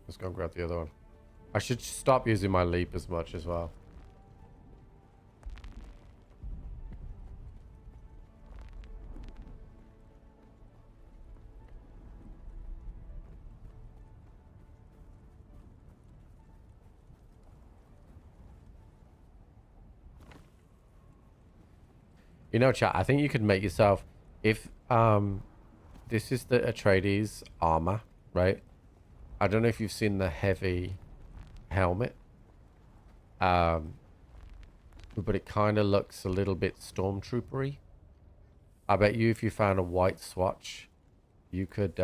Let's go grab the other one. I should stop using my leap as much as well. You know, chat, I think you could make yourself, if this is the Atredies armor, right? I don't know if you've seen the heavy helmet. But it kind of looks a little bit stormtroopery. I bet you if you found a white swatch, you could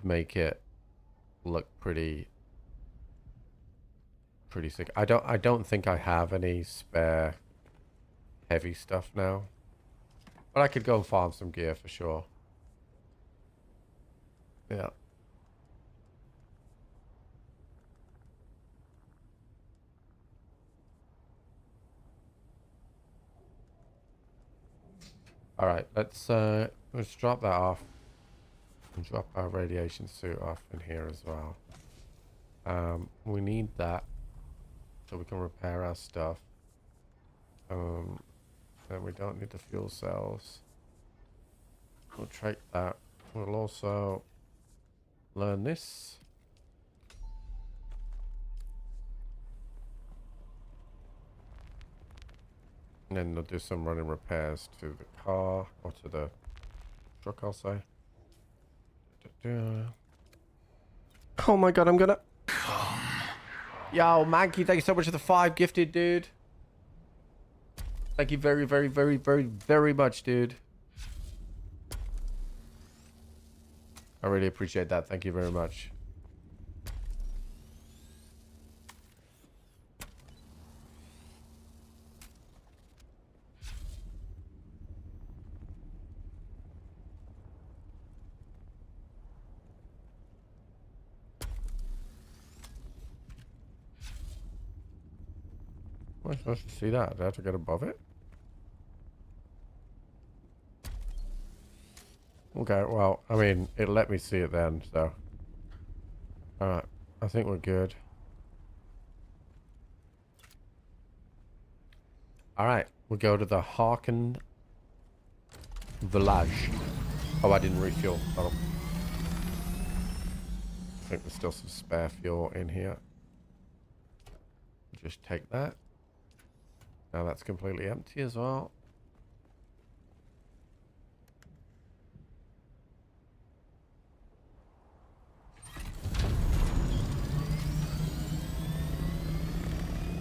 make it look pretty sick. I don't think I have any spare heavy stuff now, but I could go and farm some gear for sure. Yeah. All right, let's drop that off and drop our radiation suit off in here as well. We need that so we can repair our stuff. And we don't need the fuel cells. We'll take that. We'll also learn this. And then they'll do some running repairs to the car, or to the truck, I'll say. Oh my god, I'm gonna... Yo, Mankey, thank you so much for the 5 gifted, dude. Thank you very, very, very, very, very much, dude. I really appreciate that. Thank you very much. Am I supposed to see that? Do I have to get above it? Okay, well, I mean, it let me see it then, so. Alright, I think we're good. Alright, we'll go to the Harken Village. Oh, I didn't refuel. Oh. I think there's still some spare fuel in here. Just take that. Now that's completely empty as well.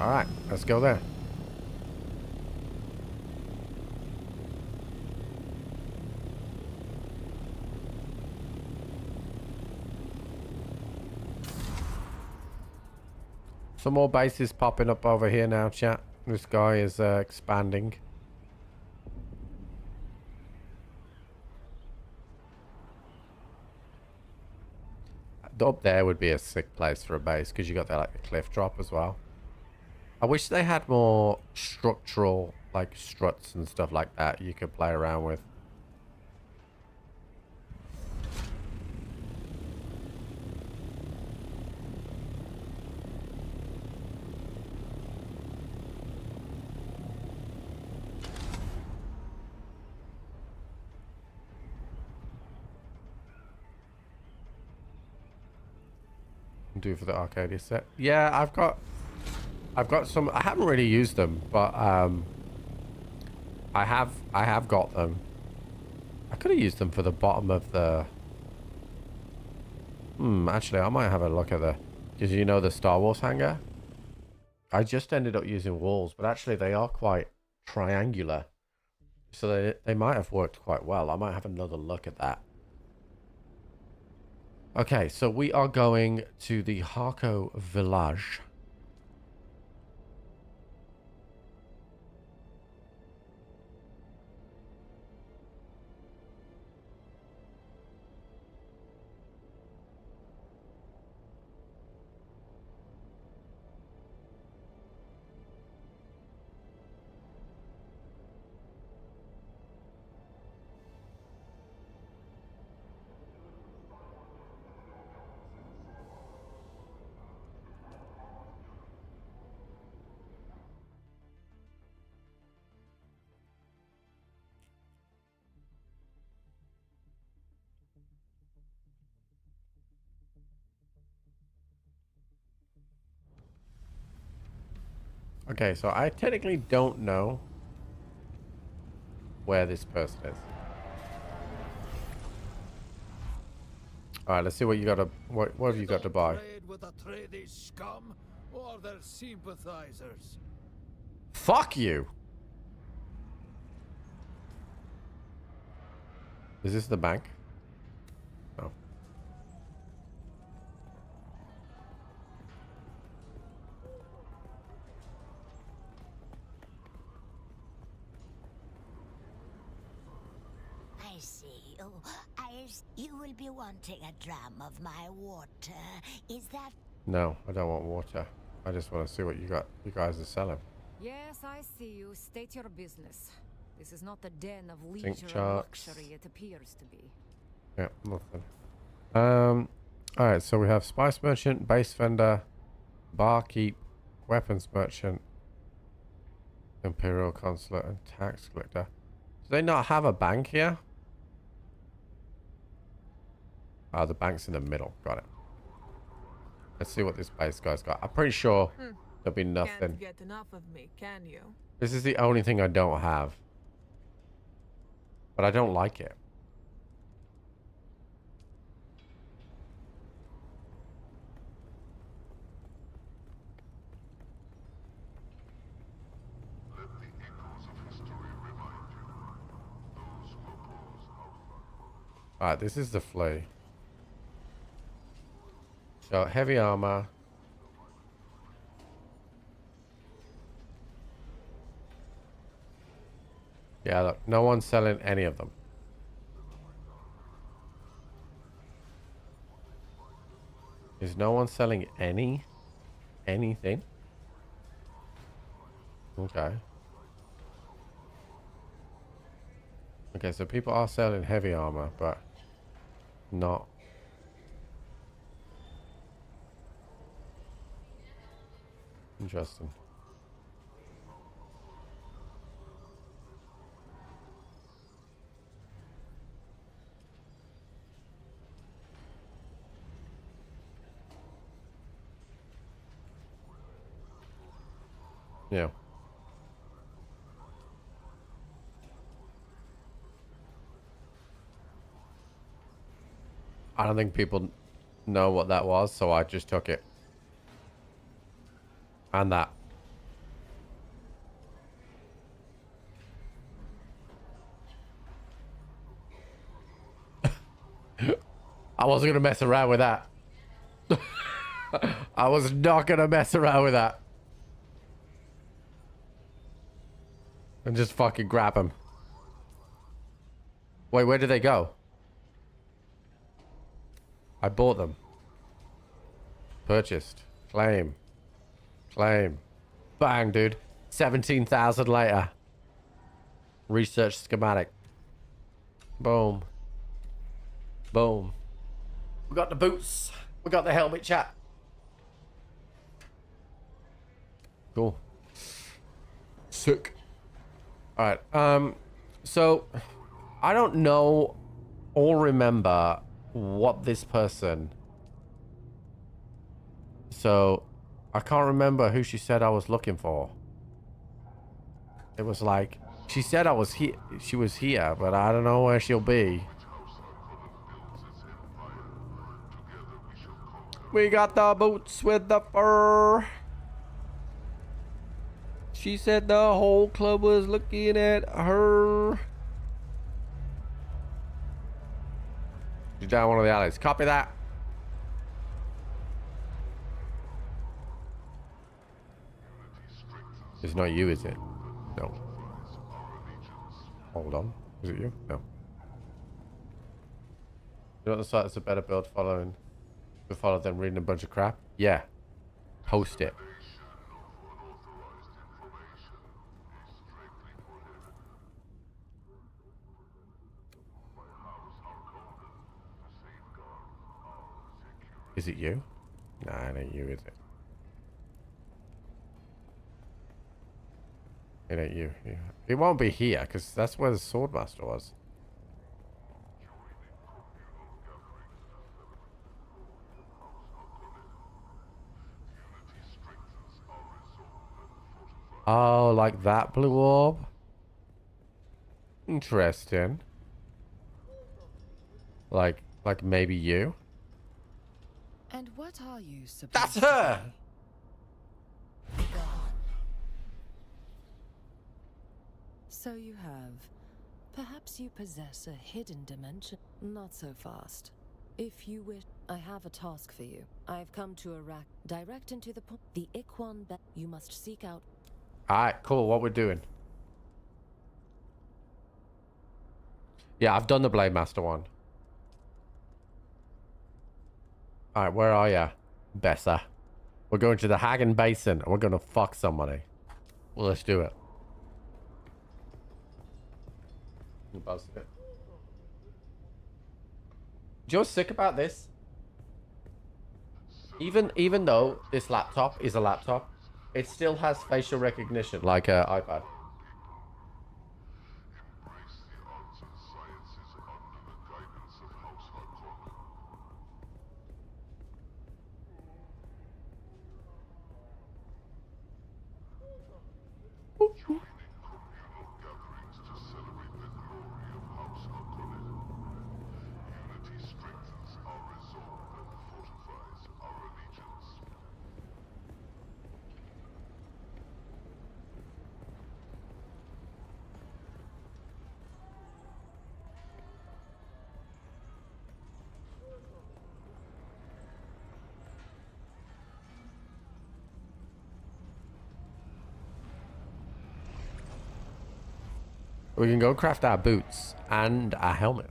Alright, let's go there. Some more bases popping up over here now, chat. This guy is expanding. Up there would be a sick place for a base because you got that like the cliff drop as well. I wish they had more structural like struts and stuff like that you could play around with. Do for the Arcadia set. Yeah, I've got some. I haven't really used them, but I have got them. I could have used them for the bottom of the. Actually, I might have a look at the. Because you know the Star Wars hangar. I just ended up using walls, but actually they are quite triangular. So they might have worked quite well. I might have another look at that. Okay, so we are going to the Harco village. Okay, so I technically don't know where this person is. All right, let's see what you got to what have you got to buy. Trade with Atredies scum or their sympathizers. Fuck you. Is this the bank? No. I see you. You will be wanting a dram of my water. Is that... No, I don't want water. I just want to see what you guys are selling. Yes, I see you. State your business. This is not the den of Think leisure or charts. luxury it appears to be. Yeah, nothing. Alright, so we have Spice Merchant, Base Vendor, Barkeep, Weapons Merchant, Imperial Consulate, and Tax Collector. Do they not have a bank here? Ah, the bank's in the middle. Got it. Let's see what this base guy's got. I'm pretty sure there'll be nothing. Can't get enough of me, can you? This is the only thing I don't have. But I don't like it. Alright, this is the flea. So, heavy armor. Yeah, look, no one's selling any of them. Is no one selling anything? Okay. Okay, so people are selling heavy armor, but not. Interesting. Yeah. I don't think people know what that was, so I just took it. And that. I wasn't gonna mess around with that. I was not gonna mess around with that. And just fucking grab them. Wait, where did they go? I bought them. Purchased. Claim. Claim. Bang, dude. 17,000 later. Research schematic. Boom. Boom. We got the boots. We got the helmet, chat. Cool. Sick. Alright, so I don't know or remember what this person. So I can't remember who she said I was looking for. It was like she said I was here. She was here, but I don't know where she'll be. We got the boots with the fur. She said the whole club was looking at her. She's down one of the alleys. Copy that. It's not you, is it? No. Hold on. Is it you? No. You know what the site is a better build following to follow than reading a bunch of crap? Yeah. Post it. Is it you? Nah, it ain't you, is it? It ain't you. Yeah. It won't be here, because that's where the Swordmaster was. Oh, like that blue orb? Interesting. Like maybe you? And what are you supposed That's to her! be? Gone. So you have. Perhaps you possess a hidden dimension. Not so fast. If you wish, I have a task for you. I've come to Iraq. Direct into the point. The Ikwan you must seek out. Alright, cool. What we're doing. Yeah, I've done the Blade Master one. Alright, where are ya, Bessa? We're going to the Hagen Basin and we're gonna fuck somebody. Well, let's do it. You buzzed it. Do you know what's sick about this? Even though this laptop is a laptop, it still has facial recognition like an iPad. We can go craft our boots and our helmet.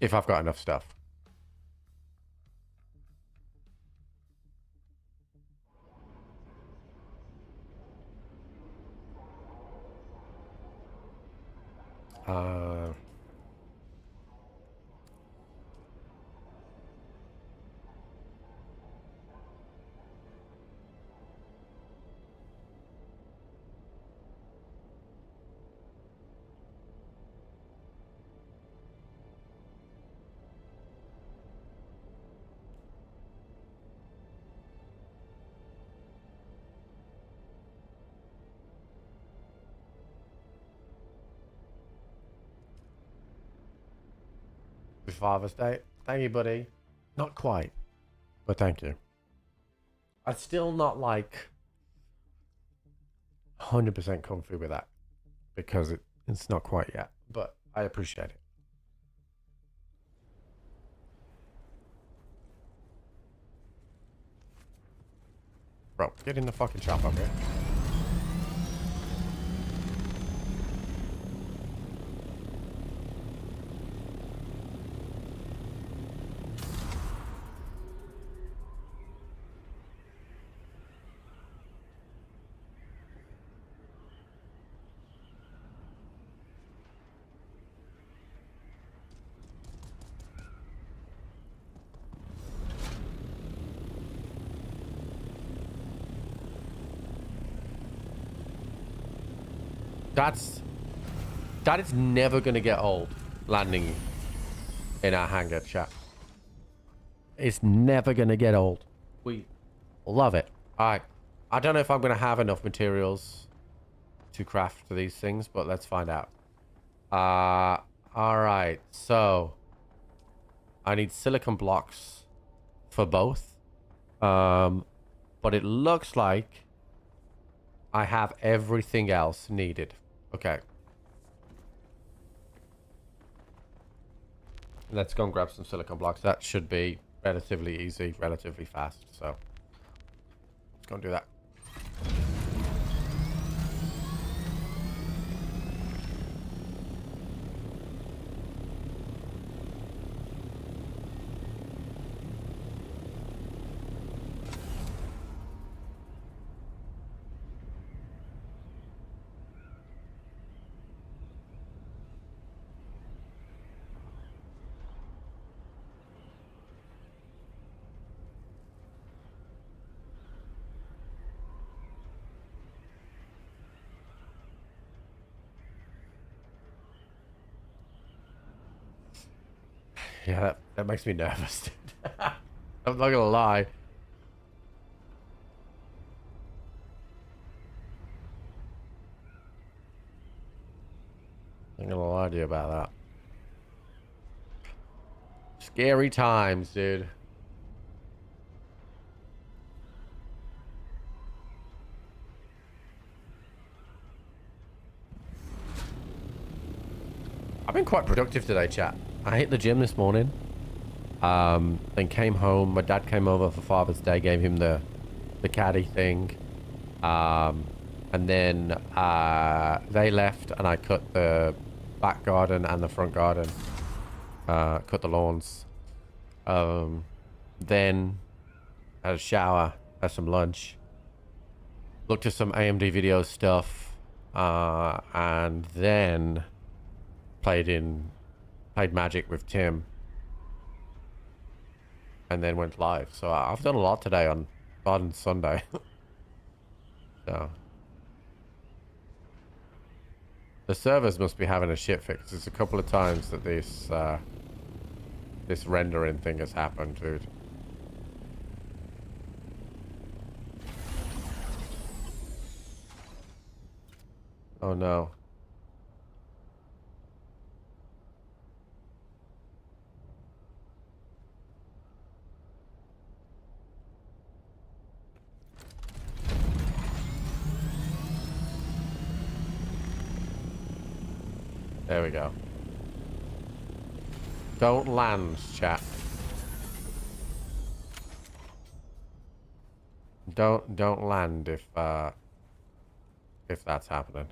If I've got enough stuff. Father's Day. Thank you, buddy. Not quite, but thank you. I'm still not like 100% comfy with that because it's not quite yet, but I appreciate it. Bro, get in the fucking shop up here. That is never gonna get old. Landing in our hangar, chat. It's never gonna get old. We love it. Alright. I don't know if I'm gonna have enough materials to craft these things, but let's find out. Alright, so I need silicon blocks for both. But it looks like I have everything else needed. Okay. Let's go and grab some silicon blocks. That should be relatively easy, relatively fast. So let's go and do that. Yeah, that makes me nervous. I'm not gonna lie. I'm gonna lie to you about that. Scary times, dude. I've been quite productive today, chat. I hit the gym this morning. Then came home. My dad came over for Father's Day, gave him the caddy thing. And then they left and I cut the back garden and the front garden. Cut the lawns. Then had a shower, had some lunch. Looked at some AMD video stuff. And then played Magic with Tim. And then went live. So I've done a lot today on Sunday. So the servers must be having a shit fix. There's a couple of times that this rendering thing has happened, dude. Oh no. There we go. Don't land, chat. Don't land if that's happening.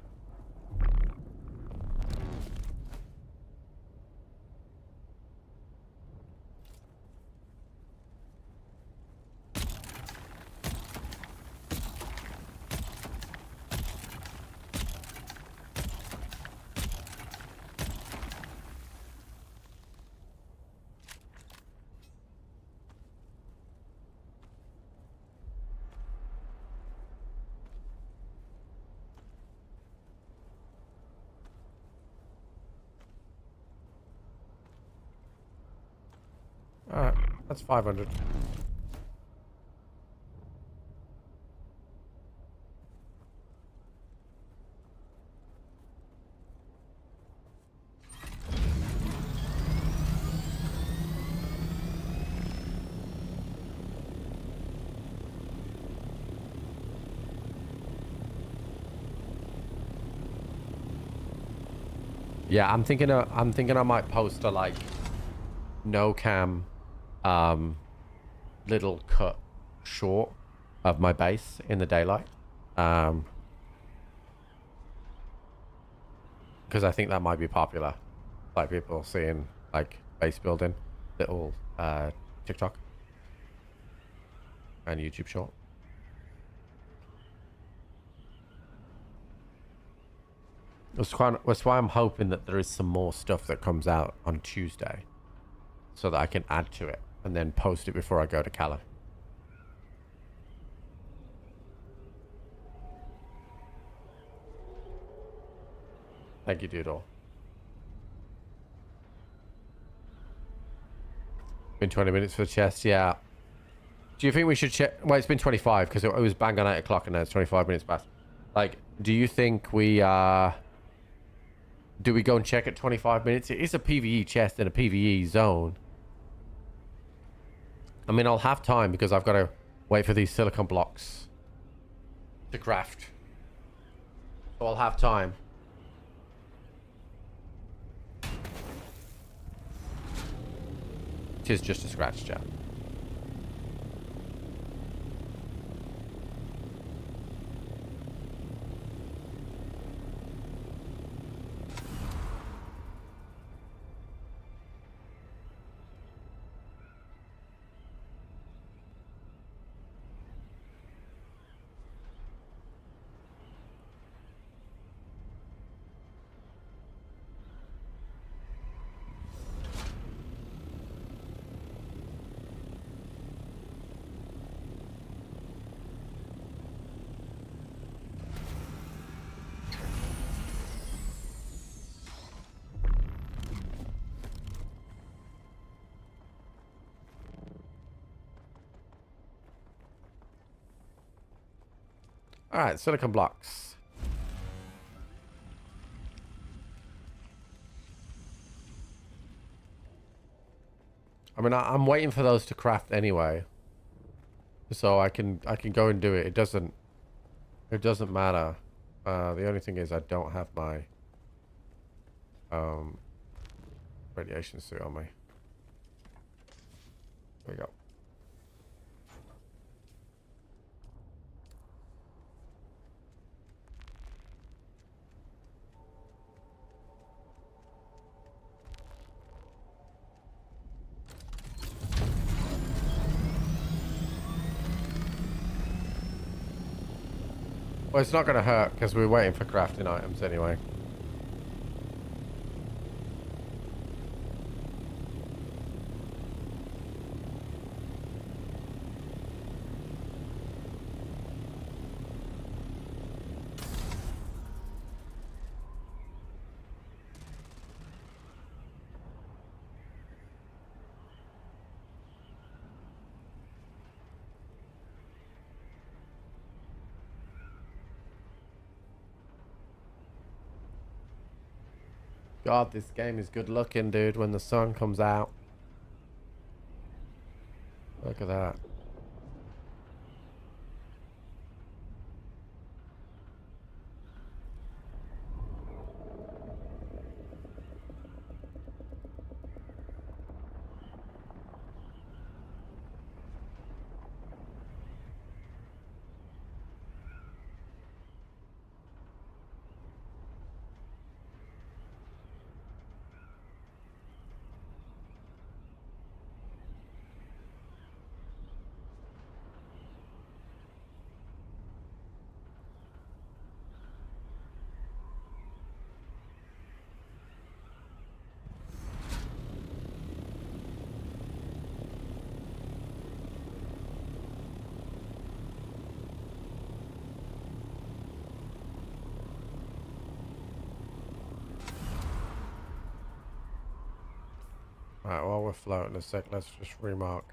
Alright, that's 500. Yeah, I'm thinking I might post a like no cam little cut short of my base in the daylight, because I think that might be popular, like people seeing like base building little TikTok and YouTube short. That's why I'm hoping that there is some more stuff that comes out on Tuesday so that I can add to it and then post it before I go to Cali. Thank you, Doodle. Been 20 minutes for the chest, yeah. Do you think we should check? Well, it's been 25 because it was bang on 8 o'clock and now it's 25 minutes past. Like, do you think we do we go and check at 25 minutes? It is a PvE chest in a PvE zone. I mean, I'll have time because I've got to wait for these silicon blocks to craft. So I'll have time. It is just a scratch, chat. All right, silicon blocks. I mean, I'm waiting for those to craft anyway, so I can go and do it. It doesn't matter. The only thing is I don't have my radiation suit on me. There we go. Well, it's not going to hurt because we're waiting for crafting items anyway. God, this game is good looking, dude, when the sun comes out. Look at that. Alright, while we're floating a sec, let's just remark.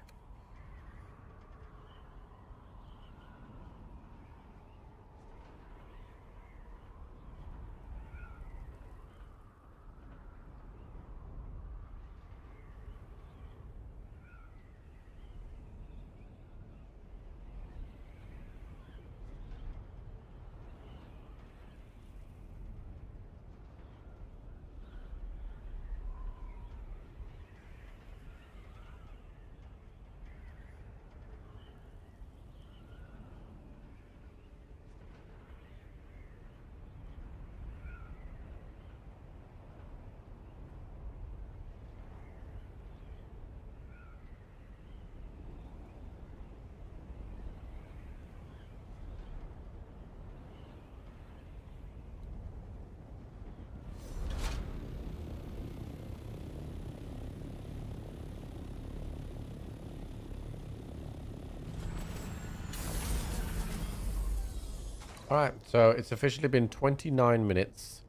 Alright, so it's officially been 29 minutes.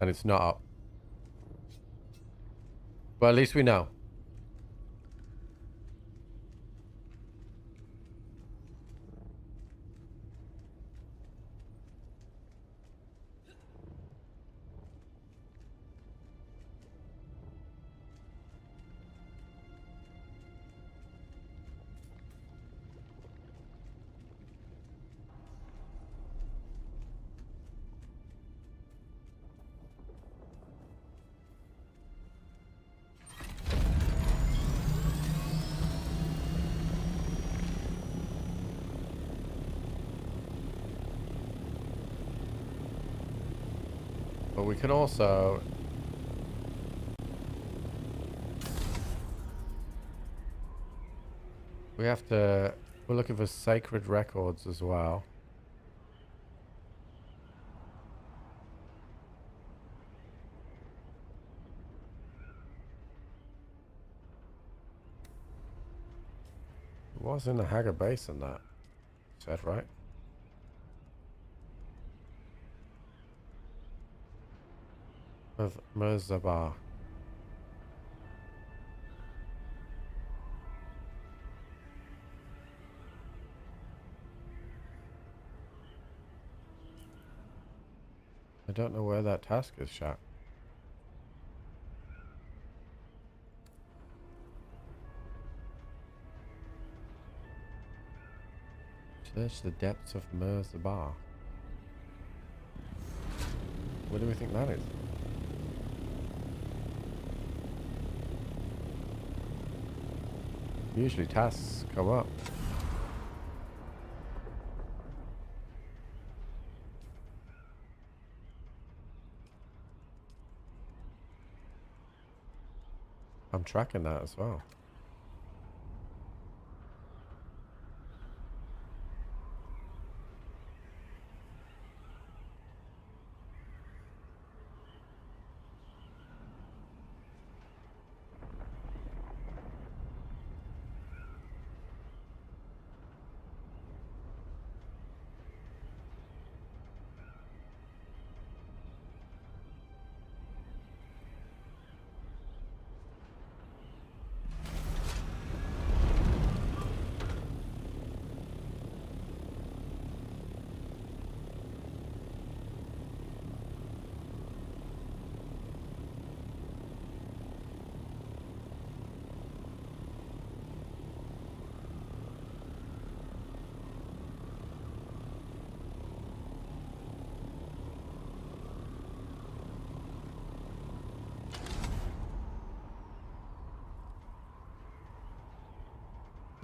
And it's not up. But at least we know. But we can also... We have to... We're looking for sacred records as well. It was in the Hagar Basin, that said, right? Of Mirzabar. I don't know where that task is, chat. Search the depths of Mirzabar. What do we think that is? Usually tasks come up. I'm tracking that as well.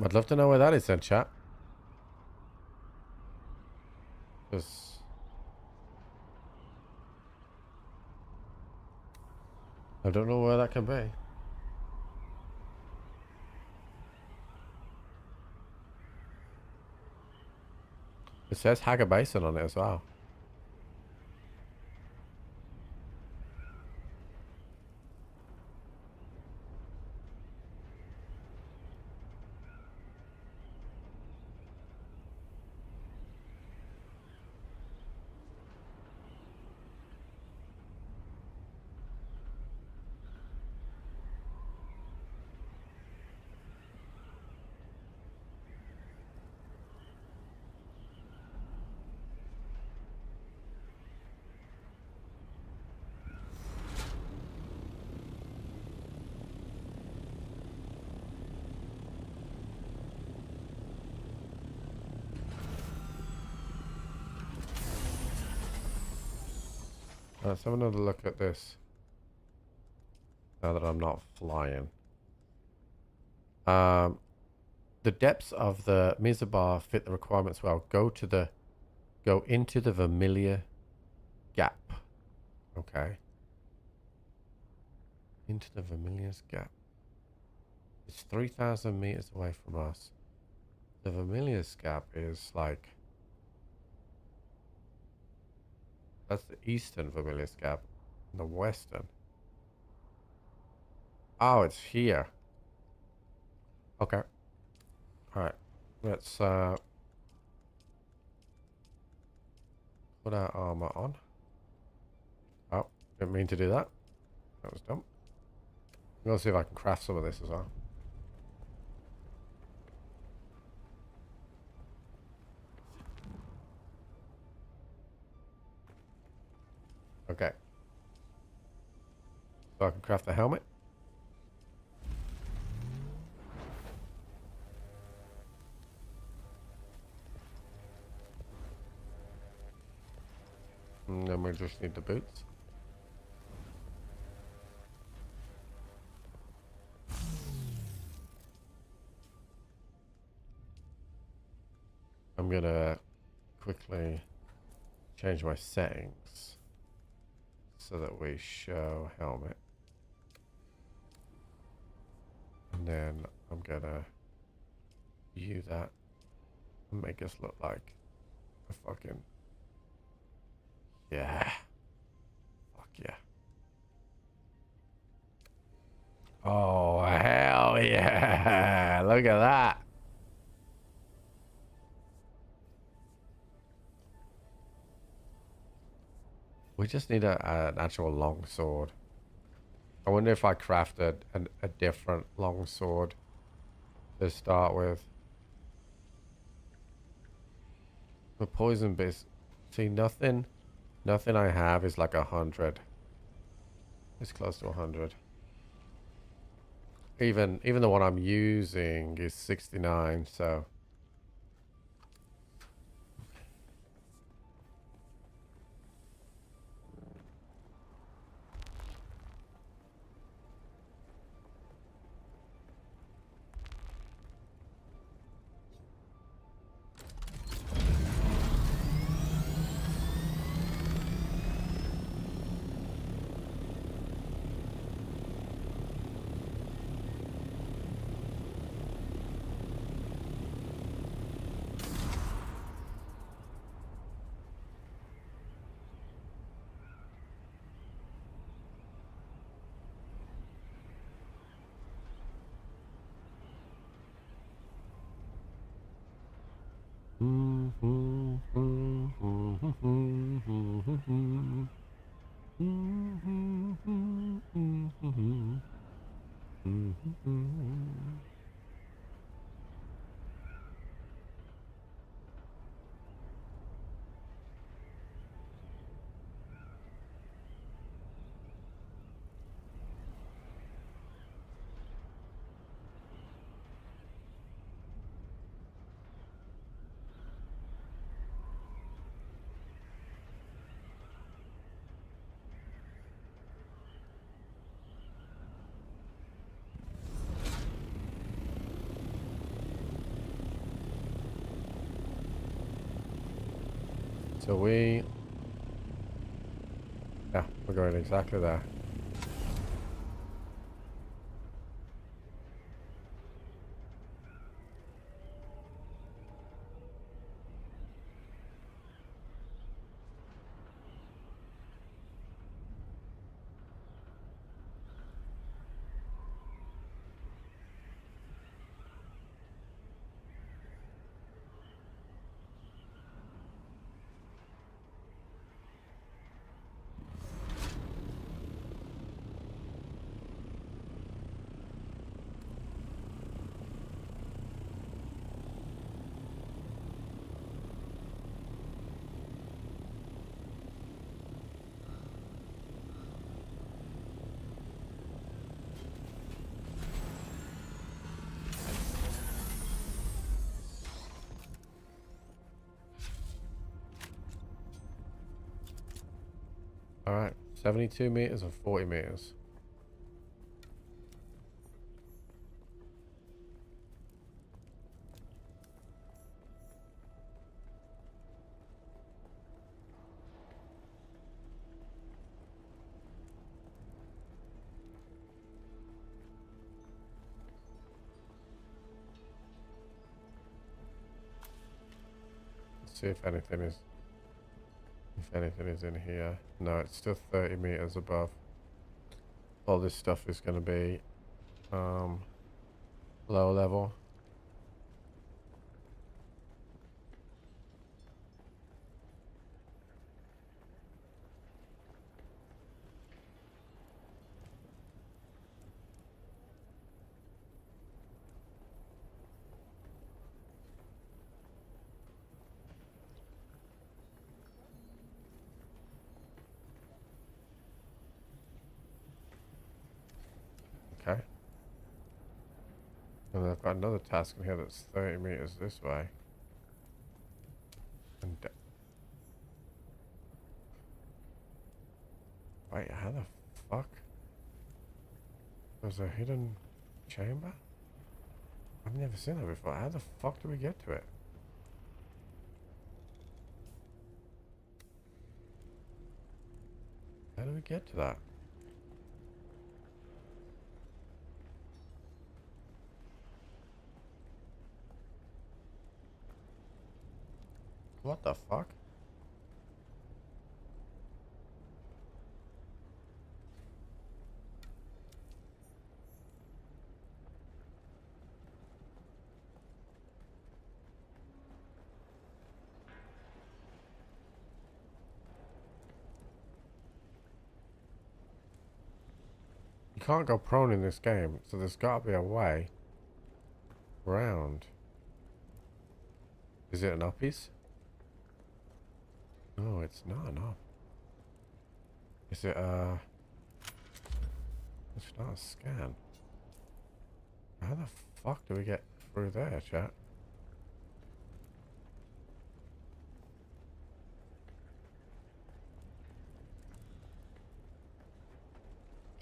I'd love to know where that is then, chat. 'Cause I don't know where that can be. It says Hagar Basin on it as well. Let's have another look at this. Now that I'm not flying. The depths of the Mirzabar fit the requirements well. Go into the Vermilion Gap. Okay. Into the Vermilion Gap. It's 3,000 meters away from us. The Vermilion Gap is like... That's the eastern Vermilion Gap. The western. Oh, it's here. Okay. Alright. Let's put our armor on. Oh, Didn't mean to do that. That was dumb. I'm gonna see if I can craft some of this as well. Okay. So I can craft the helmet. And then we just need the boots. I'm gonna quickly change my settings so that we show helmet. And then I'm gonna view that and make us look like a fucking... Yeah. Fuck yeah. Oh, hell yeah. Look at that. We just need an actual long sword. I wonder if I crafted a different long sword to start with. The poison base. See, nothing I have is like 100. It's close to 100. Even the one I'm using is 69, so... So we... Yeah, we're going exactly there. Alright, 72 meters or 40 meters? Let's see if anything is... If anything is in here. No, it's still 30 meters above. All this stuff is going to be low level. Okay. And I've got another task in here that's 30 meters this way. And wait, how the fuck? There's a hidden chamber? I've never seen that before. How the fuck do we get to it? How do we get to that? What the fuck? You can't go prone in this game, so there's gotta be a way around. Is it an uppies? No, it's not an up. Is it it's not a scan. How the fuck do we get through there, chat?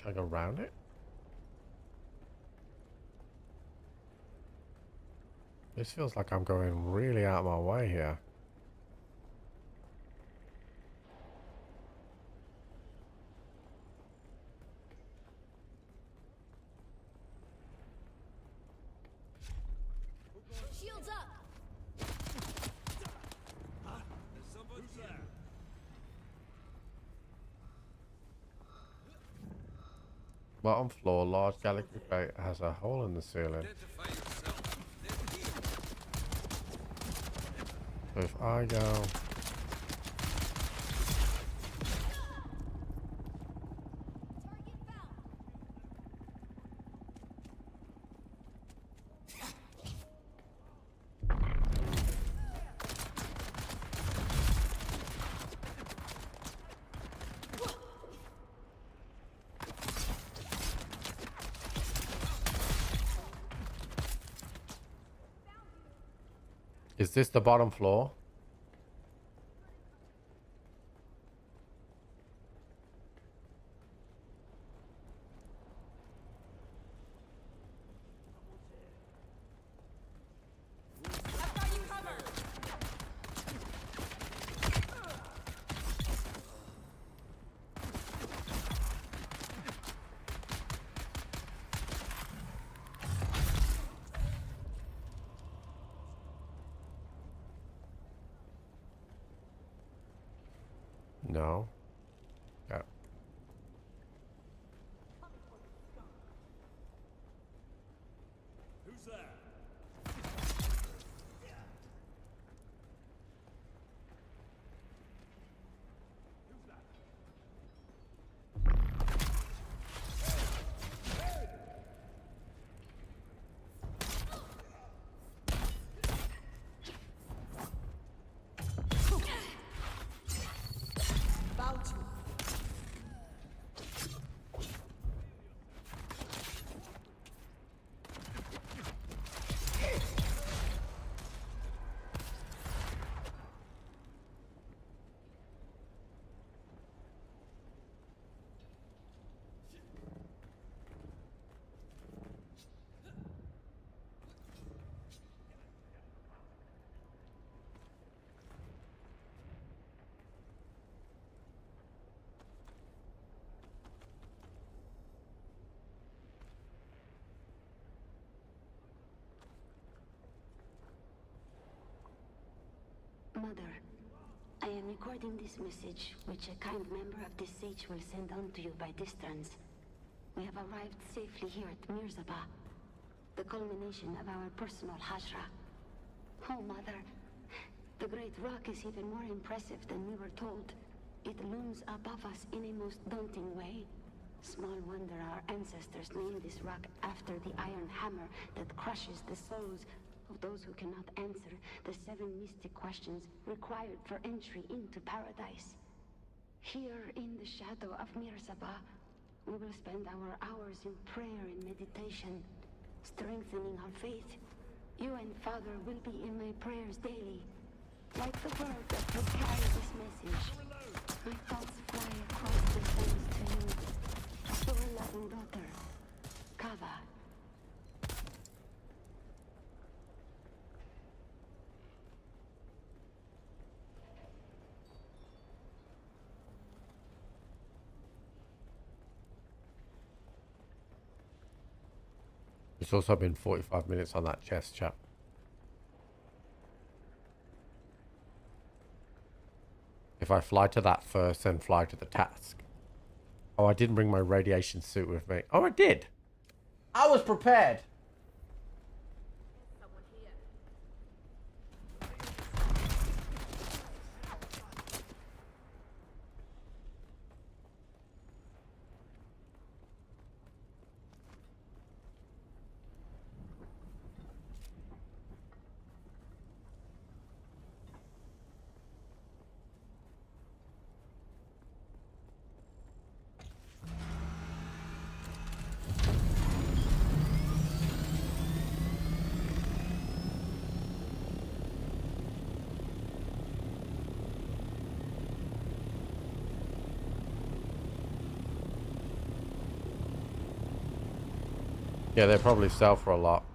Can I go around it? This feels like I'm going really out of my way here. Shields up! Bottom floor, large galaxy crate has a hole in the ceiling. So if I go... Is this the bottom floor? No. Yeah. Who's there? Mother, I am recording this message, which a kind member of this sage will send on to you by this trans. We have arrived safely here at Mirzaba, the culmination of our personal hajra. Oh, Mother, the great rock is even more impressive than we were told. It looms above us in a most daunting way. Small wonder our ancestors named this rock after the iron hammer that crushes the souls of those who cannot answer the 7 mystic questions required for entry into paradise. Here in the shadow of Mirzaba, We will spend our hours in prayer and meditation, strengthening our faith. You and Father will be in my prayers daily, like the bird that will carry this message. My thoughts fly across the sands to you, your loving daughter, Kava. It's also been 45 minutes on that chest, chap. If I fly to that first, then fly to the task. Oh, I didn't bring my radiation suit with me. Oh, I did. I was prepared. Yeah, they probably sell for a lot.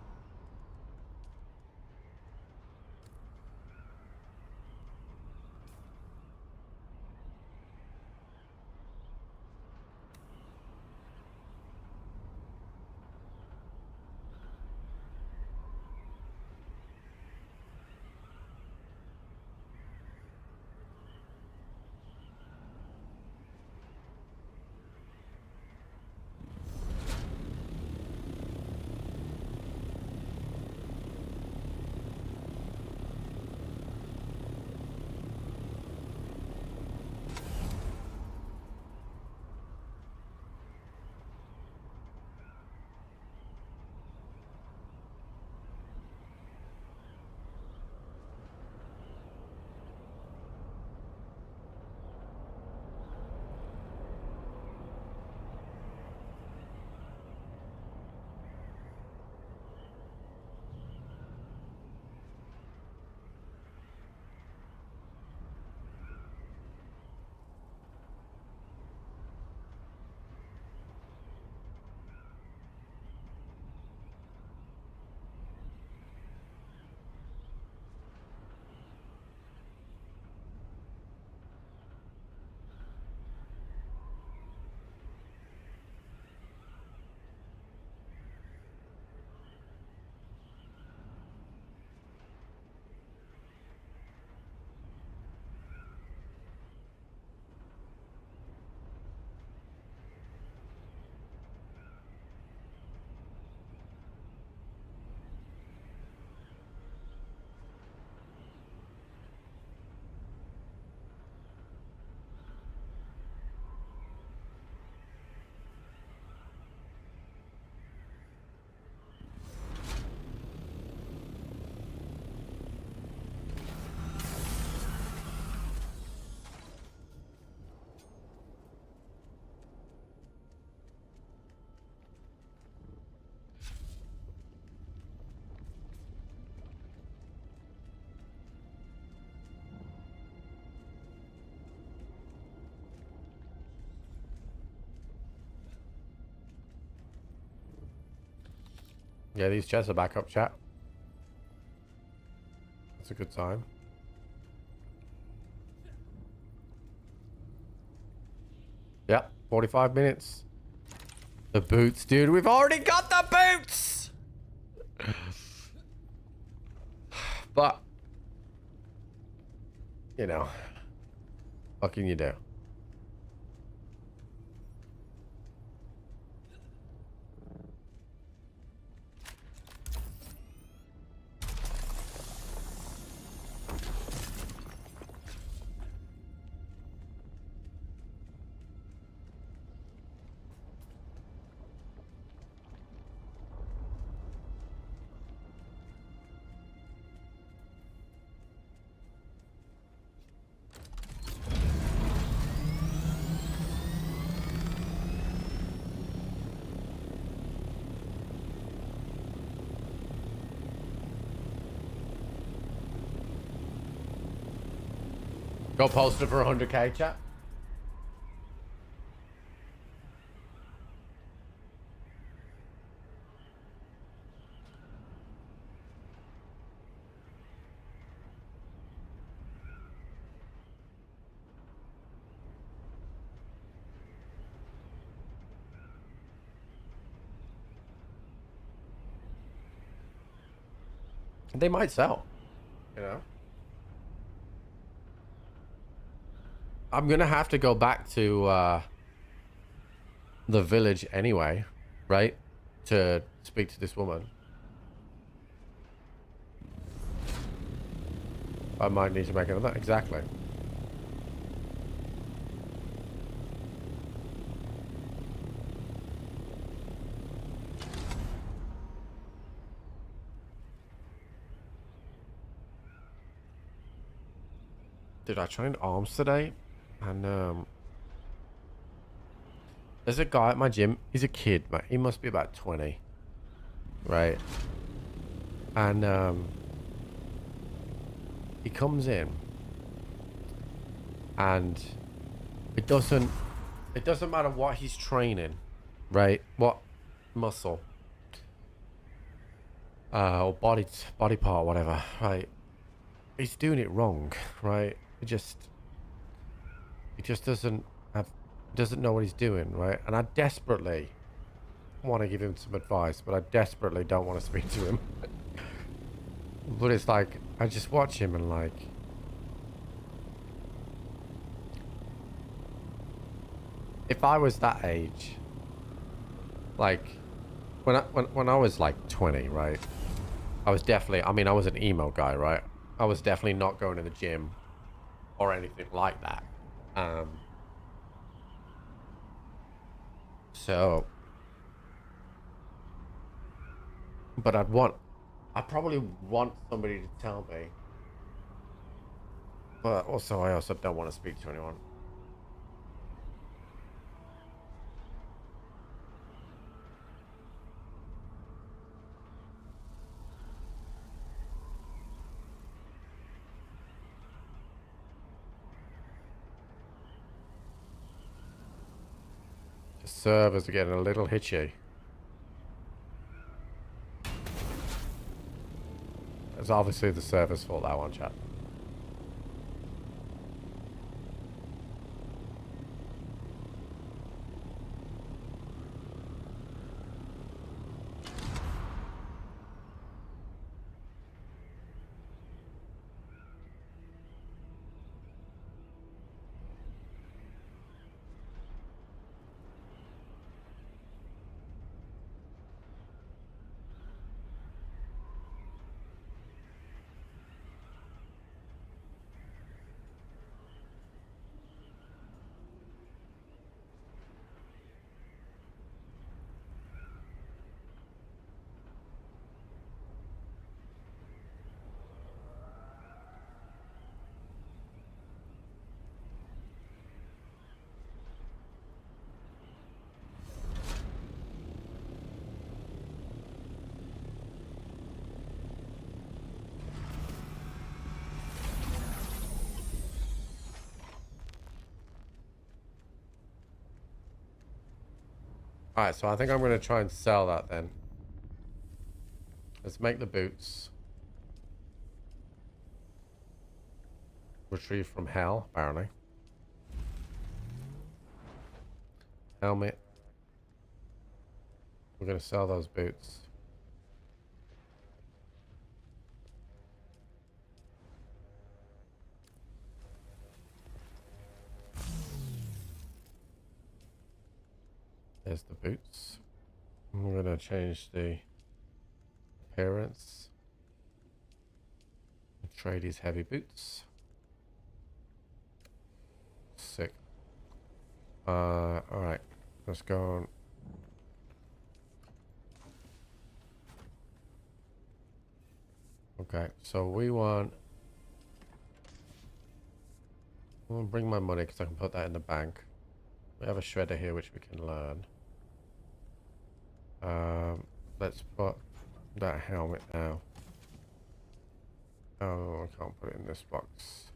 Yeah, these chests are back up, chat. That's a good sign. Yep, 45 minutes. The boots, dude. We've already got the boots! But, you know, what can you do? Go poster for 100k, chat. They might sell, you know. I'm gonna have to go back to the village anyway, right? To speak to this woman. I might need to make another. Exactly. Dude, I trained arms today, and there's a guy at my gym. He's a kid, man. He must be about 20, right? And he comes in, and it doesn't matter what he's training, right? What muscle, or body part, whatever, right? He's doing it wrong, right? He just doesn't know what he's doing, right? And I desperately want to give him some advice, but I desperately don't want to speak to him. But it's like, I just watch him and like, if I was that age, like when I was like 20, right? I was definitely, I mean, I was an emo guy, right? I was definitely not going to the gym or anything like that. So, but I probably want somebody to tell me. But also, I also don't want to speak to anyone. The servers are getting a little hitchy. It's obviously the server's fault, that one, chat. Alright, so I think I'm going to try and sell that then. Let's make the boots. Retrieve from hell, apparently. Helmet. We're going to sell those boots. There's the boots. I'm going to change the appearance. Atredies heavy boots. Sick. Alright. Let's go on. Okay, so we'll bring my money because I can put that in the bank. We have a shredder here which we can learn. Let's put that helmet now. Oh, I can't put it in this box.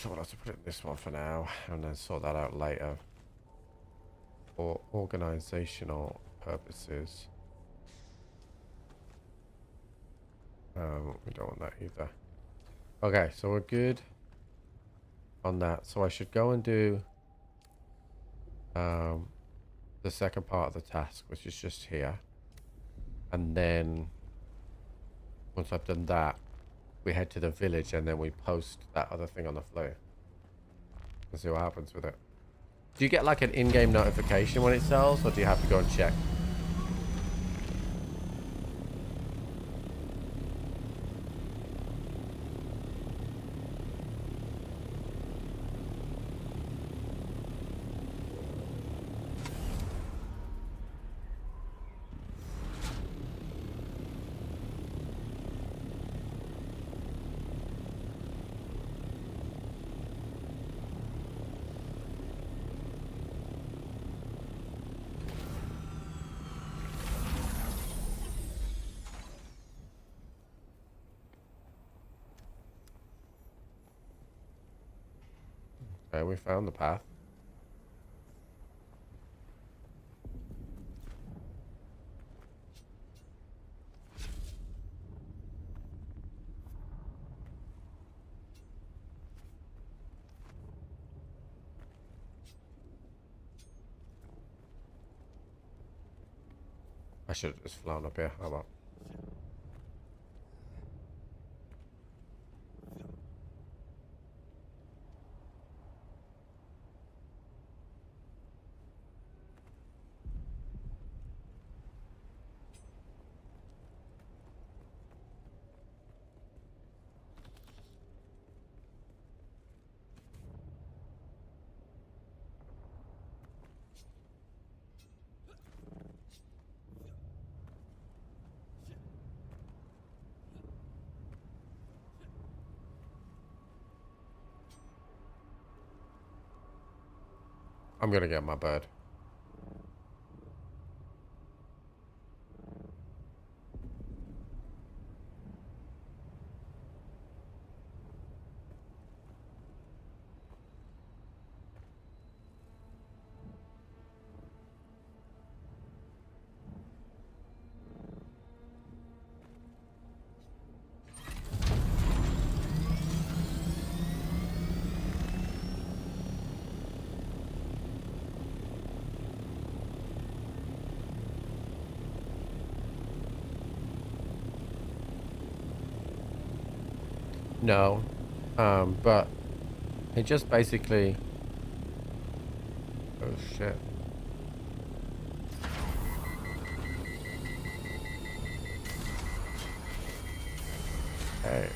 So we'll have to put it in this one for now, and then sort that out later. For organizational purposes. We don't want that either. Okay, so we're good on that. So I should go and do the second part of the task, which is just here. And then once I've done that, we head to the village and then we post that other thing on the flare. And see what happens with it. Do you get like an in-game notification when it sells, or do you have to go and check? Okay, we found the path. I should have just flown up here. How about? I'm gonna get my bird. No, but it just basically. Oh shit. Hey.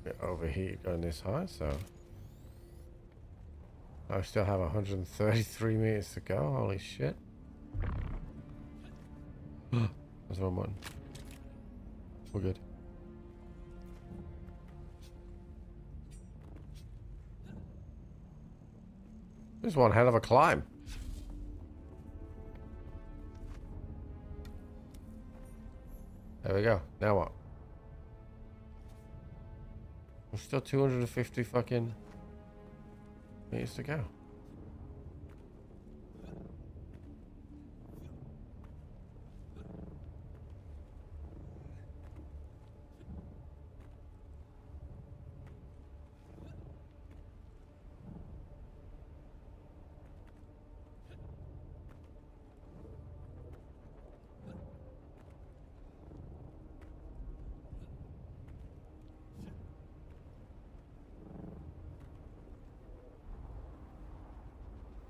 Bit overheated going this high, so I still have 133 meters to go. Holy shit. That's the wrong one. We're good. This is one hell of a climb. There we go. Now what? There's still 250 fucking meters to go.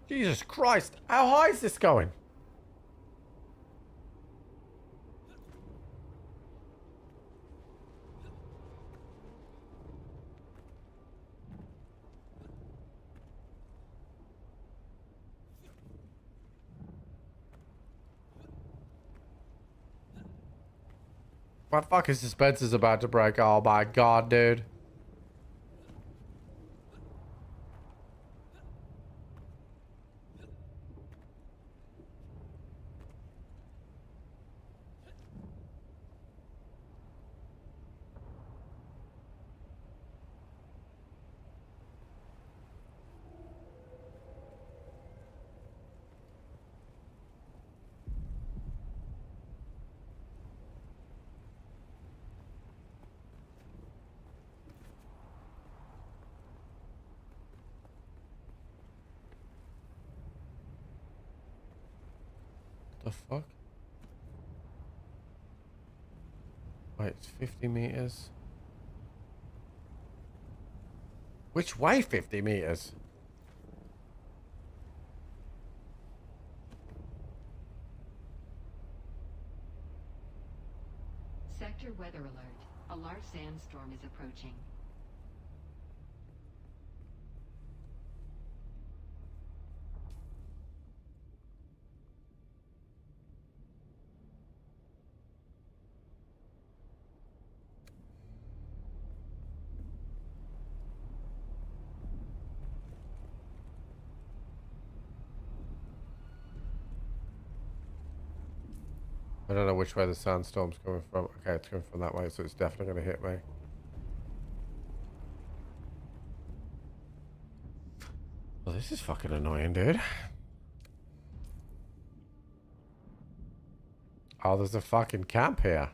Jesus Christ, how high is this going? What fucking suspense is about to break? Oh my god, dude. the fuck? Wait, it's 50 meters. Which way 50 meters? Sector weather alert. A large sandstorm is approaching. I don't know which way the sandstorm's coming from. Okay, it's coming from that way, so it's definitely going to hit me. Well, this is fucking annoying, dude. Oh, there's a fucking camp here.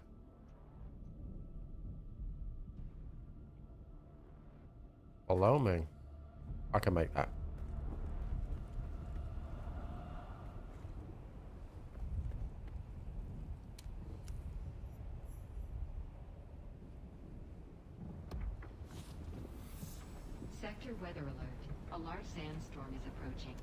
Below me. I can make that. Sector weather alert. A large sandstorm is approaching.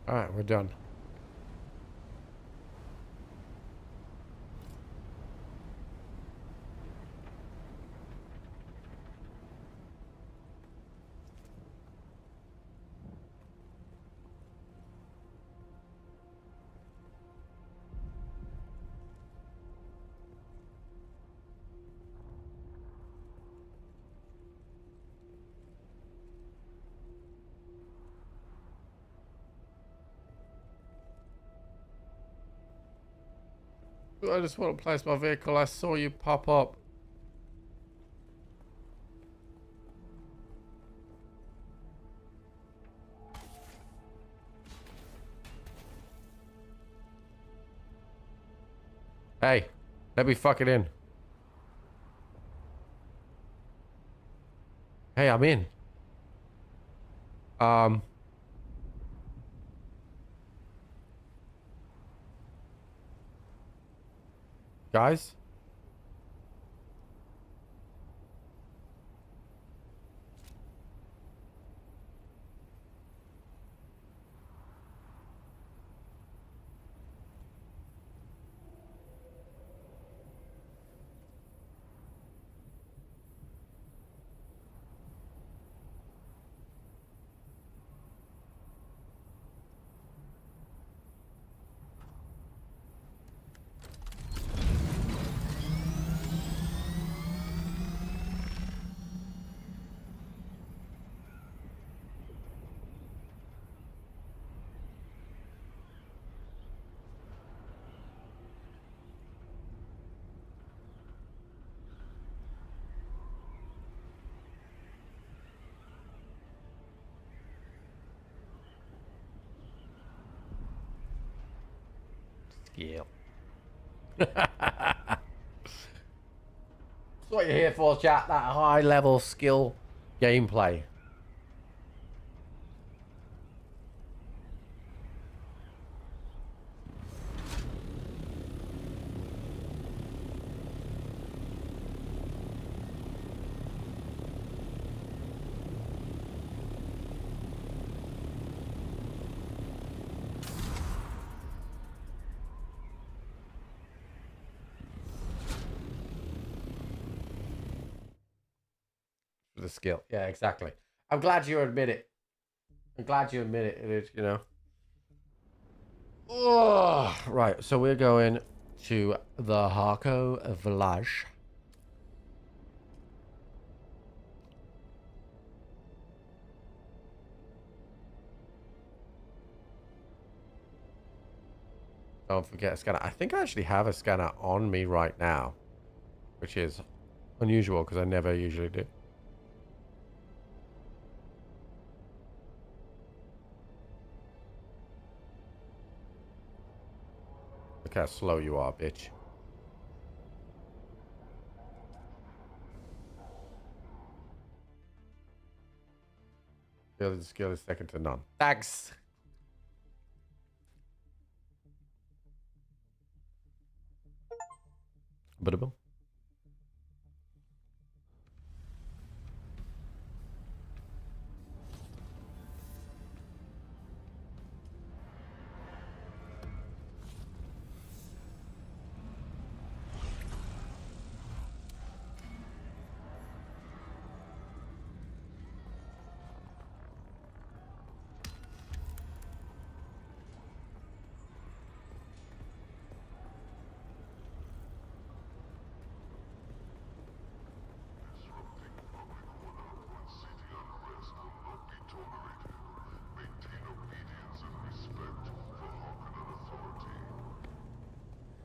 Alright, we're done. I just want to place my vehicle. I saw you pop up. Hey, let me fuck it in. Hey, I'm in. Guys? Skill. That's what you're here for, chat. That high level skill gameplay. the skill. Yeah, exactly. I'm glad you admit it. I'm glad you admit it. It is, you know. Oh, right. So we're going to the Harco village. Don't forget a scanner. I think I actually have a scanner on me right now, which is unusual because I never usually do. Look how slow you are, bitch. The skill is second to none. Thanks. Ba-da-boom.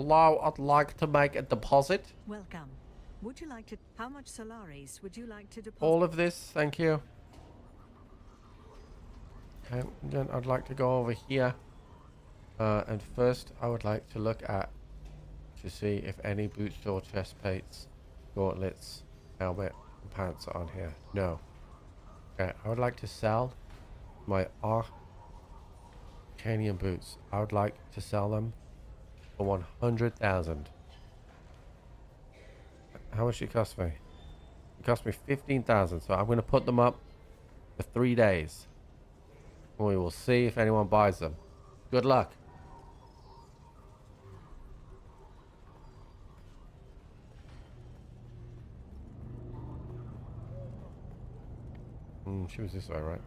Hello, I'd like to make a deposit. Welcome. Would you like to... How much Solaris would you like to deposit? All of this, thank you. Okay, then I'd like to go over here. And first, I would like to look at... to see if any boots or chest plates, gauntlets, helmet, and pants are on here. No. Okay, I would like to sell my Arcanium boots. I would like to sell them for 100,000. How much did it cost me? It cost me 15,000, so I'm going to put them up for 3 days. We will see if anyone buys them. Good luck. She was this way, right?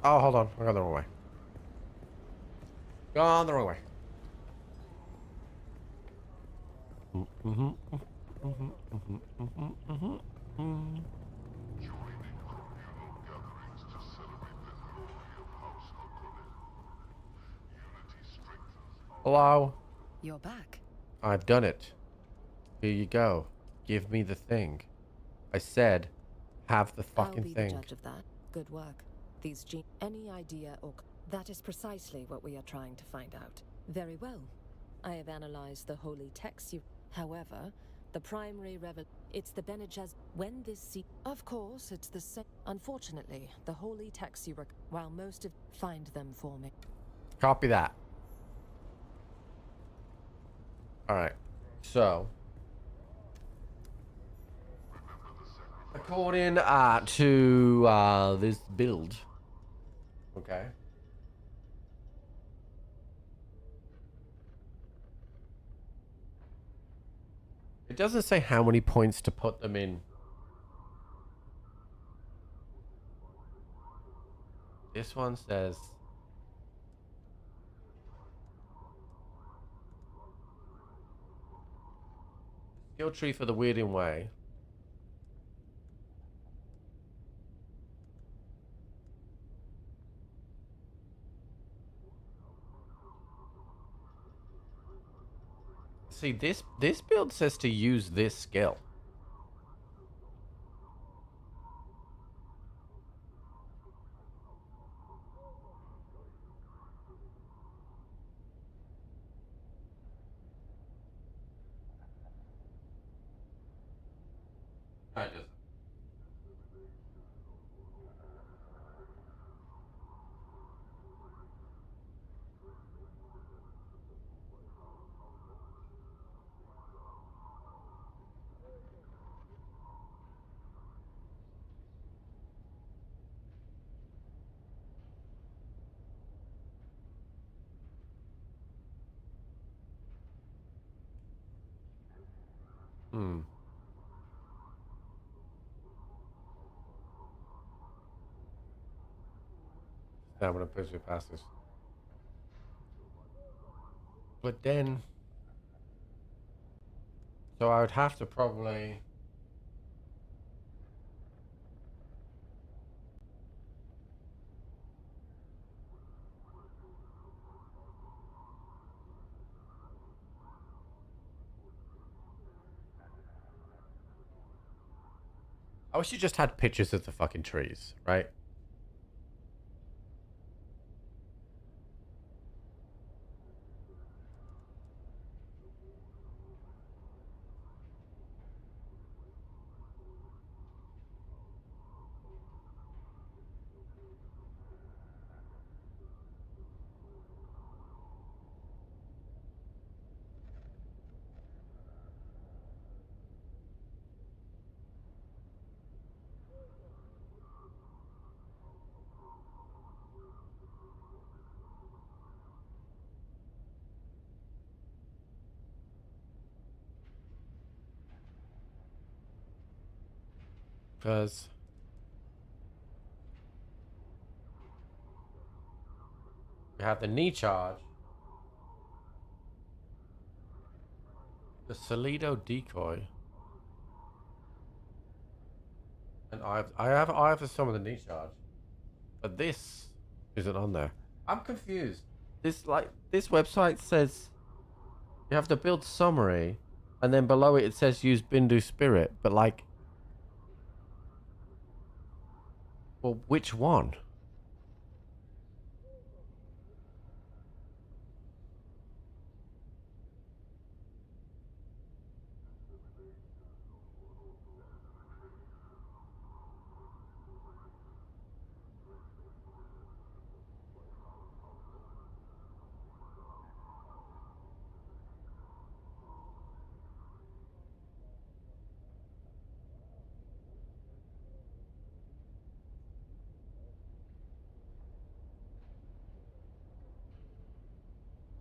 Oh, hold on. I got the wrong way. Gone the wrong way. Hello? You're back. I've done it. Here you go. Give me the thing. I said, have the fucking I'll be thing. the judge of that. Good work. These any idea or... That is precisely what we are trying to find out. Very well. I have analyzed the holy texts you... However, the primary it's the Bene Gesserit. When this Of course, it's the same... Unfortunately, the holy texts you... While most of... Find them for me. Copy that. Alright. So... according to this build... Okay. It doesn't say how many points to put them in. This one says... skill tree for the Weirding Way. See, this build says to use this skill. I just... Hmm. Now I'm gonna push it past this. But then, so I would have to probably. I wish you just had pictures of the fucking trees, right? Because we have the knee charge, the Solido decoy, and I have some of the knee charge, but this isn't on there. I'm confused. This website says you have the build summary, and then below it says use Bindu Spirit, but like, well, which one?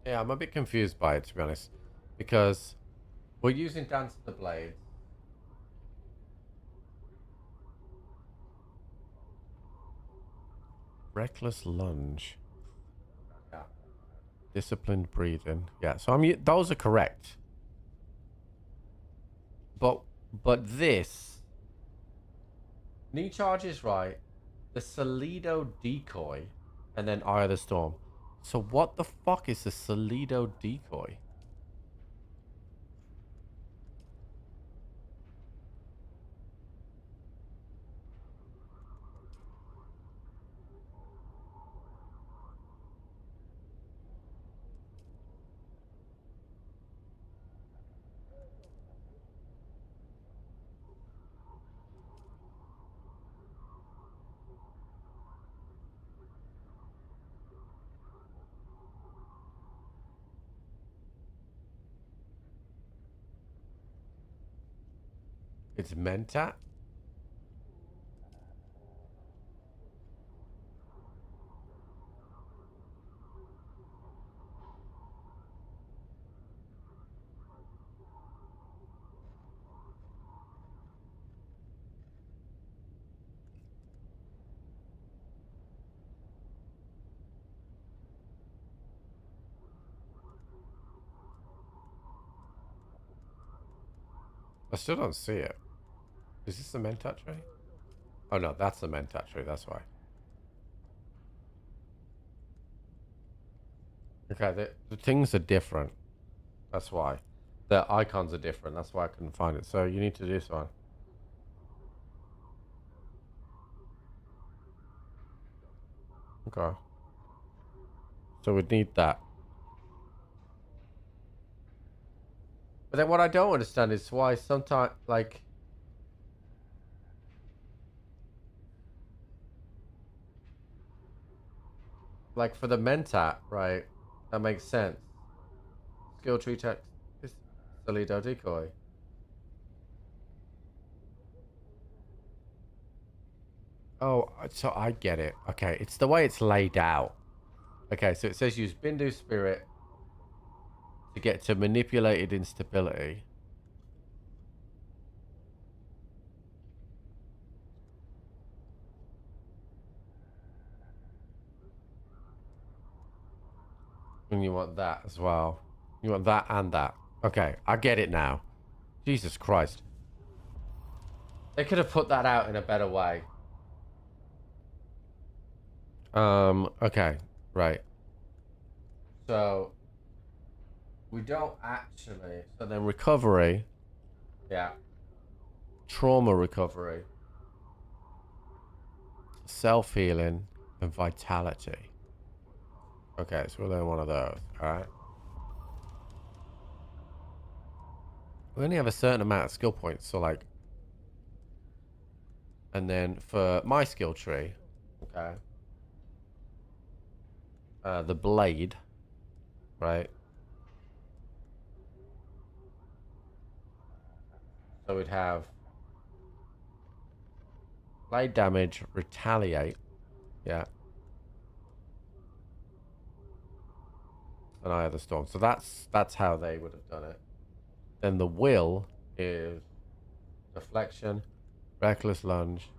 Yeah, I'm a bit confused by it, to be honest, because we're using Dance of the Blades. Reckless lunge. Yeah. Disciplined breathing. Yeah, so those are correct. But this knee charge is right. The Solido decoy, and then Eye of the Storm. So what the fuck is the Solido decoy? It's Mentat? I still don't see it. Is this the Mentat tree? Oh no, that's the Mentat tree, that's why. Okay, the things are different. That's why. The icons are different. That's why I couldn't find it. So you need to do this one. Okay. So we'd need that. But then what I don't understand is why sometimes, like for the Mentat, right? That makes sense. Skill tree text is Solido decoy. Oh, so I get it. Okay, it's the way it's laid out. Okay, so it says use Bindu Spirit. To get to manipulated instability. And you want that as well. You want that and that. Okay, I get it now. Jesus Christ. They could have put that out in a better way. Okay, right. So, we don't actually... So then recovery. Yeah. Trauma recovery. Self-healing and vitality. Okay, so we'll learn one of those, alright? We only have a certain amount of skill points, so like... And then for my skill tree, okay? The blade, right? So we'd have... Blade damage, retaliate, yeah. And Eye of the Storm. So that's how they would have done it. Then the will is deflection, reckless lunge,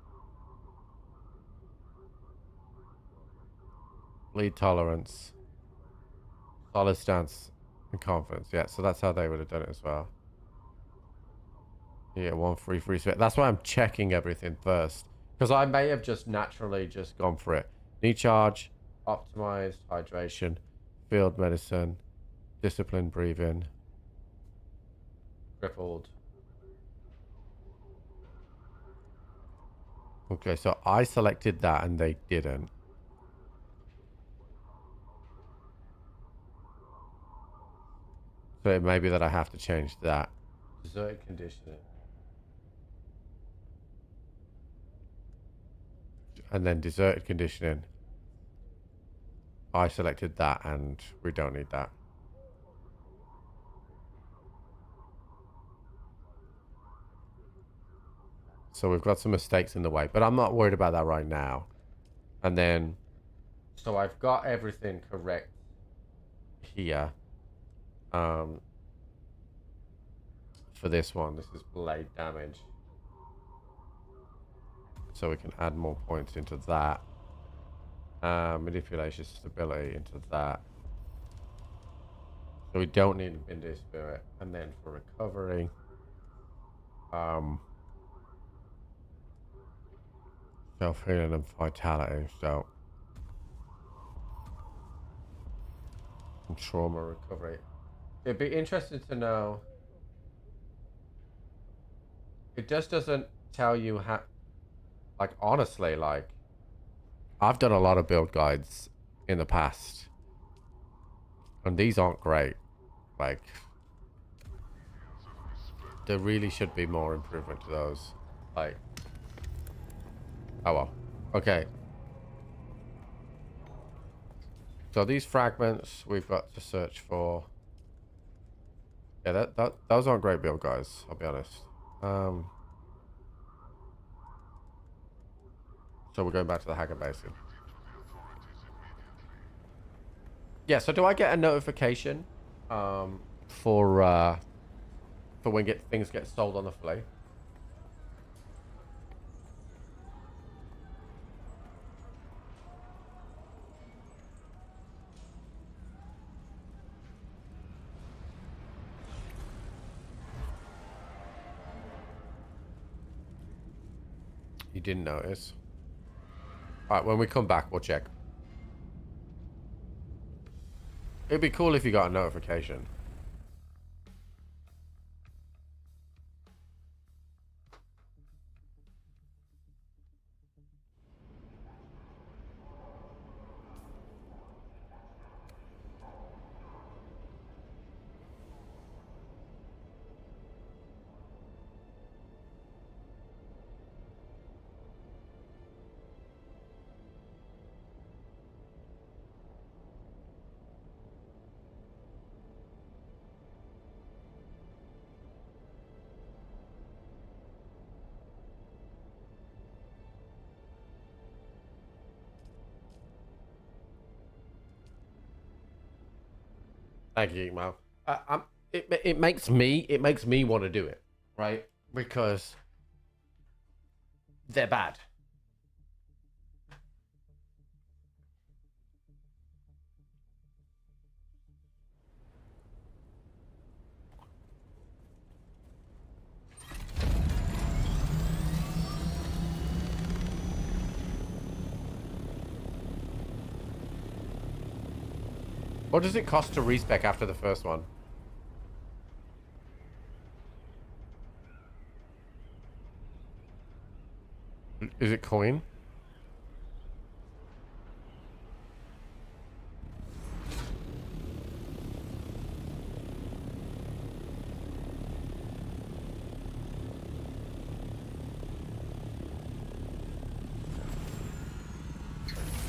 bleed tolerance, solid stance, and confidence. Yeah, so that's how they would have done it as well. Yeah, 1 free spec. That's why I'm checking everything first. Because I may have just naturally just gone for it. Knee charge, optimized hydration, field medicine, disciplined breathing, crippled. Okay, so I selected that and they didn't. So it may be that I have to change that. Deserted conditioning. And then deserted conditioning. I selected that and we don't need that. So we've got some mistakes in the way, but I'm not worried about that right now. And then, so I've got everything correct here. For this one, this is blade damage. So we can add more points into that. Manipulation, stability into that. So we don't need Windy Spirit. And then for recovery, self-healing and vitality. So and trauma recovery. It'd be interesting to know. It just doesn't tell you how. Like honestly, like I've done a lot of build guides in the past, and these aren't great. Like there really should be more improvement to those. Like, oh well. Okay. So these fragments we've got to search for. Yeah, those aren't great build guys, I'll be honest. So we're going back to the Hacker Basin. Yeah, so do I get a notification for when things get sold on the flea? You didn't notice. Alright, when we come back, we'll check. It'd be cool if you got a notification. Thank you, Mal. It makes me want to do it, right? Because they're bad. What does it cost to respec after the first one? Is it coin?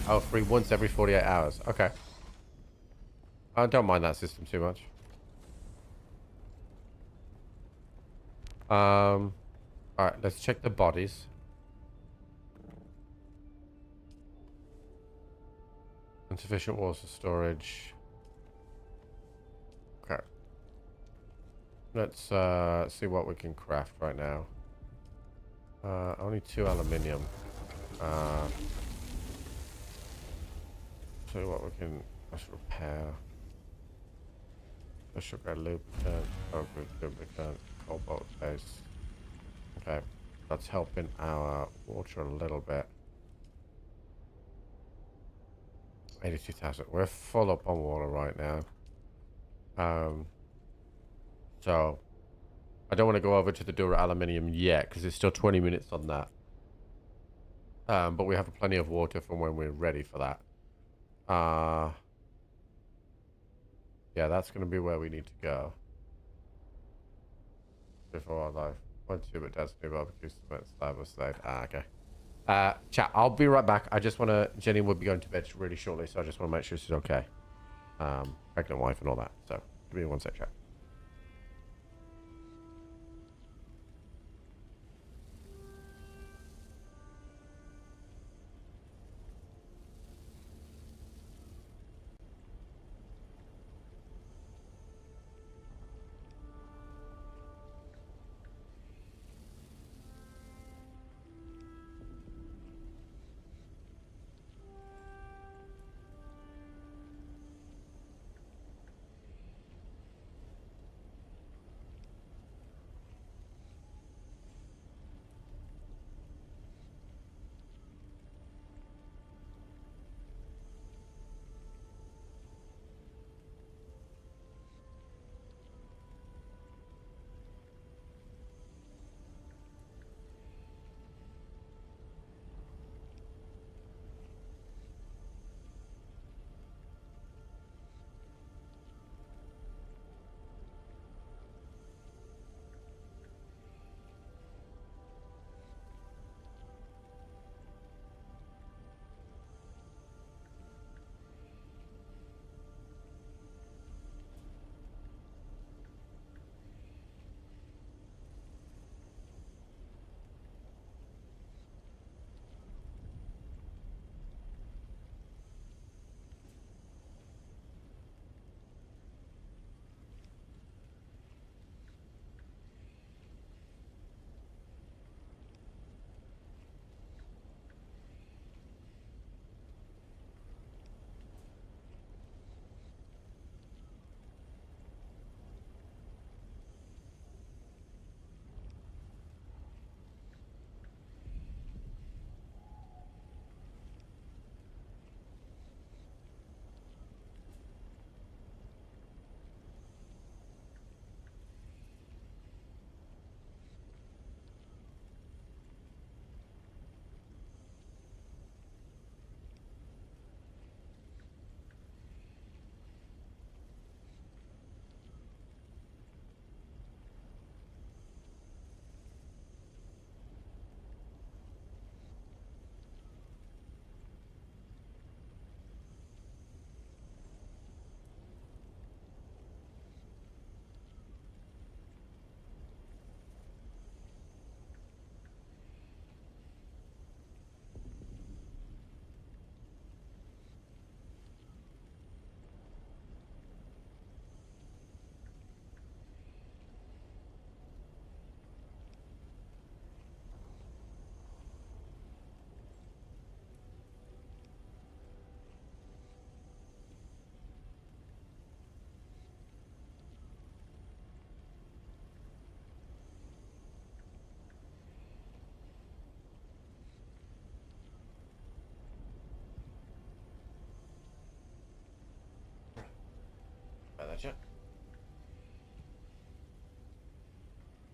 Oh, free once every 48 hours. Okay. I don't mind that system too much. Alright, let's check the bodies. Insufficient water storage. Okay. Let's see what we can craft right now. Only 2 aluminium. See what we can. Let's repair. The sugar lubricant. Oh, good lubricant. Cobalt base. Okay, that's helping our water a little bit. 82,000. We're full up on water right now. So I don't want to go over to the Dura aluminium yet because it's still 20 minutes on that. But we have plenty of water from when we're ready for that. Yeah, that's going to be where we need to go. Before our life. 1 tube at Destiny barbecue cement slab was slide. Okay. Chat, I'll be right back. I just want to... Jenny will be going to bed really shortly, so I just want to make sure she's okay. Pregnant wife and all that. So, give me 1 sec, chat.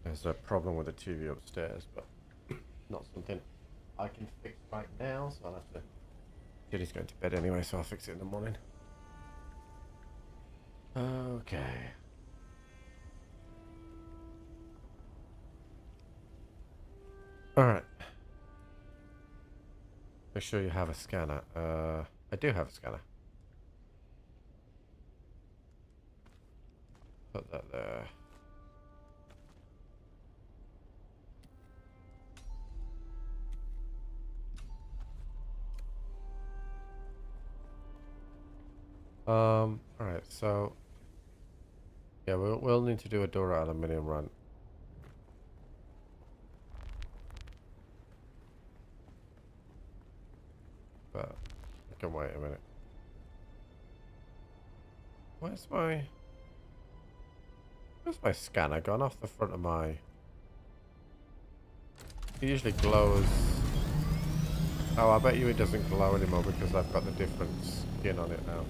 There's a problem with the TV upstairs, but not something I can fix right now, so I'll have to... Jenny's going to bed anyway, so I'll fix it in the morning. Okay. Alright. Make sure you have a scanner. I do have a scanner. Put that there. Alright, so yeah, we'll need to do a Dora aluminium run. But I can wait a minute. Where's my scanner gone off the front of my... It usually glows. Oh, I bet you it doesn't glow anymore because I've got the different skin on it now.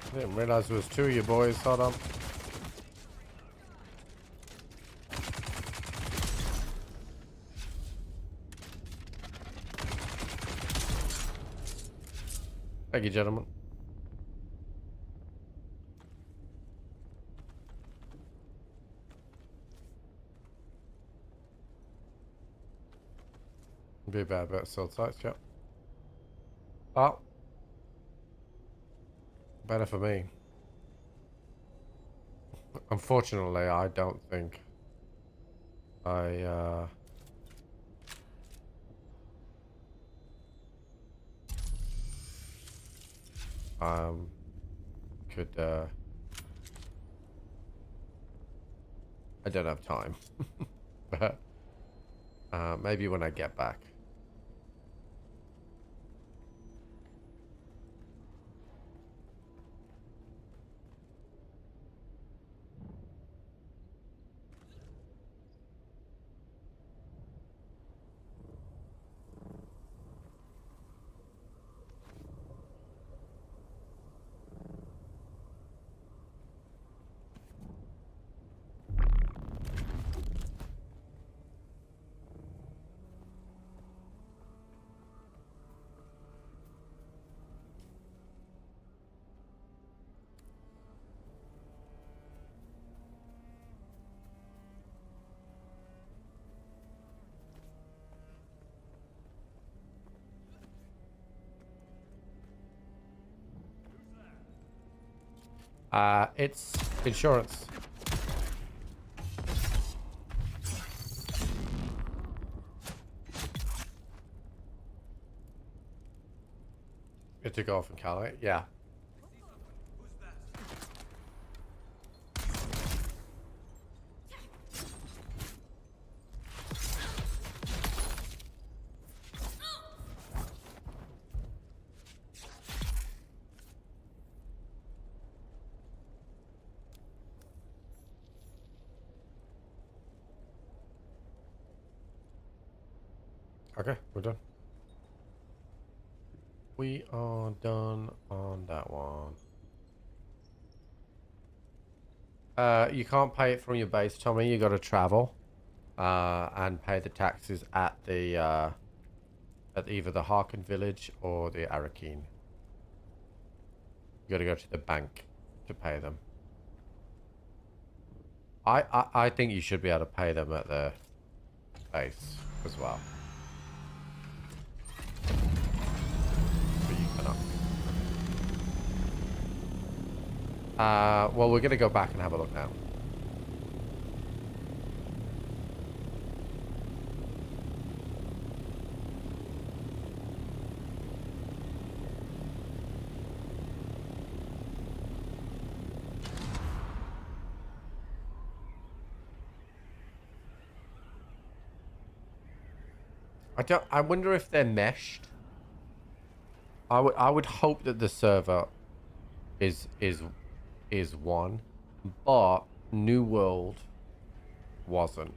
I didn't realize there was two of you boys. Hold on. Thank you, gentlemen. Be a bad bet, sold sites, yep. Oh. Better for me. Unfortunately, I don't think I could I don't have time. But maybe when I get back. It's insurance. It took off in Cali. Yeah. Okay, we're done. We are done on that one. You can't pay it from your base, Tommy. You got to travel, and pay the taxes at the at either the Harkin village or the Arakeen. You got to go to the bank to pay them. I think you should be able to pay them at the base as well. But you cannot. Well, we're gonna go back and have a look now. I wonder if they're meshed. I would hope that the server is one, but New World wasn't.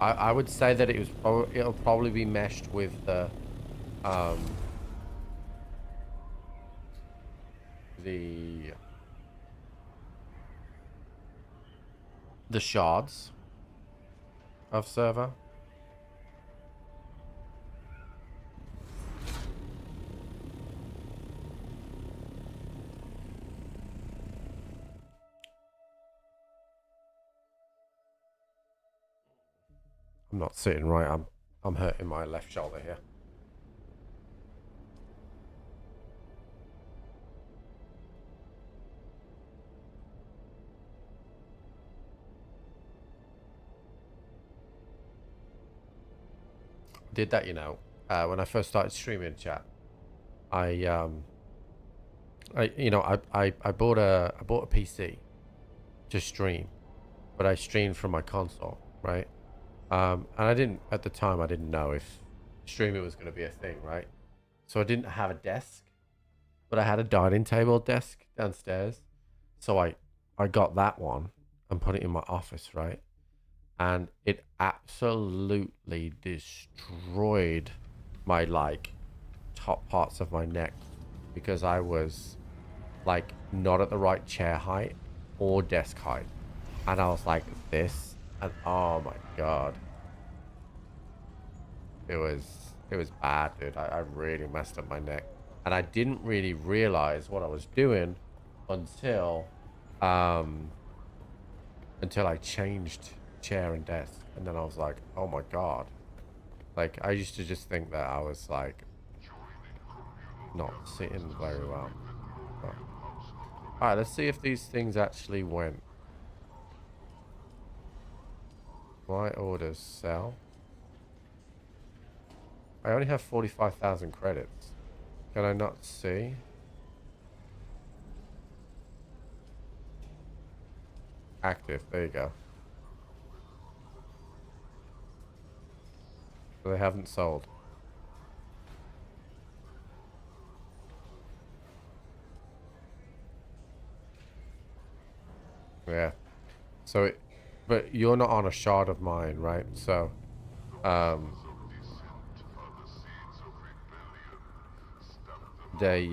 I would say that it'll probably be meshed with the shards of server. I'm not sitting right. I'm hurting my left shoulder here. Did that, you know, when I first started streaming, chat. I bought a PC to stream, but I streamed from my console, right? And I didn't, at the time, I didn't know if streaming was going to be a thing, right? So I didn't have a desk, but I had a dining table desk downstairs. So I got that one and put it in my office, right? And it absolutely destroyed my, like, top parts of my neck because I was, like, not at the right chair height or desk height. And I was like this, and oh my god. It was bad, dude. I really messed up my neck. And I didn't really realize what I was doing until I changed chair and desk. And then I was like, oh my god. Like, I used to just think that I was, like, not sitting very well. But... Alright, let's see if these things actually went. My orders sell. I only have 45,000 credits. Can I not see? Active, there you go. So they haven't sold. Yeah. So it, but you're not on a shard of mine, right? So, they,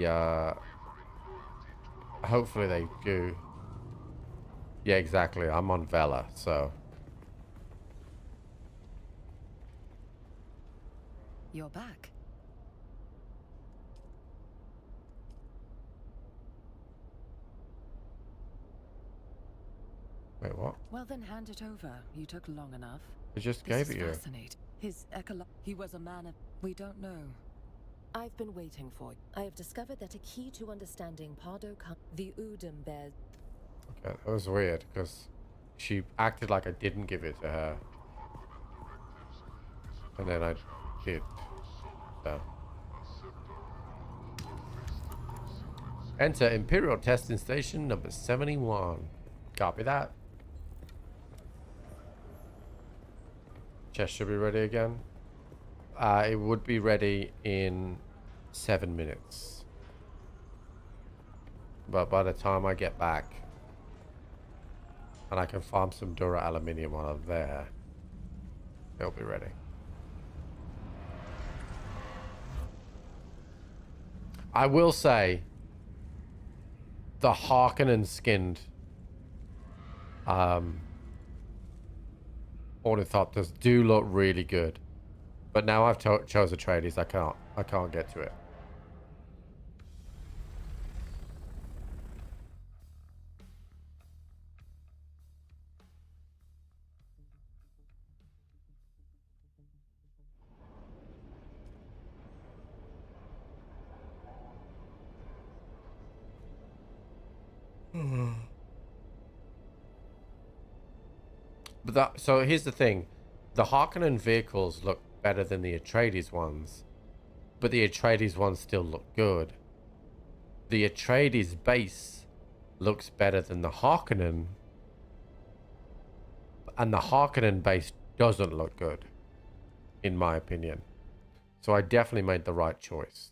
hopefully they do. Yeah, exactly. I'm on Vela, so. You're back. Wait, what? Well, then hand it over. You took long enough. I just This gave is it you. Fascinating. His he was a man of... We don't know. I've been waiting for you. I have discovered that a key to understanding Pardo... The Udum bears... Okay, that was weird, because she acted like I didn't give it to her. And then I did. So. Enter Imperial Testing Station number 71. Copy that. Chest should be ready again. It would be ready in 7 minutes. But by the time I get back, and I can farm some Dura Aluminium while I'm there, it'll be ready. I will say, the Harkonnen skinned Ornithopters do look really good, but now I've chose Atredies, I can't get to it. But so here's the thing. The Harkonnen vehicles look better than the Atredies ones. But the Atredies ones still look good. The Atredies base looks better than the Harkonnen. And the Harkonnen base doesn't look good, in my opinion. So I definitely made the right choice.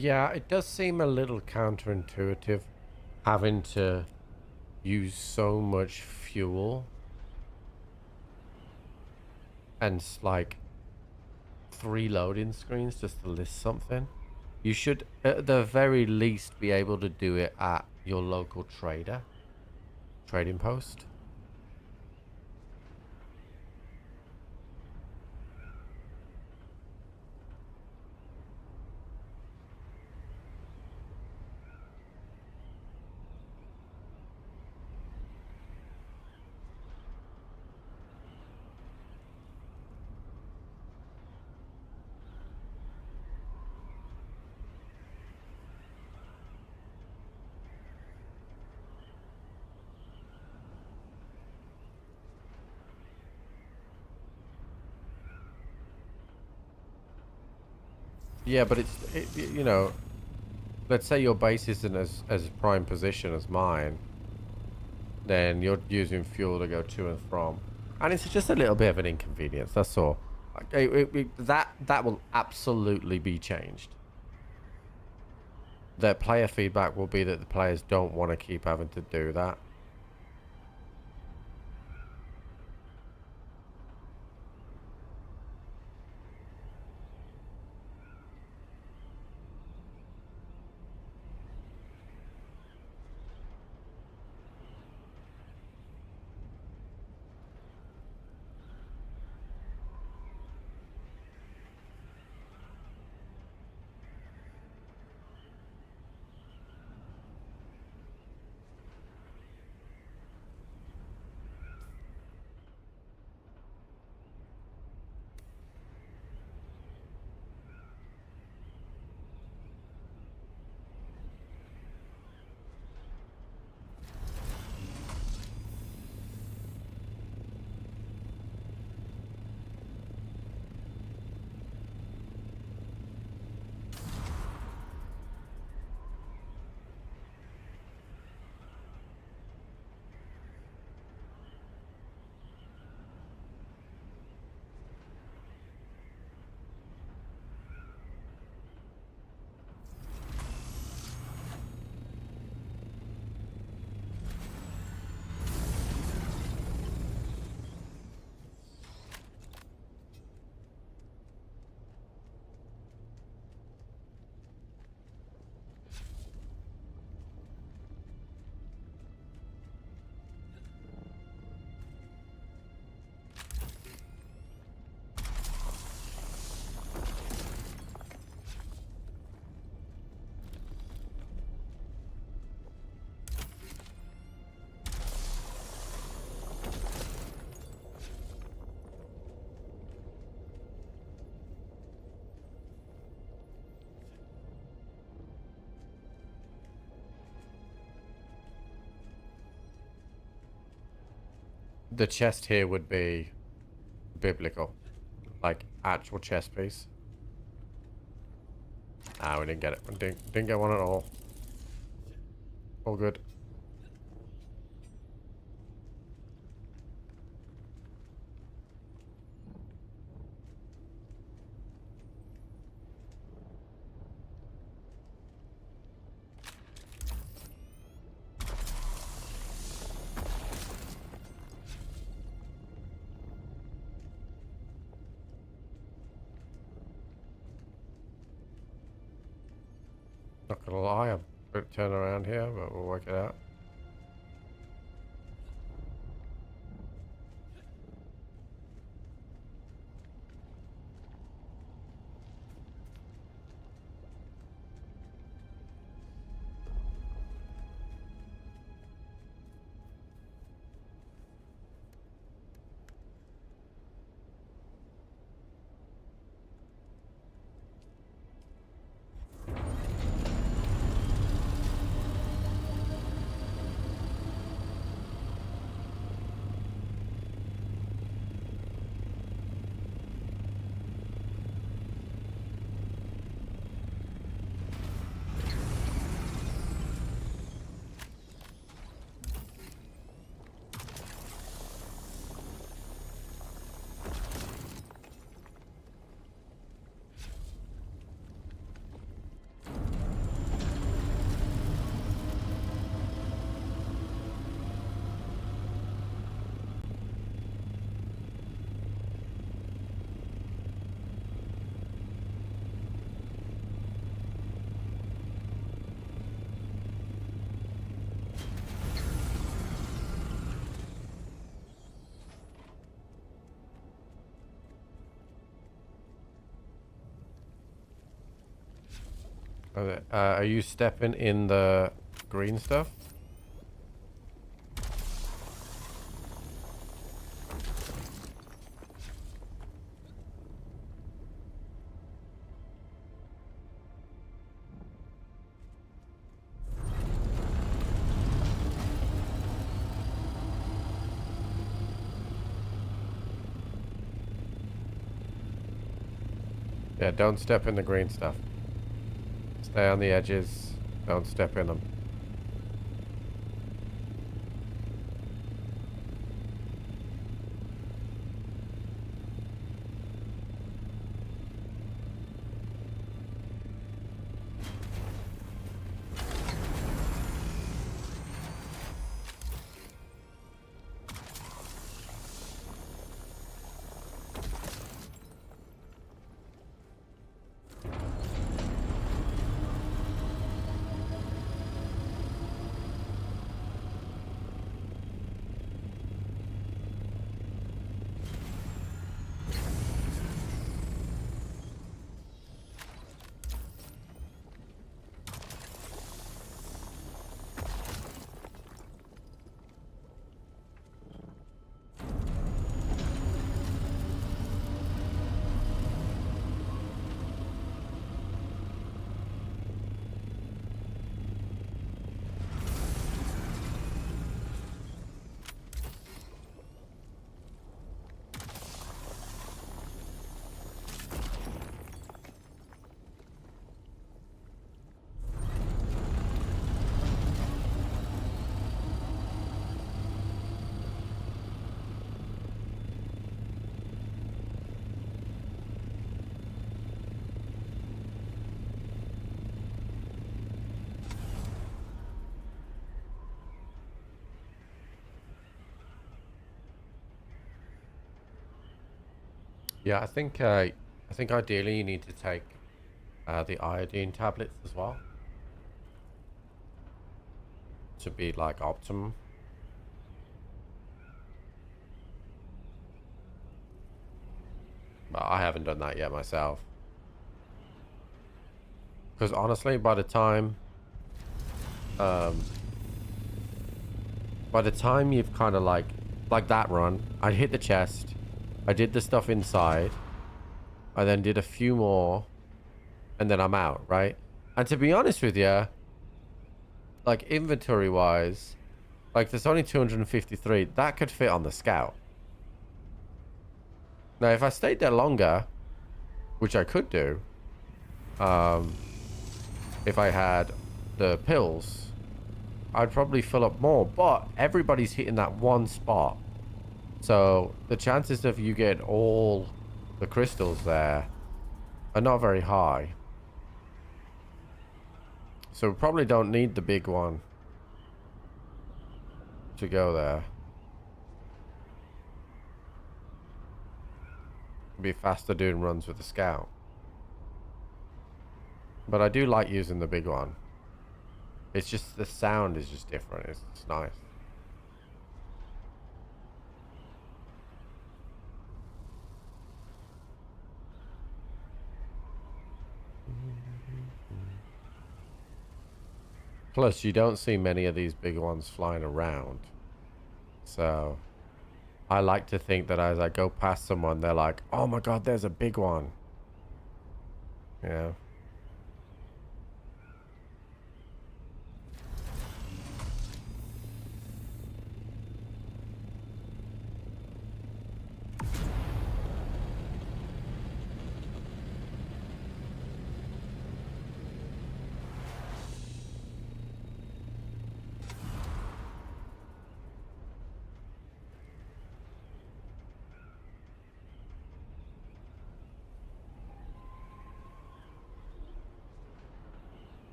Yeah, it does seem a little counterintuitive having to use so much fuel and like 3 loading screens just to list something. You should at the very least be able to do it at your local trading post. Yeah, but you know, let's say your base isn't as prime position as mine, then you're using fuel to go to and from, and it's just a little bit of an inconvenience. That's all. That will absolutely be changed. The player feedback will be that the players don't want to keep having to do that. The chest here would be biblical, like actual chest piece. Ah, we didn't get it. We didn't get one at all. All good. Not gonna lie, I'm a bit turn around here, but we'll work it out. Okay, are you stepping in the green stuff? Yeah, don't step in the green stuff. Stay on the edges. Don't step in them. Yeah, I think ideally you need to take the iodine tablets as well to be like optimum. But I haven't done that yet myself. Because honestly, by the time you've kind of like that run, I hit the chest, I did the stuff inside, I then did a few more, and then I'm out, right? And to be honest with you, like inventory wise, like there's only 253, that could fit on the scout. Now if I stayed there longer, which I could do, if I had the pills, I'd probably fill up more, but everybody's hitting that one spot. So the chances of you get all the crystals there are not very high. So we probably don't need the big one to go there. It'd be faster doing runs with the scout. But I do like using the big one. It's just the sound is just different. It's nice. Plus, you don't see many of these big ones flying around. So, I like to think that as I go past someone, they're like, oh my god, there's a big one. Yeah.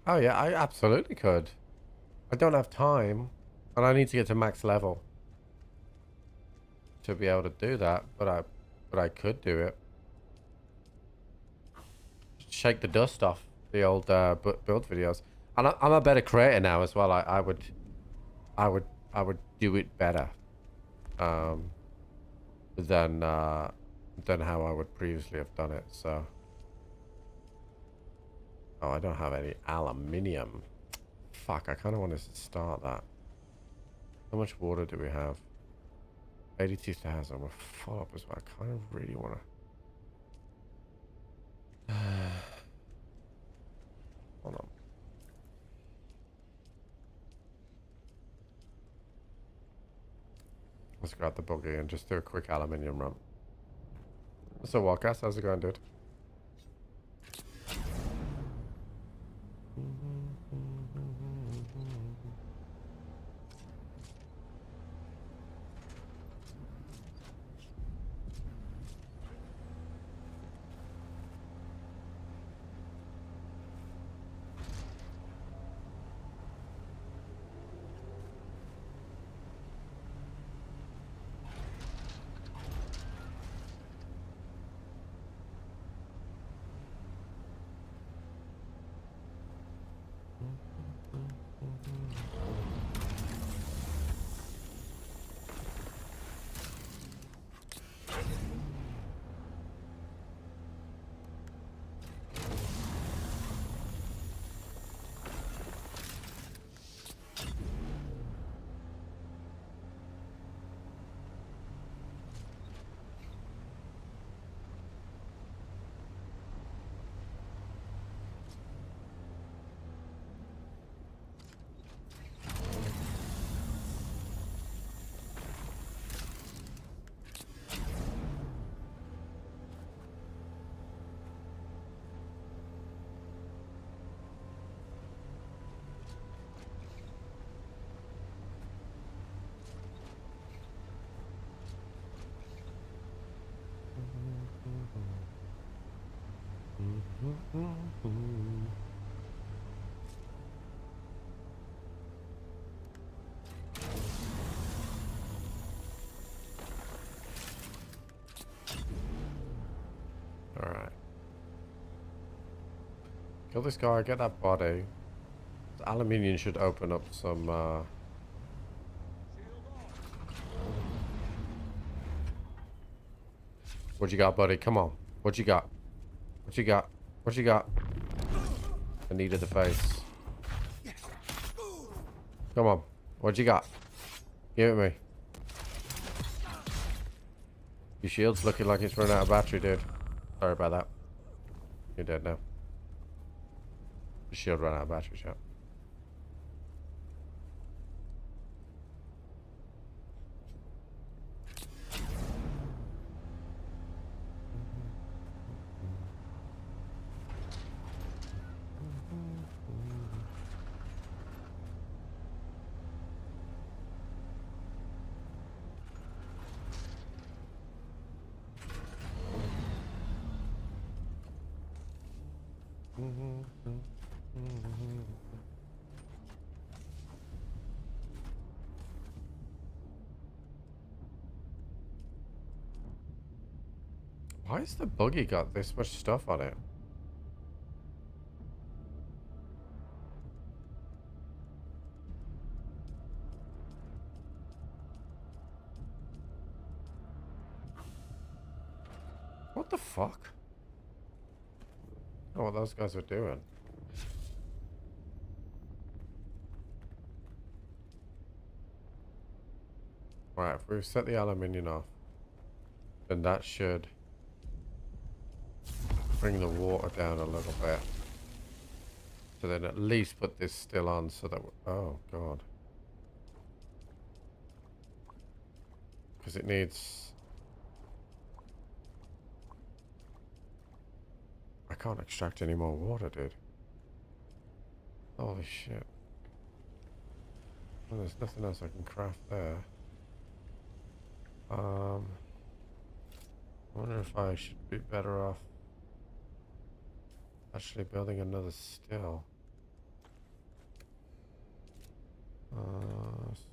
Oh yeah, I absolutely could. I don't have time, and I need to get to max level to be able to do that. But I could do it. Shake the dust off the old build videos, and I'm a better creator now as well. I would do it better, than how I would previously have done it. So, oh, I don't have any aluminium. Fuck, I kind of wanted to start that. How much water do we have? 82,000. We're full up as well. I kind of really want to. Hold on. Let's grab the buggy and just do a quick aluminium run. So, Wildcast, how's it going, dude? Alright. Kill this guy, get that body. The aluminium should open up some, What you got, buddy? Come on. What you got? What you got? What you got? I needed the face. Come on. What you got? Give it me. Your shield's looking like it's run out of battery, dude. Sorry about that. You're dead now. Your shield ran out of battery, chat. Why has the buggy got this much stuff on it? What the fuck? Oh, what those guys are doing. Right, if we set the aluminium off, then that should bring the water down a little bit. So then at least put this still on so that... Oh, God. Because it needs... I can't extract any more water, dude. Holy shit. Well, there's nothing else I can craft there. I wonder if I should be better off actually building another still.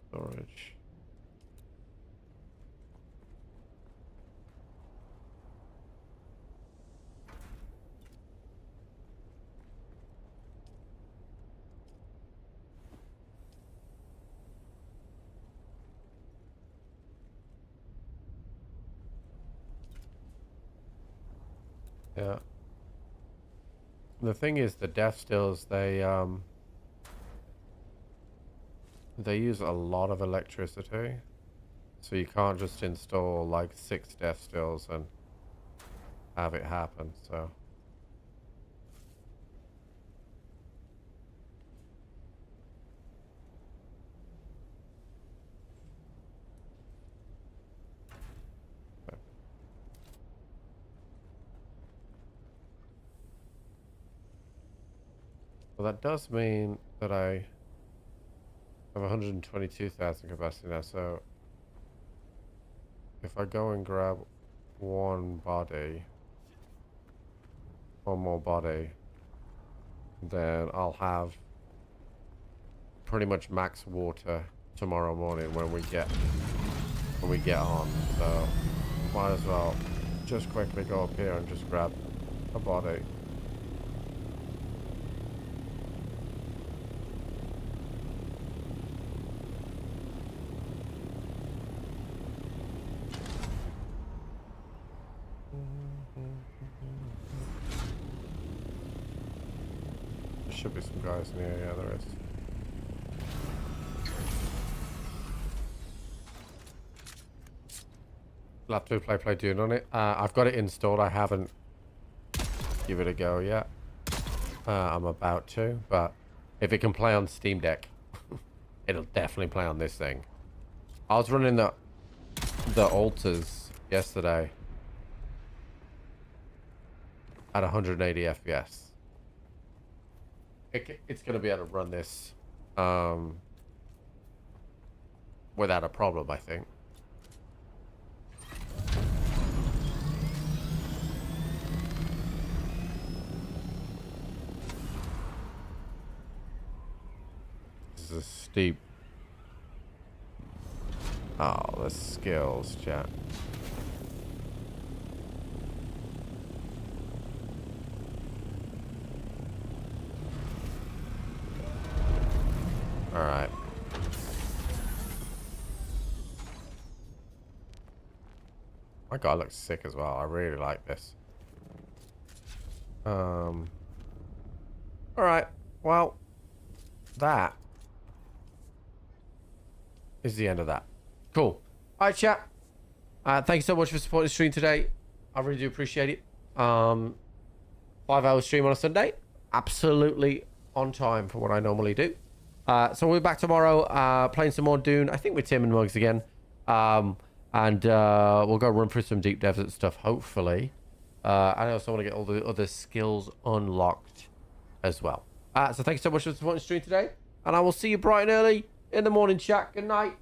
Storage. Yeah. The thing is, the death stills, they use a lot of electricity, so you can't just install like 6 death stills and have it happen. So well, that does mean that I have 122,000 capacity now. So if I go and grab one more body, then I'll have pretty much max water tomorrow morning when we get on. So might as well just quickly go up here and just grab a body. There should be some guys in here. Yeah, there is. Laptop play Dune on it. I've got it installed. I haven't give it a go yet. I'm about to, but if it can play on Steam Deck, it'll definitely play on this thing. I was running the alters yesterday at 180 FPS. It's going to be able to run this without a problem, I think. This is a steep. Oh, the skills, chat. All right. My guy looks sick as well. I really like this. All right. Well, that is the end of that. Cool. All right, chat. Thanks so much for supporting the stream today. I really do appreciate it. 5-hour stream on a Sunday. Absolutely on time for what I normally do. So we'll be back tomorrow playing some more Dune. I think with Tim and Mugs again. And we'll go run through some deep devs and stuff, hopefully. I also want to get all the other skills unlocked as well. So thanks so much for supporting the stream today. And I will see you bright and early in the morning, chat. Good night.